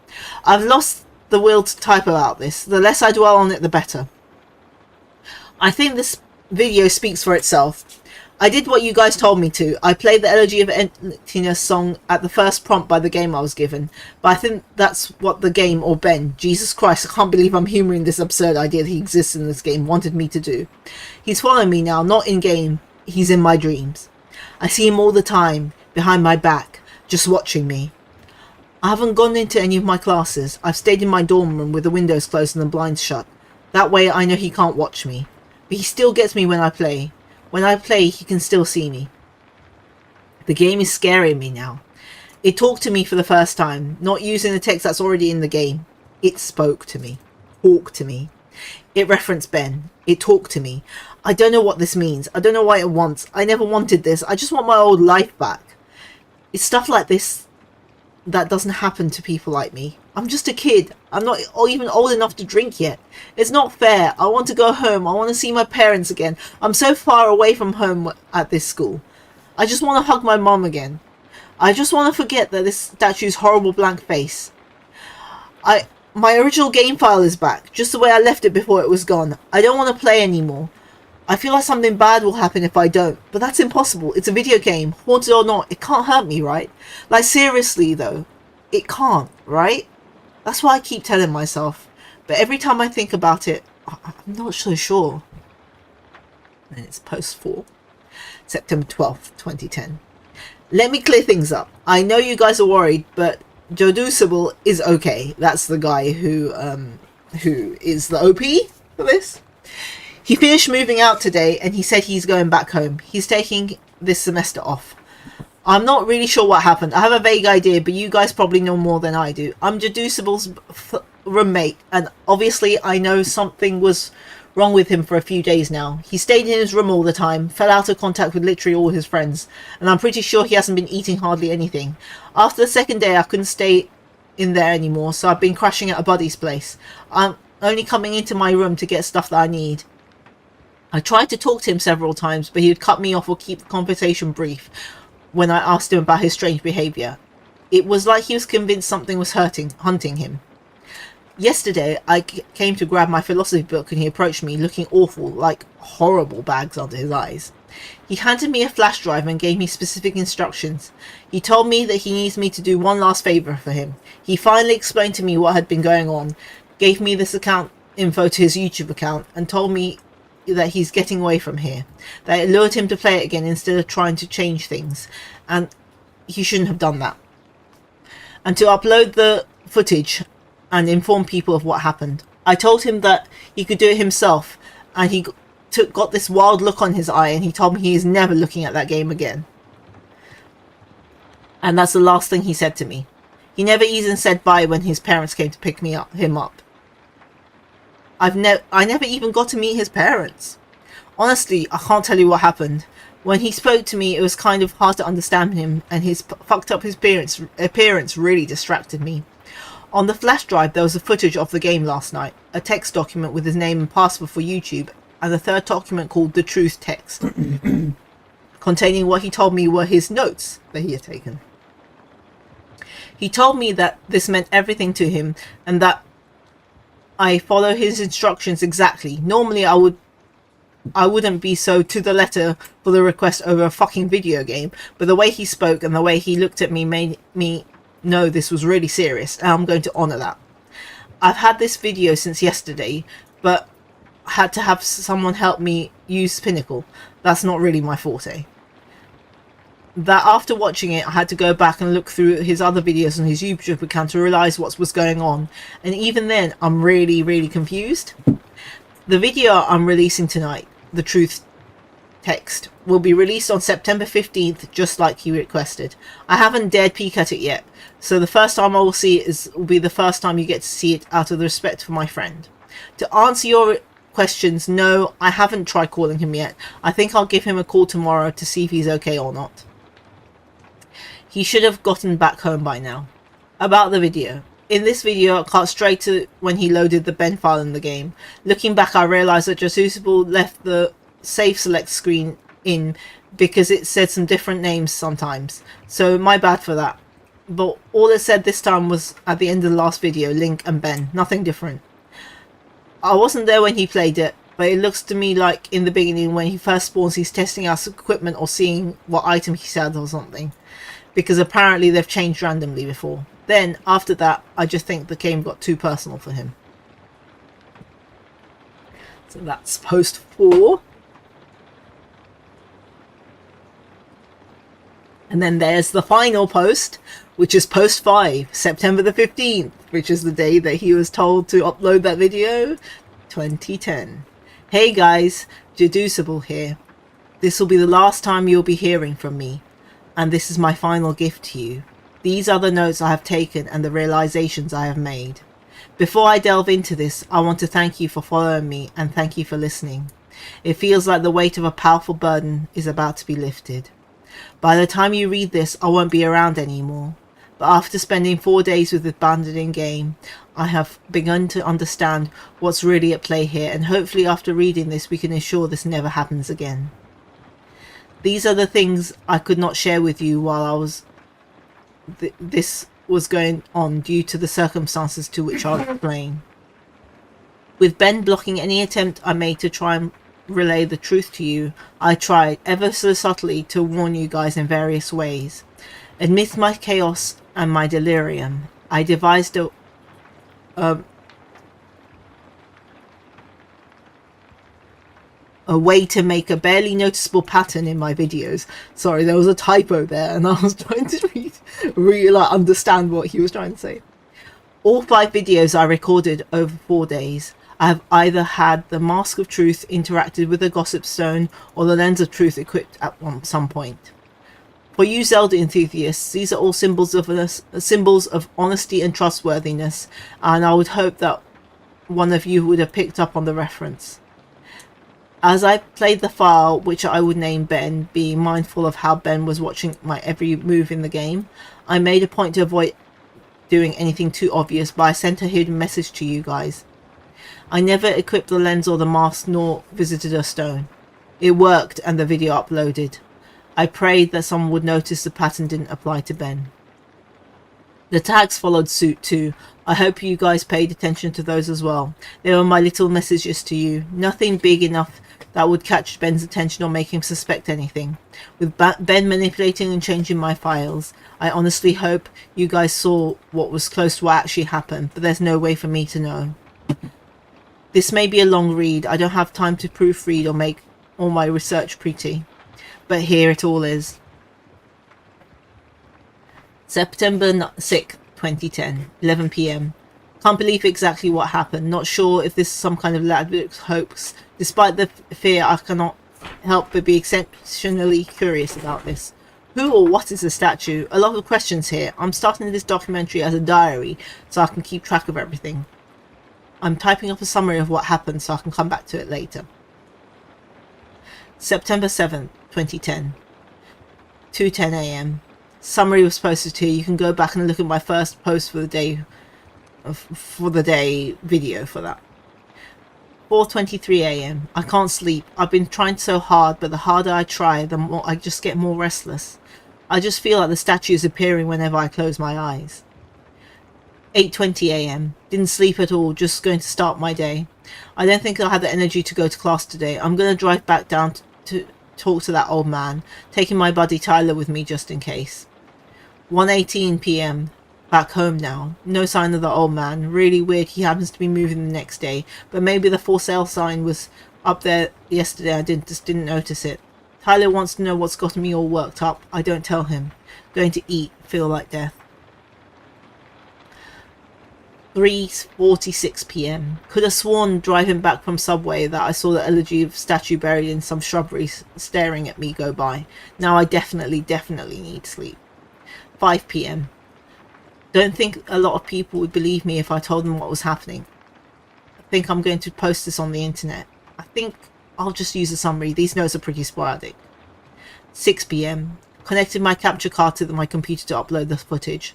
I've lost the will to type about this. The less I dwell on it, the better. I think this video speaks for itself. I did what you guys told me to. I played the Elegy of Emptiness song at the first prompt by the game I was given. But I think that's what the game, or Ben, Jesus Christ, I can't believe I'm humouring this absurd idea that he exists in this game, wanted me to do. He's following me now, not in game. He's in my dreams. I see him all the time, behind my back, just watching me. I haven't gone into any of my classes. I've stayed in my dorm room with the windows closed and the blinds shut. That way I know he can't watch me. But he still gets me when I play. When I play, he can still see me. The game is scaring me now. It talked to me for the first time, not using the text that's already in the game. It spoke to me. Talked to me. It referenced Ben. It talked to me. I don't know what this means. I don't know why it wants. I never wanted this. I just want my old life back. It's stuff like this that doesn't happen to people like me. I'm just a kid. I'm not even old enough to drink yet. It's not fair. I want to go home. I want to see my parents again. I'm so far away from home at this school. I just want to hug my mom again. I just want to forget that this statue's horrible blank face. My original game file is back, just the way I left it before it was gone. I don't want to play anymore. I feel like something bad will happen if I don't, but that's impossible. It's a video game, haunted or not. It can't hurt me, right? Like, seriously, though. It can't, right? That's what I keep telling myself. But every time I think about it, I'm not so sure. And it's post 4. September 12th, 2010. Let me clear things up. I know you guys are worried, but ᕐÄopossum is okay. That's the guy who is the OP for this. He finished moving out today and he said he's going back home. He's taking this semester off. I'm not really sure what happened. I have a vague idea, but you guys probably know more than I do. I'm ᕐÄopossum's roommate, and obviously I know something was wrong with him for a few days now. He stayed in his room all the time, fell out of contact with literally all his friends, and I'm pretty sure he hasn't been eating hardly anything. After the second day I couldn't stay in there anymore, so I've been crashing at a buddy's place. I'm only coming into my room to get stuff that I need. I tried to talk to him several times, but he would cut me off or keep the conversation brief when I asked him about his strange behaviour. It was like he was convinced something was hunting him. Yesterday, I came to grab my philosophy book and he approached me looking awful, like horrible bags under his eyes. He handed me a flash drive and gave me specific instructions. He told me that he needs me to do one last favour for him. He finally explained to me what had been going on, gave me this account info to his YouTube account, and told me that he's getting away from here, that it lured him to play it again instead of trying to change things, and he shouldn't have done that, and to upload the footage and inform people of what happened. I told him that he could do it himself, and he got this wild look on his eye, and he told me he is never looking at that game again. And that's the last thing he said to me. He never even said bye when his parents came to pick him up. I never even got to meet his parents. Honestly, I can't tell you what happened. When he spoke to me, it was kind of hard to understand him, and his fucked up appearance really distracted me. On the flash drive, there was a footage of the game last night, a text document with his name and password for YouTube, and a third document called The Truth Text, containing what he told me were his notes that he had taken. He told me that this meant everything to him, and that I follow his instructions exactly. Normally I wouldn't be so to the letter for the request over a fucking video game, but the way he spoke and the way he looked at me made me know this was really serious, and I'm going to honour that. I've had this video since yesterday, but I had to have someone help me use Pinnacle. That's not really my forte. That after watching it, I had to go back and look through his other videos on his YouTube account to realise what was going on, and even then I'm really confused. The video I'm releasing tonight, The Truth Text, will be released on September 15th, just like he requested. I haven't dared peek at it yet, so the first time I will see it will be the first time you get to see it out of the respect for my friend. To answer your questions, no, I haven't tried calling him yet. I think I'll give him a call tomorrow to see if he's okay or not. He should have gotten back home by now. About the video. In this video, I cut straight to when he loaded the Ben file in the game. Looking back, I realised that ᕐÄopossum left the save select screen in because it said some different names sometimes. So my bad for that. But all it said this time was at the end of the last video, Link and Ben. Nothing different. I wasn't there when he played it, but it looks to me like in the beginning when he first spawns he's testing out equipment or seeing what item he sells or something. Because apparently they've changed randomly before. Then, after that, I just think the game got too personal for him. So that's post 4. And then there's the final post, which is post 5, September the 15th, which is the day that he was told to upload that video, 2010. Hey guys, ᕐÄopossum here. This will be the last time you'll be hearing from me, and this is my final gift to you. These are the notes I have taken and the realizations I have made. Before I delve into this, I want to thank you for following me and thank you for listening. It feels like the weight of a powerful burden is about to be lifted. By the time you read this, I won't be around anymore. But after spending 4 days with the abandoning game, I have begun to understand what's really at play here, and hopefully after reading this we can ensure this never happens again. These are the things I could not share with you while this was going on due to the circumstances to which I'll explain. With Ben blocking any attempt I made to try and relay the truth to you, I tried, ever so subtly, to warn you guys in various ways. Amidst my chaos and my delirium, I devised a way to make a barely noticeable pattern in my videos. Sorry, there was a typo there and I was trying to really understand what he was trying to say. All 5 videos I recorded over 4 days. I have either had the Mask of Truth interacted with the Gossip Stone or the Lens of Truth equipped at some point. For you Zelda enthusiasts, these are all symbols of honesty and trustworthiness, and I would hope that one of you would have picked up on the reference. As I played the file, which I would name Ben, being mindful of how Ben was watching my every move in the game, I made a point to avoid doing anything too obvious, but I sent a hidden message to you guys. I never equipped the lens or the mask nor visited a stone. It worked and the video uploaded. I prayed that someone would notice the pattern didn't apply to Ben. The tags followed suit too. I hope you guys paid attention to those as well. They were my little messages to you. Nothing big enough that would catch Ben's attention or make him suspect anything. With Ben manipulating and changing my files, I honestly hope you guys saw what was close to what actually happened, but there's no way for me to know. This may be a long read. I don't have time to proofread or make all my research pretty. But here it all is. September 6th, 2010, 11 PM. Can't believe exactly what happened. Not sure if this is some kind of lab hoax. Despite the fear, I cannot help but be exceptionally curious about this. Who or what is the statue? A lot of questions here. I'm starting this documentary as a diary so I can keep track of everything. I'm typing up a summary of what happened so I can come back to it later. September 7th, 2010, 2:10 AM. Summary was posted here. You can go back and look at my first post for the day video for that. 4:23 AM. I can't sleep. I've been trying so hard, but the harder I try, the more I just get more restless. I just feel like the statue is appearing whenever I close my eyes. 8:20 AM. Didn't sleep at all, just going to start my day. I don't think I'll have the energy to go to class today. I'm going to drive back down to talk to that old man, taking my buddy Tyler with me just in case. 1:18 PM. Back home now. No sign of the old man. Really weird he happens to be moving the next day, but maybe the for sale sign was up there yesterday. I just didn't notice it. Tyler wants to know what's gotten me all worked up. I don't tell him. Going to eat. Feel like death. 3:46 PM. Could have sworn driving back from Subway that I saw the elegy statue buried in some shrubbery staring at me go by. Now I definitely need sleep. 5 PM. Don't think a lot of people would believe me if I told them what was happening. I think I'm going to post this on the internet. I think I'll just use a summary. These notes are pretty sporadic. 6 PM. Connected my capture card to my computer to upload the footage.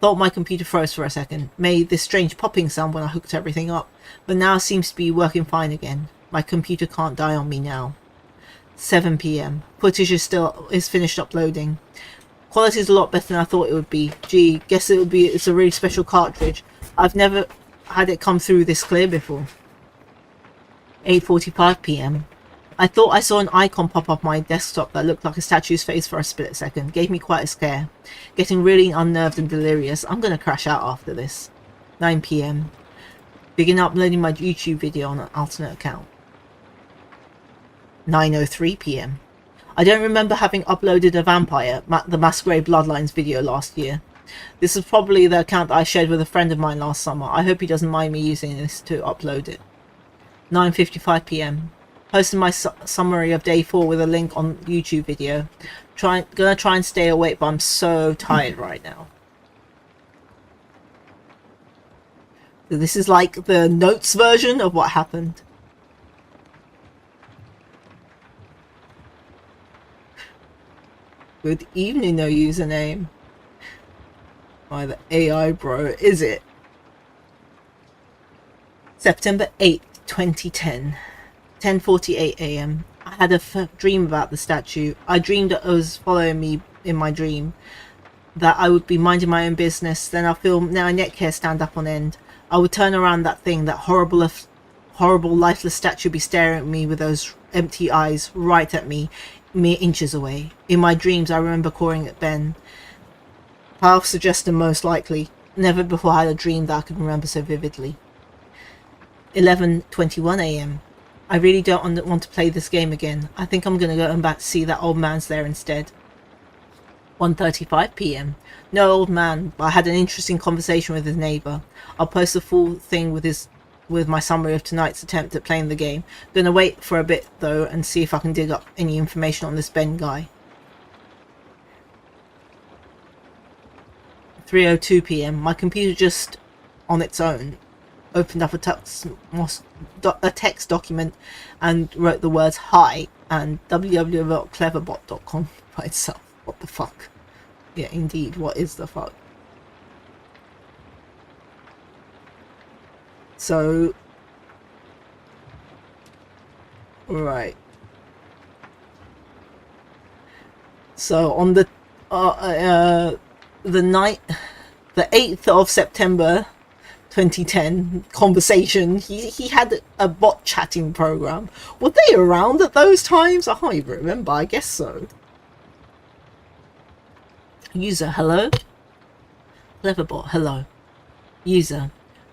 Thought my computer froze for a second. Made this strange popping sound when I hooked everything up, but now it seems to be working fine again. My computer can't die on me now. 7 p.m. Footage is finished uploading. Quality is a lot better than I thought it would be. Gee, guess it's a really special cartridge. I've never had it come through this clear before. 8:45 p.m. I thought I saw an icon pop up my desktop that looked like a statue's face for a split second. Gave me quite a scare. Getting really unnerved and delirious. I'm gonna crash out after this. 9 p.m. Begin uploading my YouTube video on an alternate account. 9:03 p.m. I don't remember having uploaded a Vampire, the Masquerade Bloodlines video last year. This is probably the account that I shared with a friend of mine last summer. I hope he doesn't mind me using this to upload it. 9:55 p.m. Posted my summary of day 4 with a link on YouTube video. Gonna try and stay awake, but I'm so tired right now. So this is like the notes version of what happened. Good evening, no username. By the AI bro, is it? September 8th, 2010. 10:48 a.m. I had a dream about the statue. I dreamed that it was following me in my dream. That I would be minding my own business. Then I'll feel my neck hair stand up on end. I would turn around that thing, that horrible lifeless statue be staring at me with those empty eyes right at me, mere inches away. In my dreams, I remember calling it Ben. I'll suggest him most likely. Never before had a dream that I could remember so vividly. 11:21 a.m. I really don't want to play this game again. I think I'm going to go and back to see that old man's there instead. 1:35 p.m. No old man, but I had an interesting conversation with his neighbour. I'll post the full thing with my summary of tonight's attempt at playing the game. Gonna wait for a bit though and see if I can dig up any information on this Ben guy. 3:02 p.m. My computer just on its own opened up a text document and wrote the words hi and www.cleverbot.com by itself. What the fuck? Yeah, indeed, what is the fuck? So, right. So on the 8th of September 2010 conversation, he had a bot chatting program. Were they around at those times? I can't even remember. I guess so. User, hello? Cleverbot, hello. User,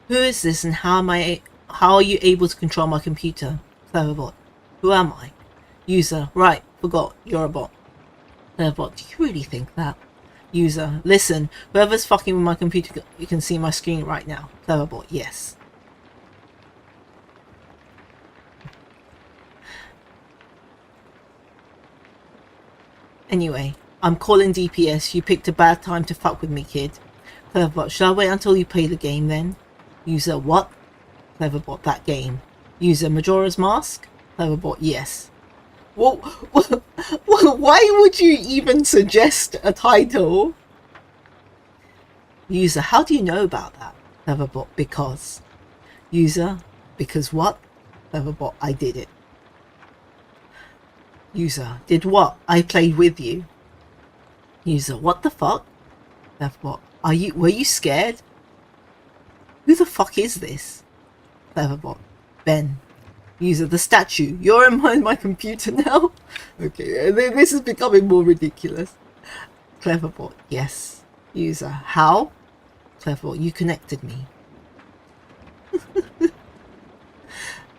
who is this and how are you able to control my computer? Cleverbot, who am I? User, right, forgot, you're a bot. Cleverbot, do you really think that? User, listen, whoever's fucking with my computer, you can see my screen right now. Cleverbot, yes. Anyway, I'm calling DPS. You picked a bad time to fuck with me, kid. Cleverbot, shall I wait until you play the game then? User, what? Cleverbot, that game. User, Majora's Mask? Cleverbot, yes. Well, why would you even suggest a title? User, how do you know about that? Cleverbot, because. User, because what? Cleverbot, I did it. User, did what? I played with you. User, what the fuck? Cleverbot, were you scared? Who the fuck is this? Cleverbot, Ben. User, the statue. You're in my computer now? Okay, this is becoming more ridiculous. Cleverbot, yes. User, how? Cleverbot, you connected me.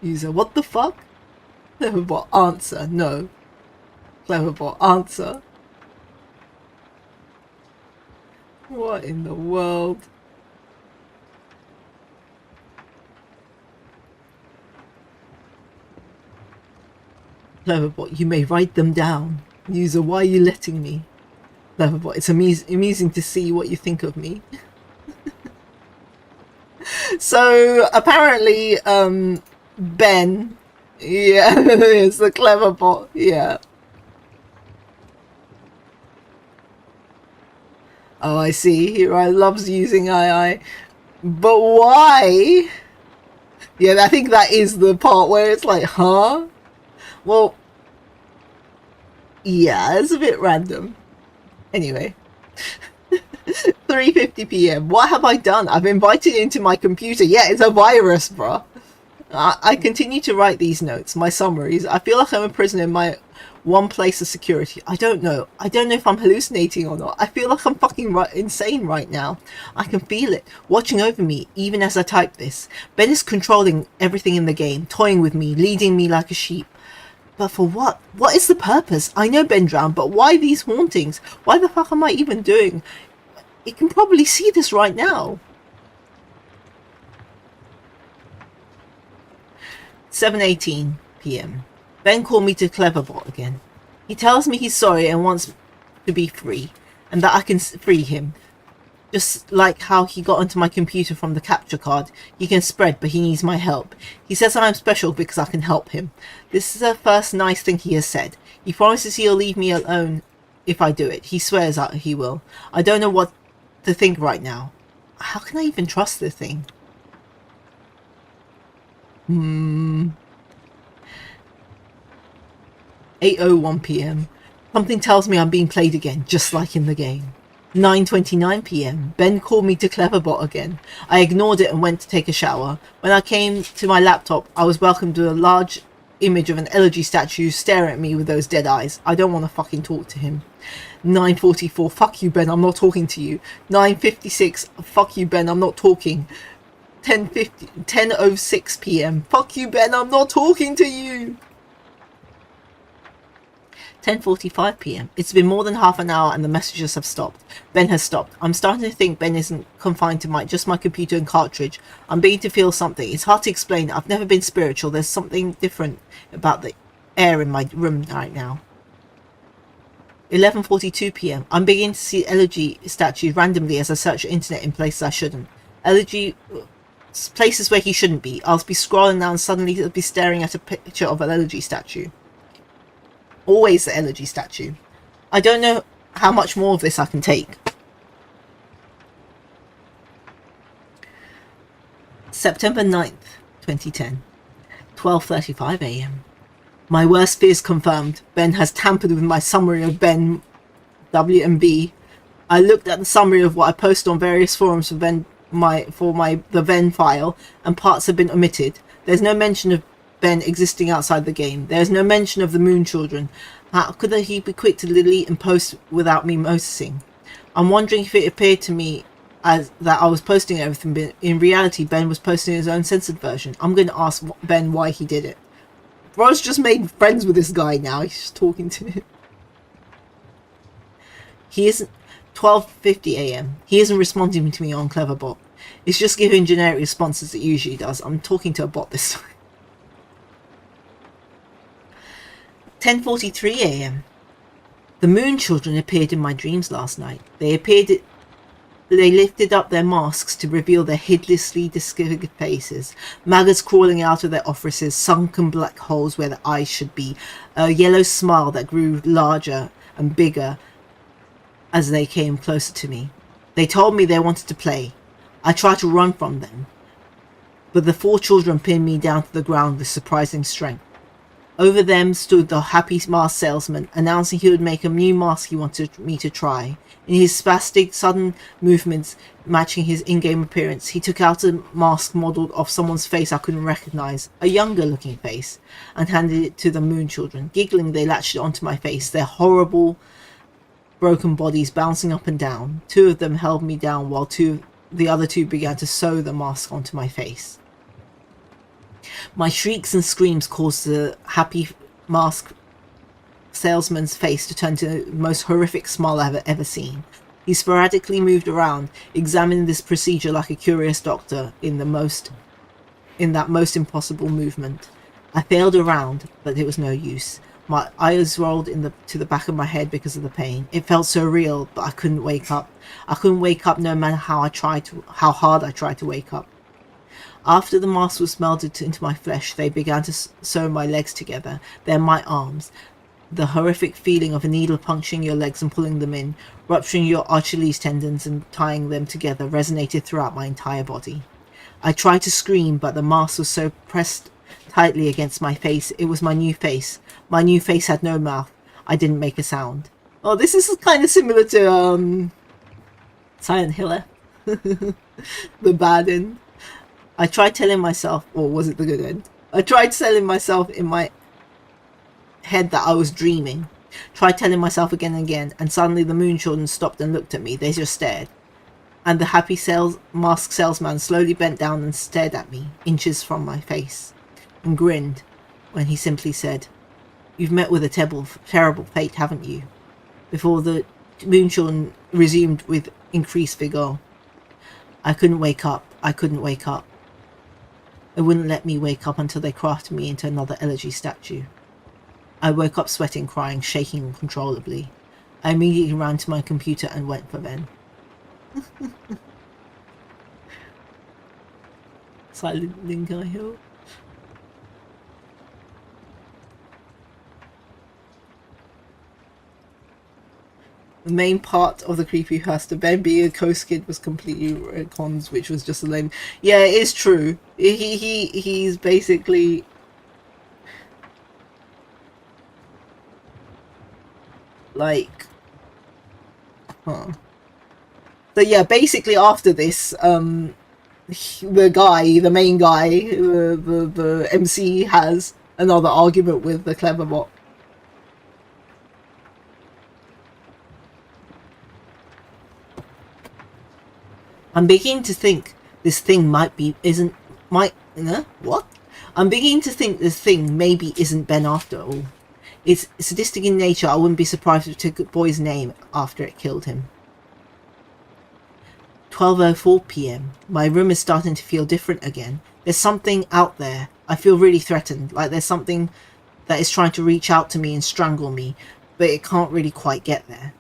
User, what the fuck? Cleverbot, answer, no. Cleverbot, answer. What in the world? Cleverbot, you may write them down. User, why are you letting me? Cleverbot, it's amusing to see what you think of me. So apparently, Ben, yeah, it's the Cleverbot, yeah. Oh, I see. He loves using AI. But why? Yeah, I think that is the part where it's like, huh? Well, Yeah, it's a bit random. Anyway. 3:50 p.m. What have I done? I've invited into my computer. Yeah, it's a virus, bruh. I continue to write these notes, my summaries. I feel like I'm a prisoner in my one place of security. I don't know. I don't know if I'm hallucinating or not. I feel like I'm fucking insane right now. I can feel it, watching over me, even as I type this. Ben is controlling everything in the game, toying with me, leading me like a sheep. But for what? What is the purpose? I know Ben drowned, but why these hauntings? Why the fuck am I even doing? You can probably see this right now. 7:18 p.m. Ben called me to Cleverbot again. He tells me he's sorry and wants to be free, and that I can free him. Just like how he got onto my computer from the capture card. He can spread, but he needs my help. He says I'm special because I can help him. This is the first nice thing he has said. He promises he'll leave me alone if I do it. He swears he will. I don't know what to think right now. How can I even trust this thing? 8:01 p.m. Something tells me I'm being played again, just like in the game. 9:29 p.m. Ben called me to Cleverbot again. I ignored it and went to take a shower. When I came to my laptop, I was welcomed with a large image of an elegy statue staring at me with those dead eyes. I don't want to fucking talk to him. 9:44. Fuck you, Ben. I'm not talking to you. 9:56. Fuck you, Ben. I'm not talking. 10:06 p.m. Fuck you, Ben. I'm not talking to you. 10:45 p.m. It's been more than half an hour and the messages have stopped. Ben has stopped. I'm starting to think Ben isn't confined to just my computer and cartridge. I'm beginning to feel something. It's hard to explain. I've never been spiritual. There's something different about the air in my room right now. 11:42 p.m. I'm beginning to see elegy statues randomly as I search the internet in places I shouldn't. Elegy places where he shouldn't be. I'll be scrolling down and suddenly I'll be staring at a picture of an elegy statue. Always the elegy statue. I don't know how much more of this I can take. September 9th, 2010. 12:35 a.m. My worst fears confirmed. Ben has tampered with my summary of Ben WMB. I looked at the summary of what I post on various forums for the Ven file, and parts have been omitted. There's no mention of Ben existing outside the game. There's no mention of the Moon Children. How could he be quick to delete and post without me noticing? I'm wondering if it appeared to me as that I was posting everything, but in reality Ben was posting his own censored version. I'm going to ask Ben why he did it. Bro's just made friends with this guy now. He's just talking to him. He isn't. 12:50 a.m. He isn't responding to me on Cleverbot. It's just giving generic responses it usually does. I'm talking to a bot this time. 10:43 a.m. The Moon Children appeared in my dreams last night. They lifted up their masks to reveal their hideously disfigured faces, maggots crawling out of their orifices, sunken black holes where the eyes should be, a yellow smile that grew larger and bigger as they came closer to me. They told me they wanted to play. I tried to run from them, but the 4 children pinned me down to the ground with surprising strength. Over them stood the happy mask salesman, announcing he would make a new mask he wanted me to try. In his spastic, sudden movements matching his in-game appearance, he took out a mask modelled off someone's face I couldn't recognise, a younger-looking face, and handed it to the Moon Children. Giggling, they latched it onto my face, their horrible, broken bodies bouncing up and down. 2 of them held me down while the other 2 began to sew the mask onto my face. My shrieks and screams caused the happy mask salesman's face to turn to the most horrific smile I've ever seen. He sporadically moved around, examining this procedure like a curious doctor in that most impossible movement. I failed around, but it was no use. My eyes rolled to the back of my head because of the pain. It felt so real, but I couldn't wake up. I couldn't wake up no matter how hard I tried to wake up. After the mask was melted into my flesh, they began to sew my legs together, then my arms. The horrific feeling of a needle puncturing your legs and pulling them in, rupturing your Achilles tendons and tying them together, resonated throughout my entire body. I tried to scream, but the mask was so pressed tightly against my face. It was my new face. My new face had no mouth. I didn't make a sound. Oh, this is kind of similar to Silent Hill. The bad end. I tried telling myself, or was it the good end? I tried telling myself in my head that I was dreaming. Tried telling myself again and again, and suddenly the moon children stopped and looked at me. They just stared. And the happy masked salesman slowly bent down and stared at me, inches from my face, and grinned when he simply said, "You've met with a terrible fate, haven't you?" Before the moon children resumed with increased vigor. I couldn't wake up. I couldn't wake up. They wouldn't let me wake up until they crafted me into another elegy statue. I woke up sweating, crying, shaking uncontrollably. I immediately ran to my computer and went for Ben. Silent link, I hope. The main part of the creepypasta, Ben being a coast kid, was completely cons, which was just a lame. Yeah, it is true. He's basically like, So yeah, basically after this, the main guy, the MC has another argument with the clever bot. I'm beginning to think this thing what? I'm beginning to think this thing maybe isn't Ben after all. It's sadistic in nature. I wouldn't be surprised if it took the boy's name after it killed him. 12:04 p.m. My room is starting to feel different again. There's something out there. I feel really threatened, like there's something that is trying to reach out to me and strangle me, but it can't really quite get there.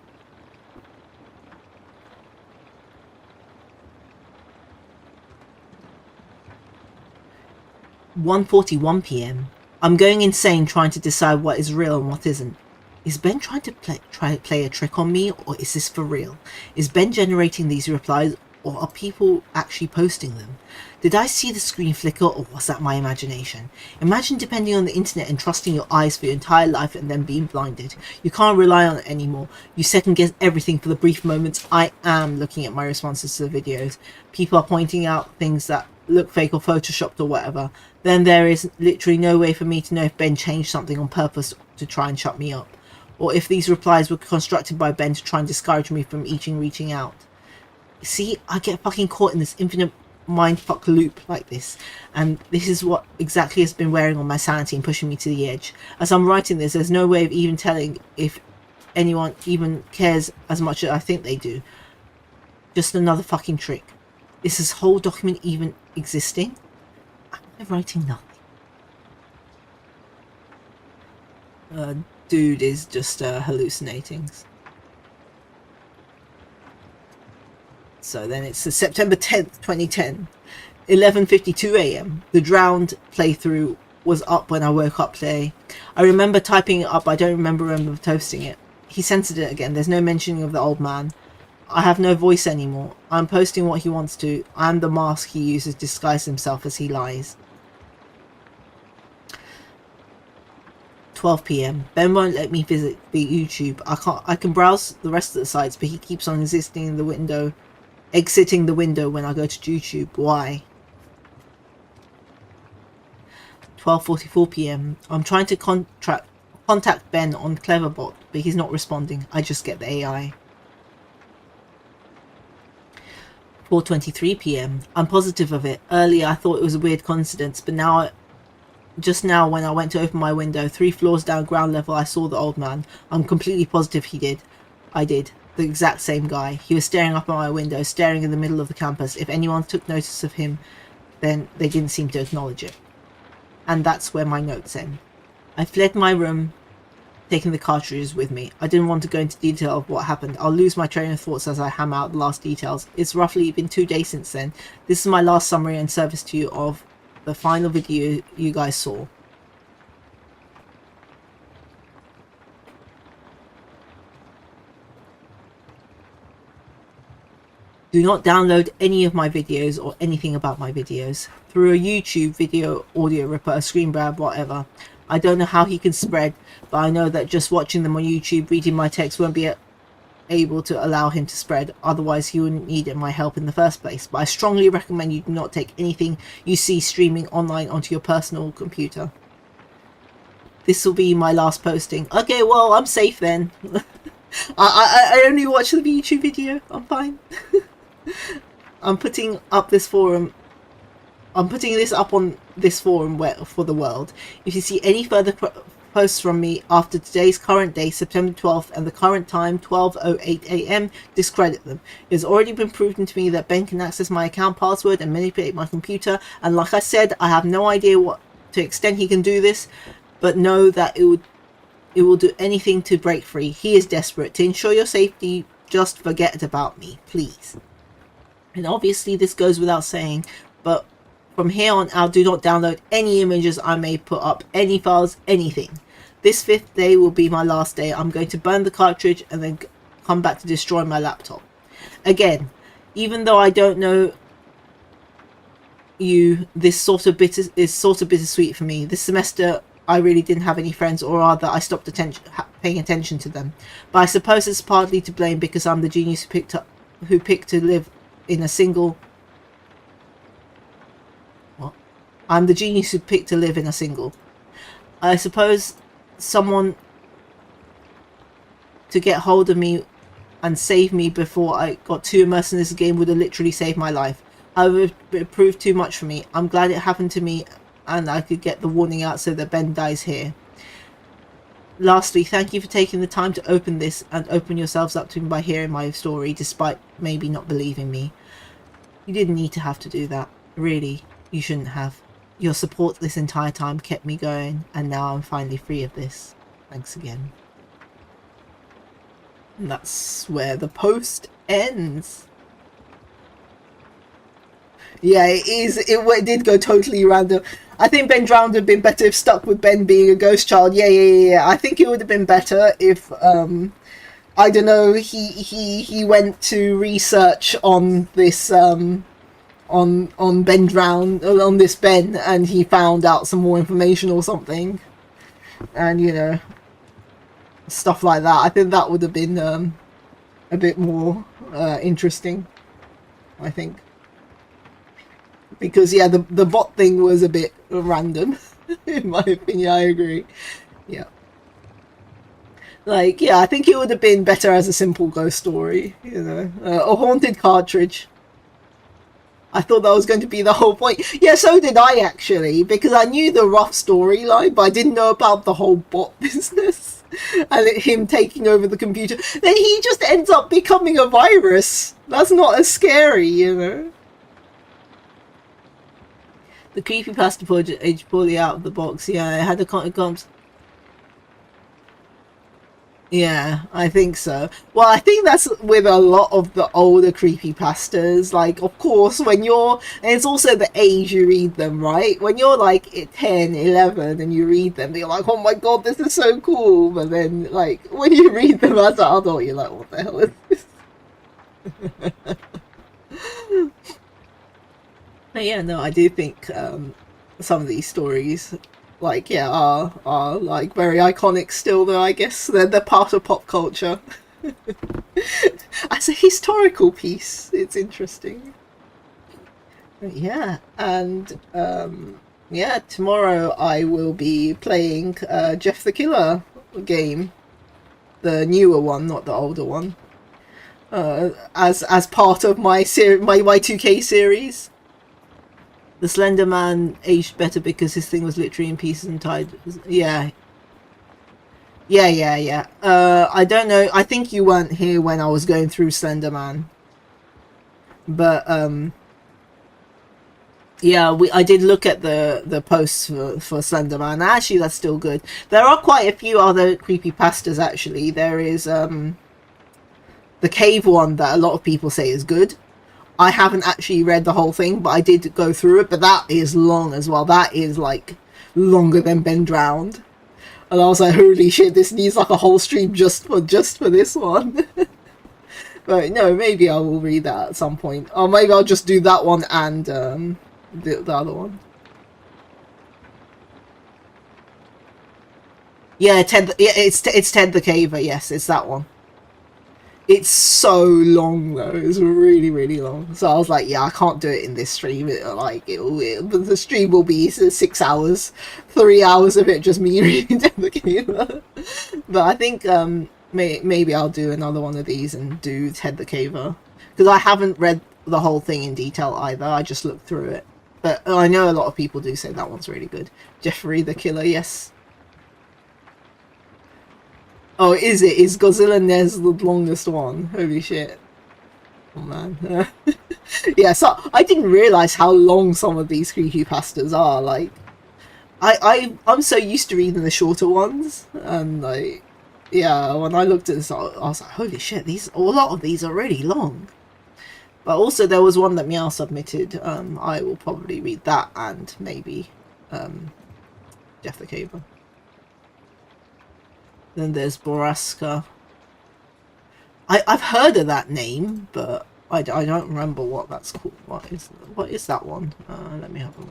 (1:41 p.m. I'm going insane trying to decide what is real and what isn't. Is Ben trying to play a trick on me, or is this for real? Is Ben generating these replies, or are people actually posting them? Did I see the screen flicker, or was that my imagination? Imagine depending on the internet and trusting your eyes for your entire life and then being blinded. You can't rely on it anymore. You second guess everything for the brief moments I am looking at my responses to the videos. People are pointing out things that look fake or photoshopped or whatever. Then there is literally no way for me to know if Ben changed something on purpose to try and shut me up, or if these replies were constructed by Ben to try and discourage me from reaching out. See, I get fucking caught in this infinite mindfuck loop like this, and this is what exactly has been wearing on my sanity and pushing me to the edge. As I'm writing this, there's no way of even telling if anyone even cares as much as I think they do. Just another fucking trick. Is this whole document even existing? I'm writing nothing. Dude is just hallucinating. So then it's September 10th, 2010, 11:52 a.m. The drowned playthrough was up when I woke up today. I remember typing it up, I don't remember toasting it. He censored it again. There's no mentioning of the old man. I have no voice anymore. I'm posting what he wants to. I'm the mask he uses to disguise himself as he lies. 12 p.m. Ben won't let me visit the YouTube. I can browse the rest of the sites, but he keeps on exiting the window when I go to YouTube. Why? 12:44 p.m. I'm trying to contact Ben on Cleverbot, but he's not responding. I just get the AI. 4:23 p.m. I'm positive of it. Earlier I thought it was a weird coincidence, but just now when I went to open my window, 3 floors down ground level, I saw the old man. I'm completely positive I did. The exact same guy. He was staring up at my window, staring in the middle of the campus. If anyone took notice of him, then they didn't seem to acknowledge it. And that's where my notes end. I fled my room, taking the cartridges with me. I didn't want to go into detail of what happened. I'll lose my train of thoughts as I hammer out the last details. It's roughly been 2 days since then. This is my last summary and service to you of the final video you guys saw. Do not download any of my videos or anything about my videos. Through a YouTube video, audio ripper, a screen grab, whatever. I don't know how he can spread, but I know that just watching them on YouTube, reading my text won't be able to allow him to spread. Otherwise, he wouldn't need my help in the first place. But I strongly recommend you do not take anything you see streaming online onto your personal computer. This will be my last posting. Okay, well, I'm safe then. I only watched the YouTube video. I'm fine. I'm putting up this forum. I'm putting this up on this forum for the world. If you see any further posts from me after today's current day, September 12th, and the current time, 12:08 AM, discredit them. It has already been proven to me that Ben can access my account password and manipulate my computer, and like I said, I have no idea what to extent he can do this, but know that it will do anything to break free. He is desperate. To ensure your safety, just forget about me, please. And obviously this goes without saying, but from here on out, do not download any images I may put up, any files, anything. This 5th day will be my last day. I'm going to burn the cartridge and then come back to destroy my laptop. Again, even though I don't know you, this is sort of bittersweet for me. This semester I really didn't have any friends, or rather I stopped paying attention to them. But I suppose it's partly to blame because I'm the genius who picked to live in a single... I'm the genius who picked to live in a single. I suppose someone to get hold of me and save me before I got too immersed in this game would have literally saved my life. However, it proved too much for me. I'm glad it happened to me and I could get the warning out so that Ben dies here. Lastly, thank you for taking the time to open this and open yourselves up to me by hearing my story, despite maybe not believing me. You didn't need to have to do that. Really, you shouldn't have. Your support this entire time kept me going, and now I'm finally free of this. Thanks again. And that's where the post ends. Yeah, it is. It did go totally random. I think Ben Drowned would have been better if stuck with Ben being a ghost child. Yeah. I think it would have been better if, I don't know, he went to research on this, on Ben Drowned, on this Ben, and he found out some more information or something, and you know, stuff like that. I think that would have been a bit more interesting, I think, because yeah, the bot thing was a bit random in my opinion. I agree. Yeah, like, yeah, I think it would have been better as a simple ghost story, you know. A haunted cartridge. I thought that was going to be the whole point. Yeah, so did I actually, because I knew the rough storyline, but I didn't know about the whole bot business and him taking over the computer. Then he just ends up becoming a virus. That's not as scary, you know. The creepypasta project aged poorly out of the box. Yeah, it had a concept. Yeah, I think so. Well, I think that's with a lot of the older creepypastas. Like, of course, when you're... And it's also the age you read them, right? When you're, like, 10, 11, and you read them, you're like, oh my god, this is so cool. But then, like, when you read them as an adult, you're like, what the hell is this? But yeah, no, I do think some of these stories... like, yeah, are like very iconic still, though. I guess they're part of pop culture. As a historical piece, it's interesting. But yeah, and yeah, tomorrow I will be playing Jeff the Killer game, the newer one, not the older one, as part of my my Y2k series. The Slender Man aged better because his thing was literally in pieces and tied. Yeah. I don't know. I think you weren't here when I was going through Slender Man. But, yeah, I did look at the posts for Slender Man. Actually, that's still good. There are quite a few other creepypastas, actually. There is, the cave one that a lot of people say is good. I haven't actually read the whole thing, but I did go through it. But that is long as well. That is like longer than Ben Drowned, and I was like, "Holy shit! This needs like a whole stream just for this one." But no, maybe I will read that at some point, or maybe I'll just do that one and the other one. Yeah, Ted. Yeah, it's Ted the Caver. Yes, it's that one. It's so long though. It's really, really long. So I was like, yeah, I can't do it in this stream. The stream will be 6 hours, 3 hours of it just me reading Ted the Caver. But I think maybe I'll do another one of these and do Ted the Caver, because I haven't read the whole thing in detail either. I just looked through it. But I know a lot of people do say that one's really good. Jeffrey the Killer, yes. Oh, is it? Is Godzilla Nez the longest one? Holy shit. Oh man. Yeah, so I didn't realise how long some of these creepypastas are. Like, I'm so used to reading the shorter ones, and like, yeah, when I looked at this, I was like, holy shit, a lot of these are really long. But also there was one that Meow submitted. I will probably read that, and maybe Jeff the Caver. Then there's Boraska. I've heard of that name, but I don't remember what that's called. What is that one? Let me have a look.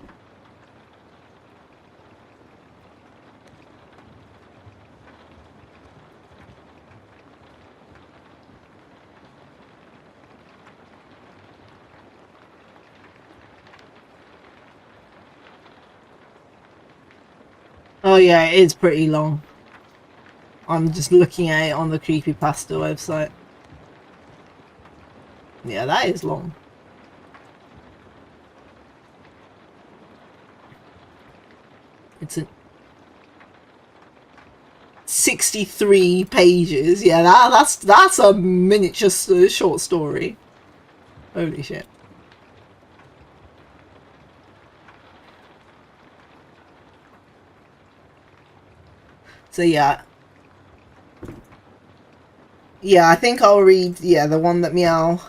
Oh yeah, it is pretty long. I'm just looking at it on the Creepypasta website. Yeah, that is long. It's 63 pages. Yeah, that's a miniature short story. Holy shit. So yeah. Yeah, I think I'll read, yeah, the one that Meow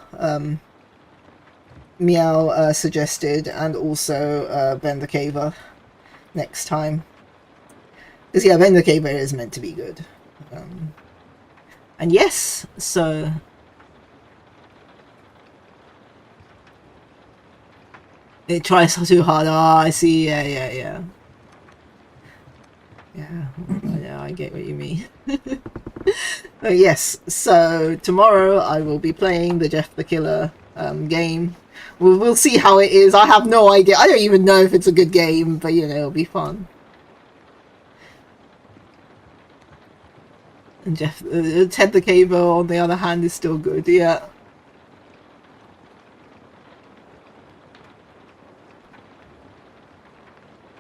suggested, and also Ben the Caver next time. Because yeah, Ben the Caver is meant to be good. And yes, so it tries too hard. Oh, I see. Yeah, I get what you mean. Yes, so tomorrow I will be playing the Jeff the Killer game. We'll see how it is. I have no idea. I don't even know if it's a good game, but you know, it'll be fun. And Ted the Caver, on the other hand, is still good. Yeah.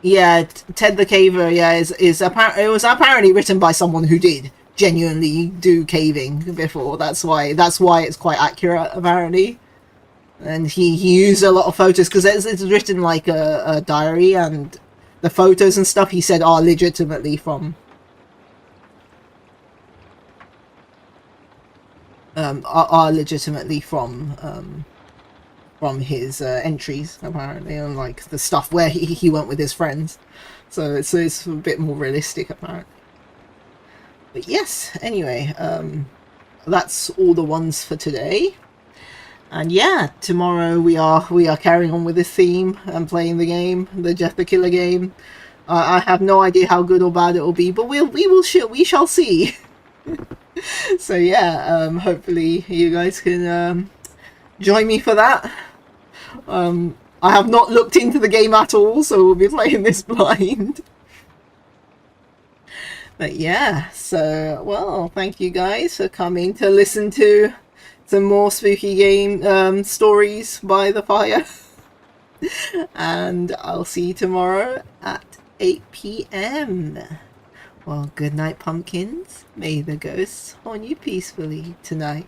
Yeah, Ted the Caver, yeah, it was apparently written by someone who did genuinely do caving before. That's why it's quite accurate, apparently. And he used a lot of photos, because it's written like a diary, and the photos and stuff he said are legitimately from his entries, apparently, and like the stuff where he went with his friends. So it's a bit more realistic, apparently. But yes, anyway, that's all the ones for today. And yeah, tomorrow we are carrying on with this theme and playing the game, the Jeff the Killer game. I have no idea how good or bad it will be, but we shall see. So yeah, hopefully you guys can join me for that. I have not looked into the game at all, so we'll be playing this blind. But yeah, so, well, thank you guys for coming to listen to some more spooky game stories by the fire. And I'll see you tomorrow at 8 PM. Well, good night, pumpkins. May the ghosts haunt you peacefully tonight.